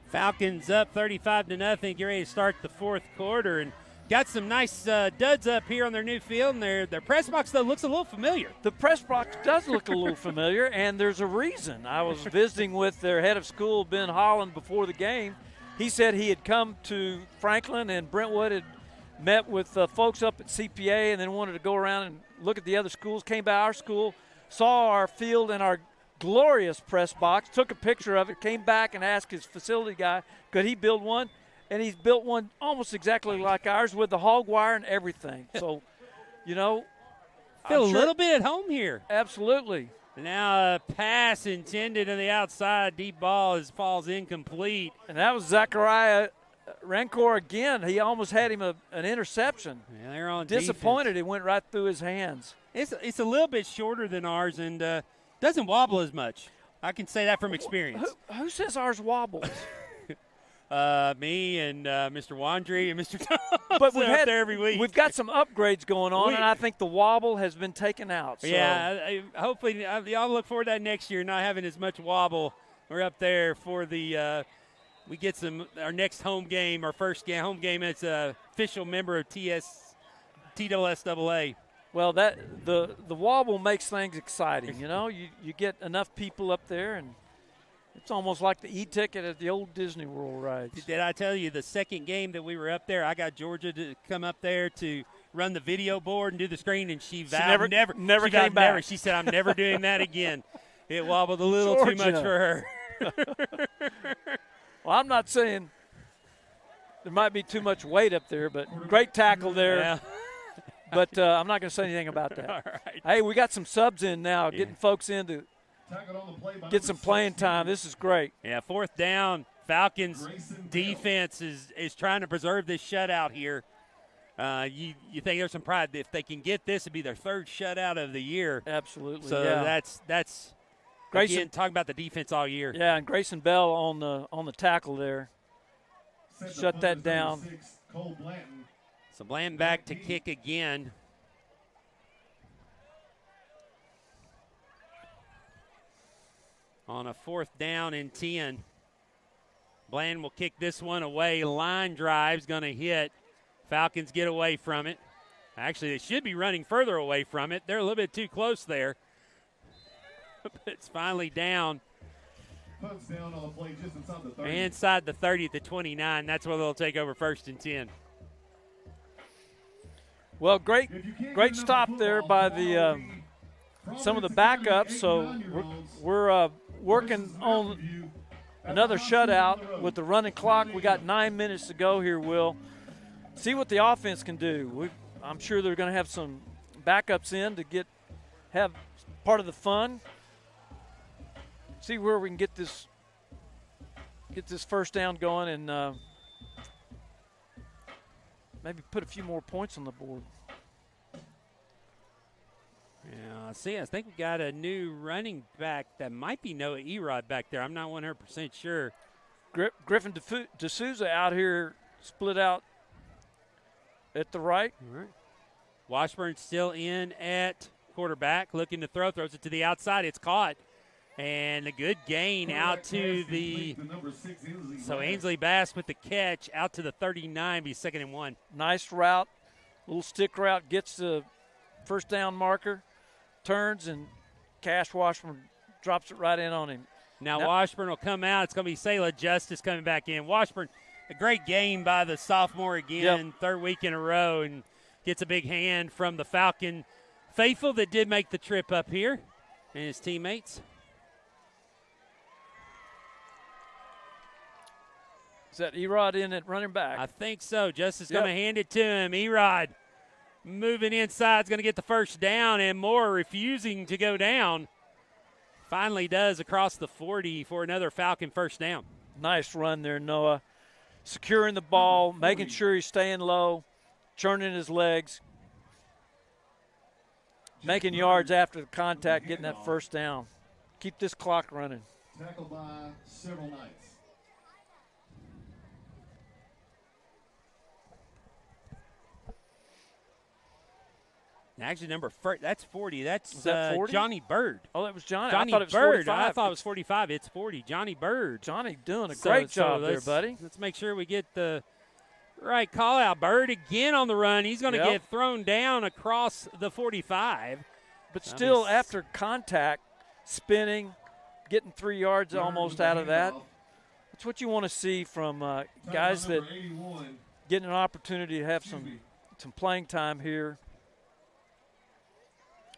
Falcons up 35-0. Get ready to start the fourth quarter, and got some nice duds up here on their new field. And their press box though looks a little familiar. The press box does look a little familiar, and there's a reason. I was visiting with their head of school, Ben Holland, before the game. He said he had come to Franklin and Brentwood, had met with folks up at CPA, and then wanted to go around and look at the other schools, came by our school, saw our field and our glorious press box, took a picture of it, came back and asked his facility guy, could he build one? And he's built one almost exactly like ours with the hog wire and everything. So, feel a little bit at home here. Absolutely. Now a pass intended on the outside. Deep ball falls incomplete. And that was Zachariah Rancorn again. He almost had him an interception. Yeah, they're on disappointed. defense. It went right through his hands. It's a little bit shorter than ours and doesn't wobble as much. I can say that from experience. Who says ours wobbles? Me and Mr. Wandry and Mr. Thompson But we've up there every week. We've got some upgrades going on, and I think the wobble has been taken out. So. Yeah, hopefully y'all look forward to that next year, not having as much wobble. We're up there for the we get our next home game, our first home game as an official member of TSSAA. Well, the wobble makes things exciting. You know, you get enough people up there, and it's almost like the e-ticket at the old Disney World rides. Did I tell you the second game that we were up there, I got Georgia to come up there to run the video board and do the screen, and she vowed never came back. She said, I'm never doing that again. It wobbled a little too much for her. Well, I'm not saying there might be too much weight up there, but great tackle there. Yeah. But I'm not going to say anything about that. All right. Hey, we got some subs in now, getting folks in to get some playing time. This is great. Yeah, fourth down. Falcons defense is trying to preserve this shutout here. You think there's some pride. If they can get this, it'd be their third shutout of the year. Absolutely. So yeah. that's Grayson, again, talking about the defense all year. Yeah, and Grayson Bell on the tackle there. Shut that down. So Bland back to kick again. On a fourth down and 10. Bland will kick this one away. Line drive's going to hit. Falcons get away from it. Actually, they should be running further away from it. They're a little bit too close there. But it's finally down. Down on the play just inside the 30. Inside the 30 at the 29. That's where they'll take over first and 10. Well, great stop there by the some of the backups. So we're working on another shutout with the running clock. We got 9 minutes to go here, Will. See what the offense can do. I'm sure they're going to have some backups in to have part of the fun. See where we can get this first down going and maybe put a few more points on the board. Yeah, I think we got a new running back that might be Noah Erod back there. I'm not 100% sure. Griffin D'Souza out here, split out at the right. All right. Washburn still in at quarterback, looking to throws it to the outside. It's caught. And a good gain out to so Ainsley Bass with the catch out to the 39, be 2nd and 1. Nice route, little stick route, gets the first down marker, turns, and Cash Washburn drops it right in on him. Now Washburn will come out. It's going to be Sayla Justice coming back in. Washburn, a great game by the sophomore again, third week in a row, and gets a big hand from the Falcon faithful that did make the trip up here and his teammates. Is that Erod in at running back? I think so. Justice going to hand it to him. Erod moving inside is going to get the first down, and Moore refusing to go down. Finally does across the 40 for another Falcon first down. Nice run there, Noah. Securing the ball, making sure he's staying low, churning his legs, making yards after the contact, getting that first down. Keep this clock running. Tackled by several Knights. Actually, that's 40. That's that 40? Johnny Bird. Oh, that was Johnny. Johnny I thought it was Bird. 45. I thought it was 45. It's 40. Johnny Bird. Johnny doing a great job there, buddy. Let's make sure we get the right call out. Bird again on the run. He's going to get thrown down across the 45. But still, after contact, spinning, getting 3 yards almost out of that. That's what you want to see from guys that get an opportunity to have some playing time here.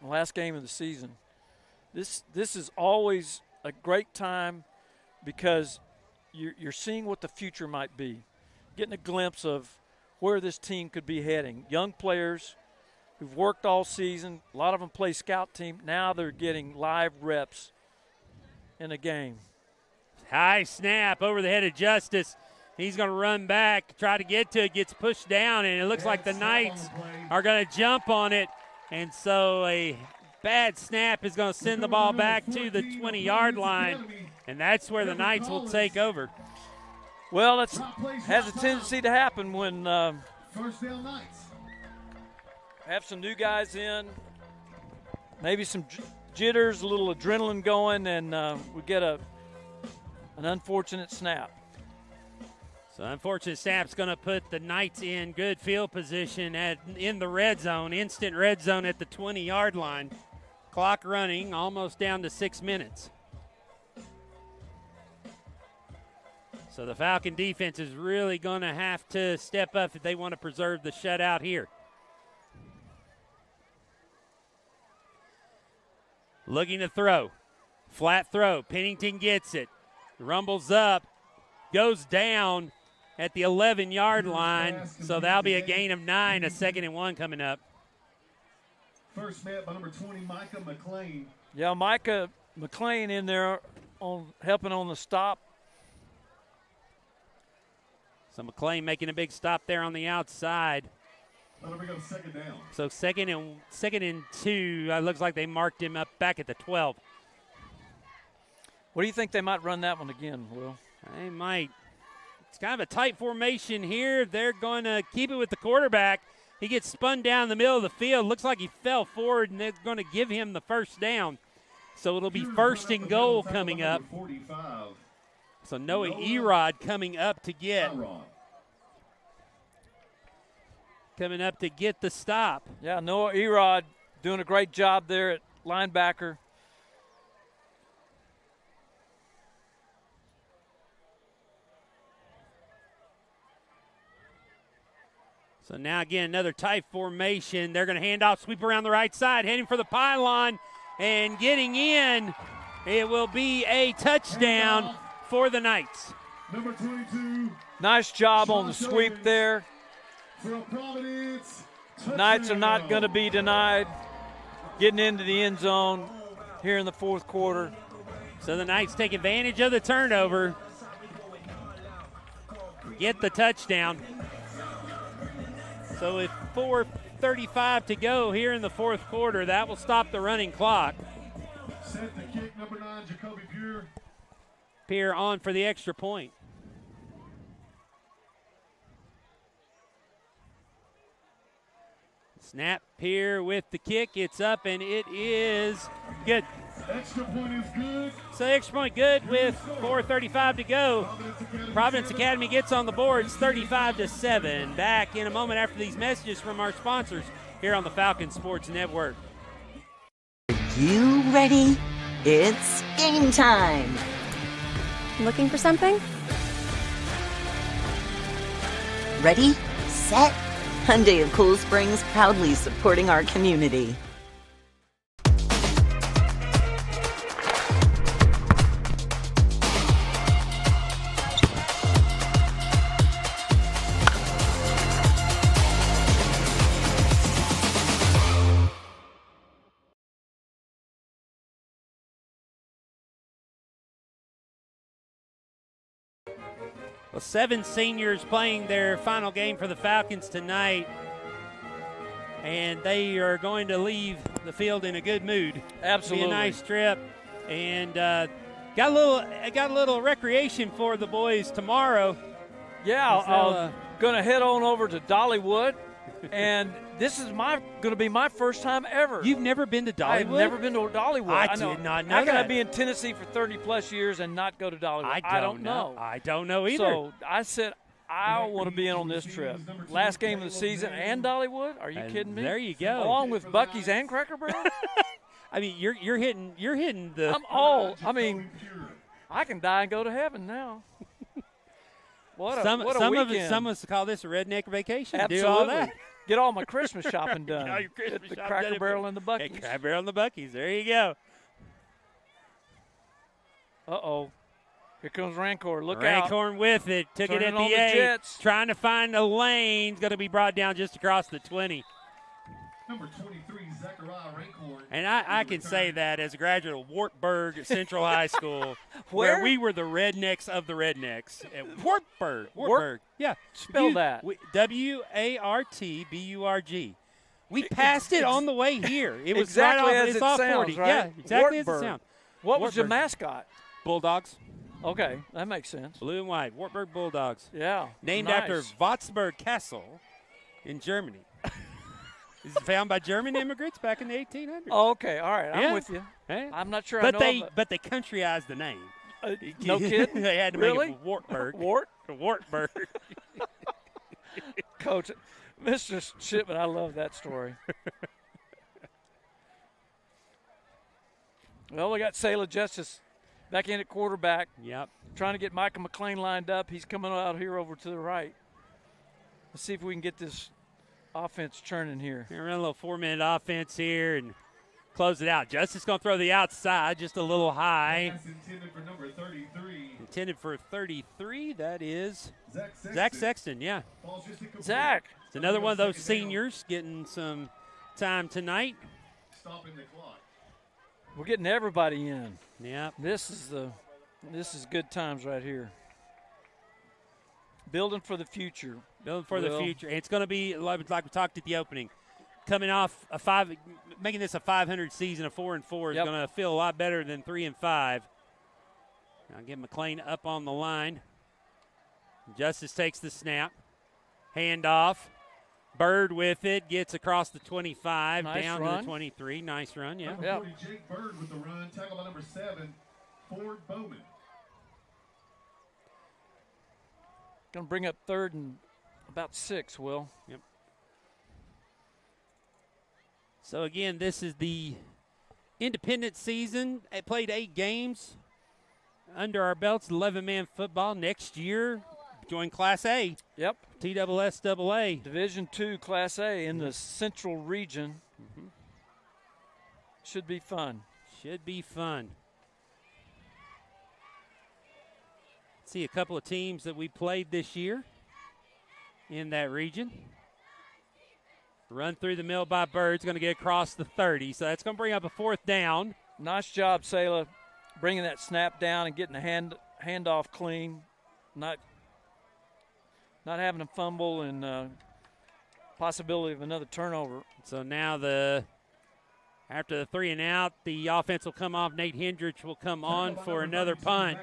Last game of the season. This is always a great time because you're seeing what the future might be, getting a glimpse of where this team could be heading. Young players who've worked all season, a lot of them play scout team. Now they're getting live reps in a game. High snap over the head of Justice. He's going to run back, try to get to it, gets pushed down, and it looks like the Knights are going to jump on it. And so a bad snap is going to send the ball back to the 20-yard line, and that's where the Knights will take over. Well, it has a tendency to happen when First down Knights. have some new guys in, maybe some jitters, a little adrenaline going, and we get an unfortunate snap. So unfortunate snap's going to put the Knights in good field position in the red zone, instant red zone at the 20-yard line. Clock running, almost down to 6 minutes. So the Falcon defense is really going to have to step up if they want to preserve the shutout here. Looking to throw. Flat throw. Pennington gets it. Rumbles up. Goes down at the 11-yard line. So that'll be a gain of 9, a 2nd and 1 coming up. First met by number 20, Micah McLean. Yeah, Micah McLean in there helping on the stop. So McLean making a big stop there on the outside. That'll bring up second down. So second and 2. Looks like they marked him up back at the 12. What do you think they might run that one again, Will? They might. It's kind of a tight formation here. They're going to keep it with the quarterback. He gets spun down the middle of the field. Looks like he fell forward, and they're going to give him the first down. So it'll be first and goal coming up. 45. So Noah Erod coming up to get the stop. Yeah, Noah Erod doing a great job there at linebacker. So now again, another tight formation. They're going to hand off, sweep around the right side, heading for the pylon, and getting in. It will be a touchdown for the Knights. Number 22. Nice job on the sweep there. For Providence. Knights are not going to be denied getting into the end zone here in the fourth quarter. So the Knights take advantage of the turnover, get the touchdown. So with 4:35 to go here in the fourth quarter, that will stop the running clock. Set the kick, number 9, Jacoby Pure. Pierre on for the extra point. Snap, Pierre with the kick. It's up, and it is good. Extra point is good. So extra point good with 4:35 to go. Providence Academy gets on the boards 35-7. Back in a moment after these messages from our sponsors here on the Falcon Sports Network. You ready? It's game time. Looking for something? Ready, set, Hyundai of Cool Springs, proudly supporting our community. Well, 7 seniors playing their final game for the Falcons tonight, and they are going to leave the field in a good mood. Absolutely. Be a nice trip, and got a little recreation for the boys tomorrow. Yeah, I'm going to head on over to Dollywood, and this is going to be my first time ever. You've never been to Dollywood? I've never been to Dollywood. I did not know How can I that. be in Tennessee for 30-plus years and not go to Dollywood? I don't know. I don't know either. So I said I want to be in on this trip. Last game of the season and Dollywood? Are you kidding me? There you go. Along with Buc-ee's and Cracker Barrel? I mean, you're hitting the. I'm all. I mean, I can die and go to heaven now. What a weekend. Some of us call this a redneck vacation. Absolutely. Do all that. Get all my Christmas shopping done. Get all your Christmas at the shopping Cracker done. Barrel and the Buc-ee's. Hey, Cracker Barrel and the Buc-ee's. There you go. Uh-oh. Here comes Rancourt. Look out. Rancorn with it. Took Turning it at on the the 8. Jets. Trying to find a lane. Going to be brought down just across the 20. Number 23, Zachariah Rancourt. And I can say that as a graduate of Wartburg Central High School, Where? where we were the rednecks of the rednecks. At Wartburg. Yeah. Spell that. Wartburg. We passed it on the way here. It was exactly right off, as it's it off sounds, 40. right? Yeah, exactly as Wartburg. it sounds. What was your Wartburg. mascot? Bulldogs. Okay, that makes sense. Blue and white, Wartburg Bulldogs. Yeah. Named nice. after Würzburg Castle in Germany. This is found by German immigrants back in the 1800s. Oh, okay, all right, Yeah. I'm with you. Hey. I'm not sure But I know but they countryized the name. no kidding? They had to Really? make it Wartburg. Wartburg. Coach, Mr. Shipman, I love that story. Well, we got Sayla Justice back in at quarterback. Yep. Trying to get Micah McLean lined up. He's coming out here over to the right. Let's see if we can get this offense churning here. We're running a little 4-minute offense here and close it out. Justice going to throw the outside just a little high. Pass intended for number 33. Intended for 33. That is Zach Zach Sexton, yeah. Ball's just incomplete. Zach. It's another one of those Second down. seniors getting some time tonight. Stopping the clock. We're getting everybody in. Yep. This is good times right here. Building for the future. Building for the Will. future. It's going to be like we talked at the opening. Coming off making this a 500 season, a 4-4 is Yep. going to feel a lot better than 3-5. Now get McLean up on the line. Justice takes the snap. Handoff. Bird with it, gets across the 25, Nice down to run. the 23. Nice run, yeah. Number Yep. 40, Jake Bird with the run. Tackle by number 7, Ford Bowman. Going to bring up 3rd and about 6, Will. Yep. So, again, this is the independent season. I played 8 games under our belts, 11-man football. Next year, join Class A, Yep. TSSAA. Division II Class A in the Central Region. Should be fun. Should be fun. See a couple of teams that we played this year in that region. Run through the middle by Bird's going to get across the 30, so that's going to bring up a 4th down. Nice job, Sayla, bringing that snap down and getting the handoff clean. Not having a fumble and possibility of another turnover. So now after the 3 and out, the offense will come off. Nate Hendricks will come on for another punt.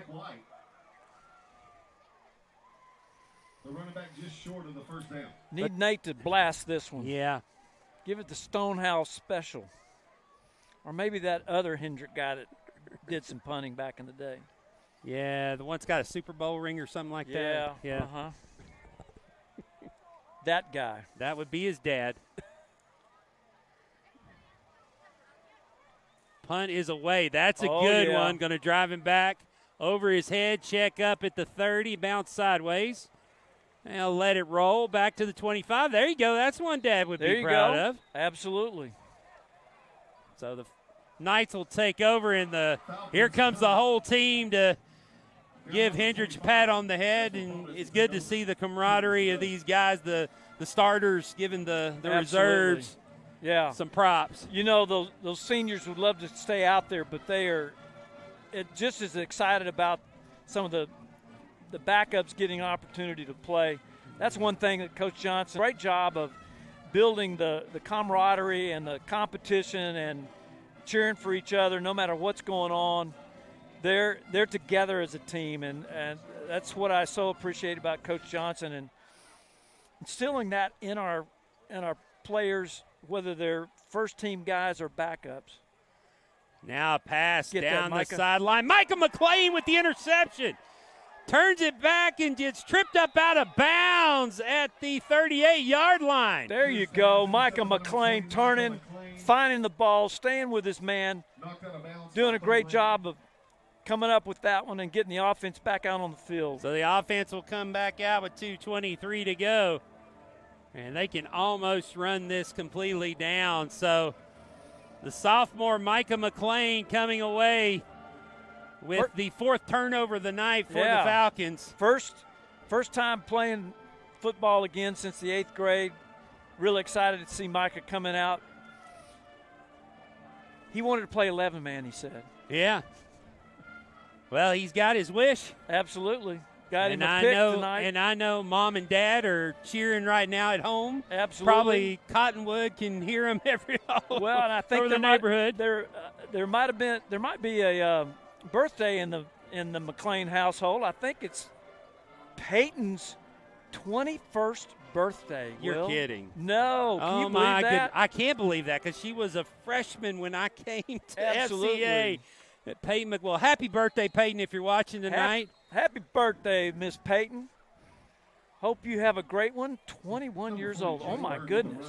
The running back just short of the first down. Need Nate to blast this one. Yeah. Give it the Stonehouse special. Or maybe that other Hendrick guy that did some punting back in the day. Yeah, the one's got a Super Bowl ring or something like that. Yeah. Uh-huh. That guy. That would be his dad. Punt is away. That's a good one. Going to drive him back over his head. Check up at the 30. Bounce sideways. And I'll let it roll back to the 25. There you go. That's one Dad would be proud of. Absolutely. So the Knights will take over, and here comes the whole team to give Hendricks a pat on the head. And it's good to see the camaraderie of these guys, the starters giving the reserves some props. You know, those seniors would love to stay out there, but they are just as excited about some of the backups getting an opportunity to play. That's one thing that Coach Johnson, great job of building the camaraderie and the competition and cheering for each other no matter what's going on. They're together as a team, and that's what I so appreciate about Coach Johnson, and instilling that in our players, whether they're first-team guys or backups. Now a pass Get down that, the Micah. sideline. Micah McLean with the interception. Turns it back and gets tripped up out of bounds at the 38-yard line. There you go. Micah McLean turning, finding the ball, staying with his man, doing a great job of coming up with that one and getting the offense back out on the field. So the offense will come back out with 2:23 to go. And they can almost run this completely down. So the sophomore Micah McLean coming away with the 4th turnover of the night for the Falcons. First time playing football again since the 8th grade. Really excited to see Micah coming out. He wanted to play 11-man, he said. Yeah. Well, he's got his wish. Absolutely. Got him And a I pick know, tonight. and I know Mom and Dad are cheering right now at home. Absolutely. Probably Cottonwood can hear them every Well, and I think over the there neighborhood. there might be a birthday in in the McLean household. I think it's Peyton's 21st birthday. You're Will. kidding. No. Can you believe my that? goodness. I can't believe that because she was a freshman when I came to Absolutely. FCA. Peyton McWell. Happy birthday, Peyton, if you're watching tonight. Happy birthday, Miss Peyton. Hope you have a great one. 21 years old. Oh, my goodness.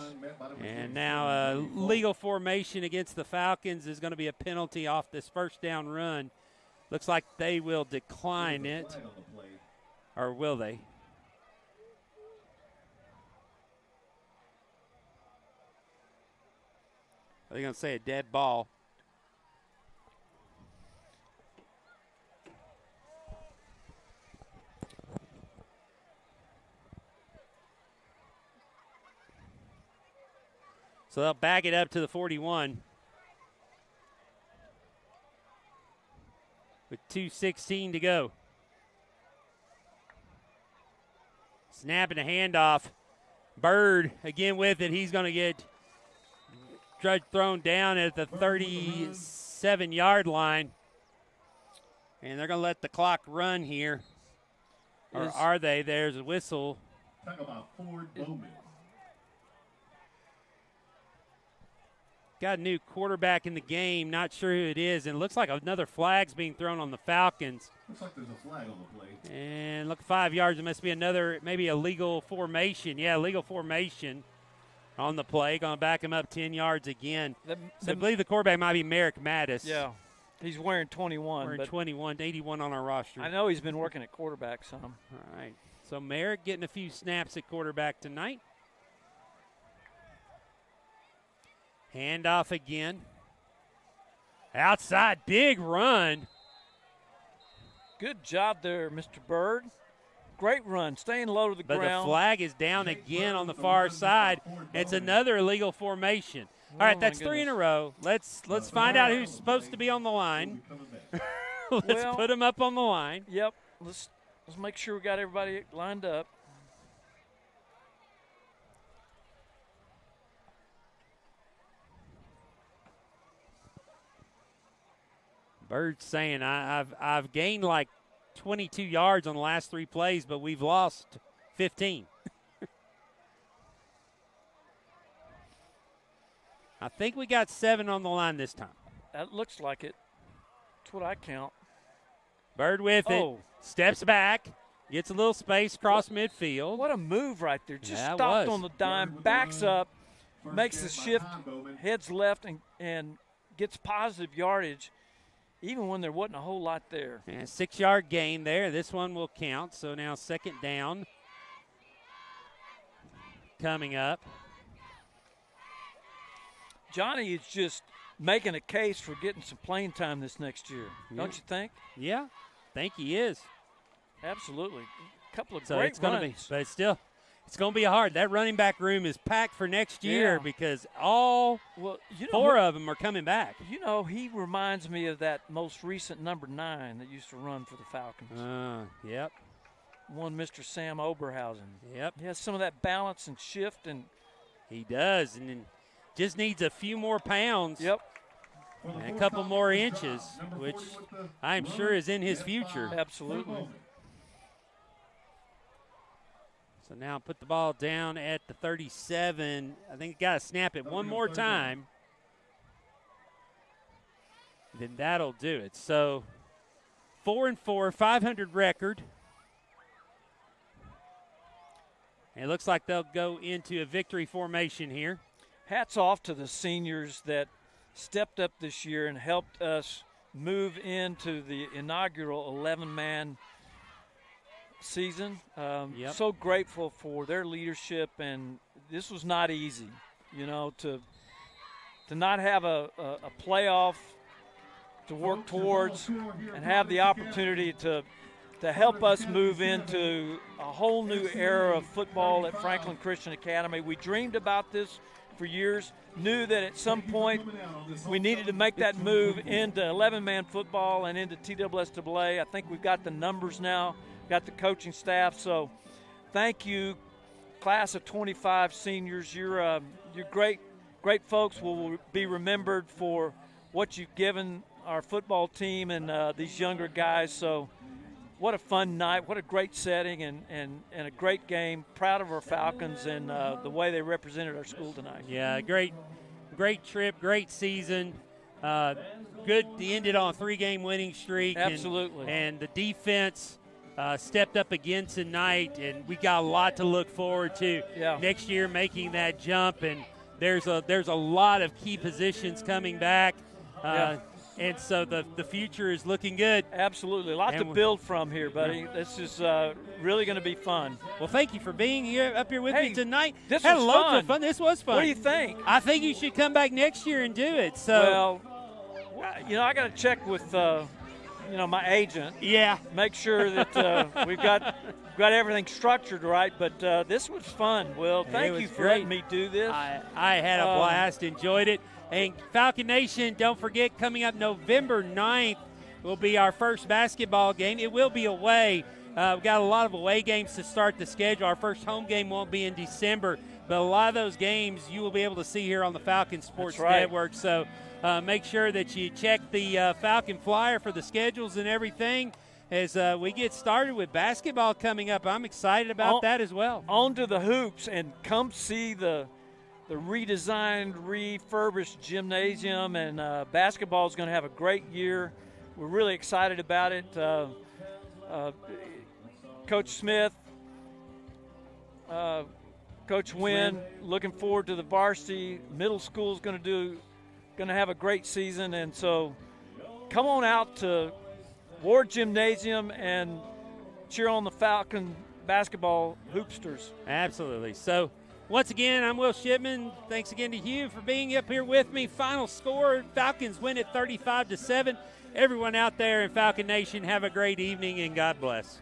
And now legal formation against the Falcons is going to be a penalty off this first down run. Looks like they will decline it. Or will they? Are they going to say a dead ball? So they'll back it up to the 41. With 2:16 to go. Snapping a handoff. Bird again with it. He's going to get thrown down at the 37-yard line. And they're going to let the clock run here. Or are they? There's a whistle. Talk about Ford Bowman. Got a new quarterback in the game. Not sure who it is. And it looks like another flag's being thrown on the Falcons. Looks like there's a flag on the play. And look, 5 yards. It must be another, maybe a legal formation. Yeah, legal formation on the play. Going to back him up 10 yards again. So I believe the quarterback might be Merrick Mattis. Yeah. He's wearing 21. Wearing 21, 81 on our roster. I know he's been working at quarterback some. All right. So Merrick getting a few snaps at quarterback tonight. Handoff again. Outside, big run. Good job there, Mr. Bird. Great run, staying low to the ground. But the flag is down again on the far side. It's another illegal formation. All right, that's 3 in a row. Let's find out who's supposed to be on the line. Let's put them up on the line. Yep. Let's make sure we got everybody lined up. Bird's saying I've gained like 22 yards on the last 3 plays, but we've lost 15. I think we got 7 on the line this time. That looks like it. That's what I count. Bird with it. Steps back. Gets a little space across midfield. What a move right there. Just Yeah, stopped on the dime, backs up, makes the shift, heads left, and gets positive yardage, even when there wasn't a whole lot there. And a 6-yard gain there. This one will count. So now second down coming up. Johnny is just making a case for getting some playing time this next year. Don't you think? Yeah, I think he is. Absolutely. A couple of So great it's going to be, runs. but it's going to be hard. That running back room is packed for next year because all 4 of them are coming back. You know, he reminds me of that most recent number 9 that used to run for the Falcons. Yep. One Mr. Sam Oberhausen. Yep. He has some of that balance and shift. And he does, and then just needs a few more pounds. Yep. And a couple more inches, which I'm sure is in his future. Absolutely. So now put the ball down at the 37. I think got to snap it one more time. Then that'll do it. So 4-4, 500 record. And it looks like they'll go into a victory formation here. Hats off to the seniors that stepped up this year and helped us move into the inaugural 11-man season. So grateful for their leadership, and this was not easy, you know, to not have a playoff to work towards and have the opportunity to help us move into a whole new era of football at Franklin Christian Academy. We dreamed about this for years, knew that at some point we needed to make that move into 11-man football and into TSSAA. I think we've got the numbers now, got the coaching staff. So thank you, class of 25 seniors. You're great folks. Will be remembered for what you've given our football team and these younger guys. So what a fun night. What a great setting and a great game. Proud of our Falcons and the way they represented our school tonight. Yeah, great trip, great season. Good to end it on a 3-game winning streak. Absolutely. And the defense stepped up again tonight, and we got a lot to look forward to next year, making that jump. And there's a lot of key positions coming back. And so the future is looking good. Absolutely. A lot to build from here, buddy. This is really going to be fun. Well, thank you for being up here with me tonight. This Had was loads of fun. This was fun. What do you think? I think you should come back next year and do it. So, well, I got to check with my agent. Yeah. Make sure that we've got everything structured right. But this was fun, Will. Thank you for letting me do this. I had a blast. Enjoyed it. And Falcon Nation, don't forget, coming up November 9th will be our first basketball game. It will be away. We've got a lot of away games to start the schedule. Our first home game won't be in December, but a lot of those games you will be able to see here on the Falcon Sports Network. So make sure that you check the Falcon Flyer for the schedules and everything as we get started with basketball coming up. I'm excited about that as well. On to the hoops, and come see the redesigned, refurbished gymnasium, and basketball is going to have a great year. We're really excited about it. Coach Smith, Coach Wynn, looking forward to the varsity. Middle school is going to have a great season, and so come on out to Ward Gymnasium and cheer on the Falcon basketball hoopsters. Absolutely. So, once again, I'm Will Shipman. Thanks again to Hugh for being up here with me. Final score, Falcons win it 35-7. Everyone out there in Falcon Nation, have a great evening and God bless.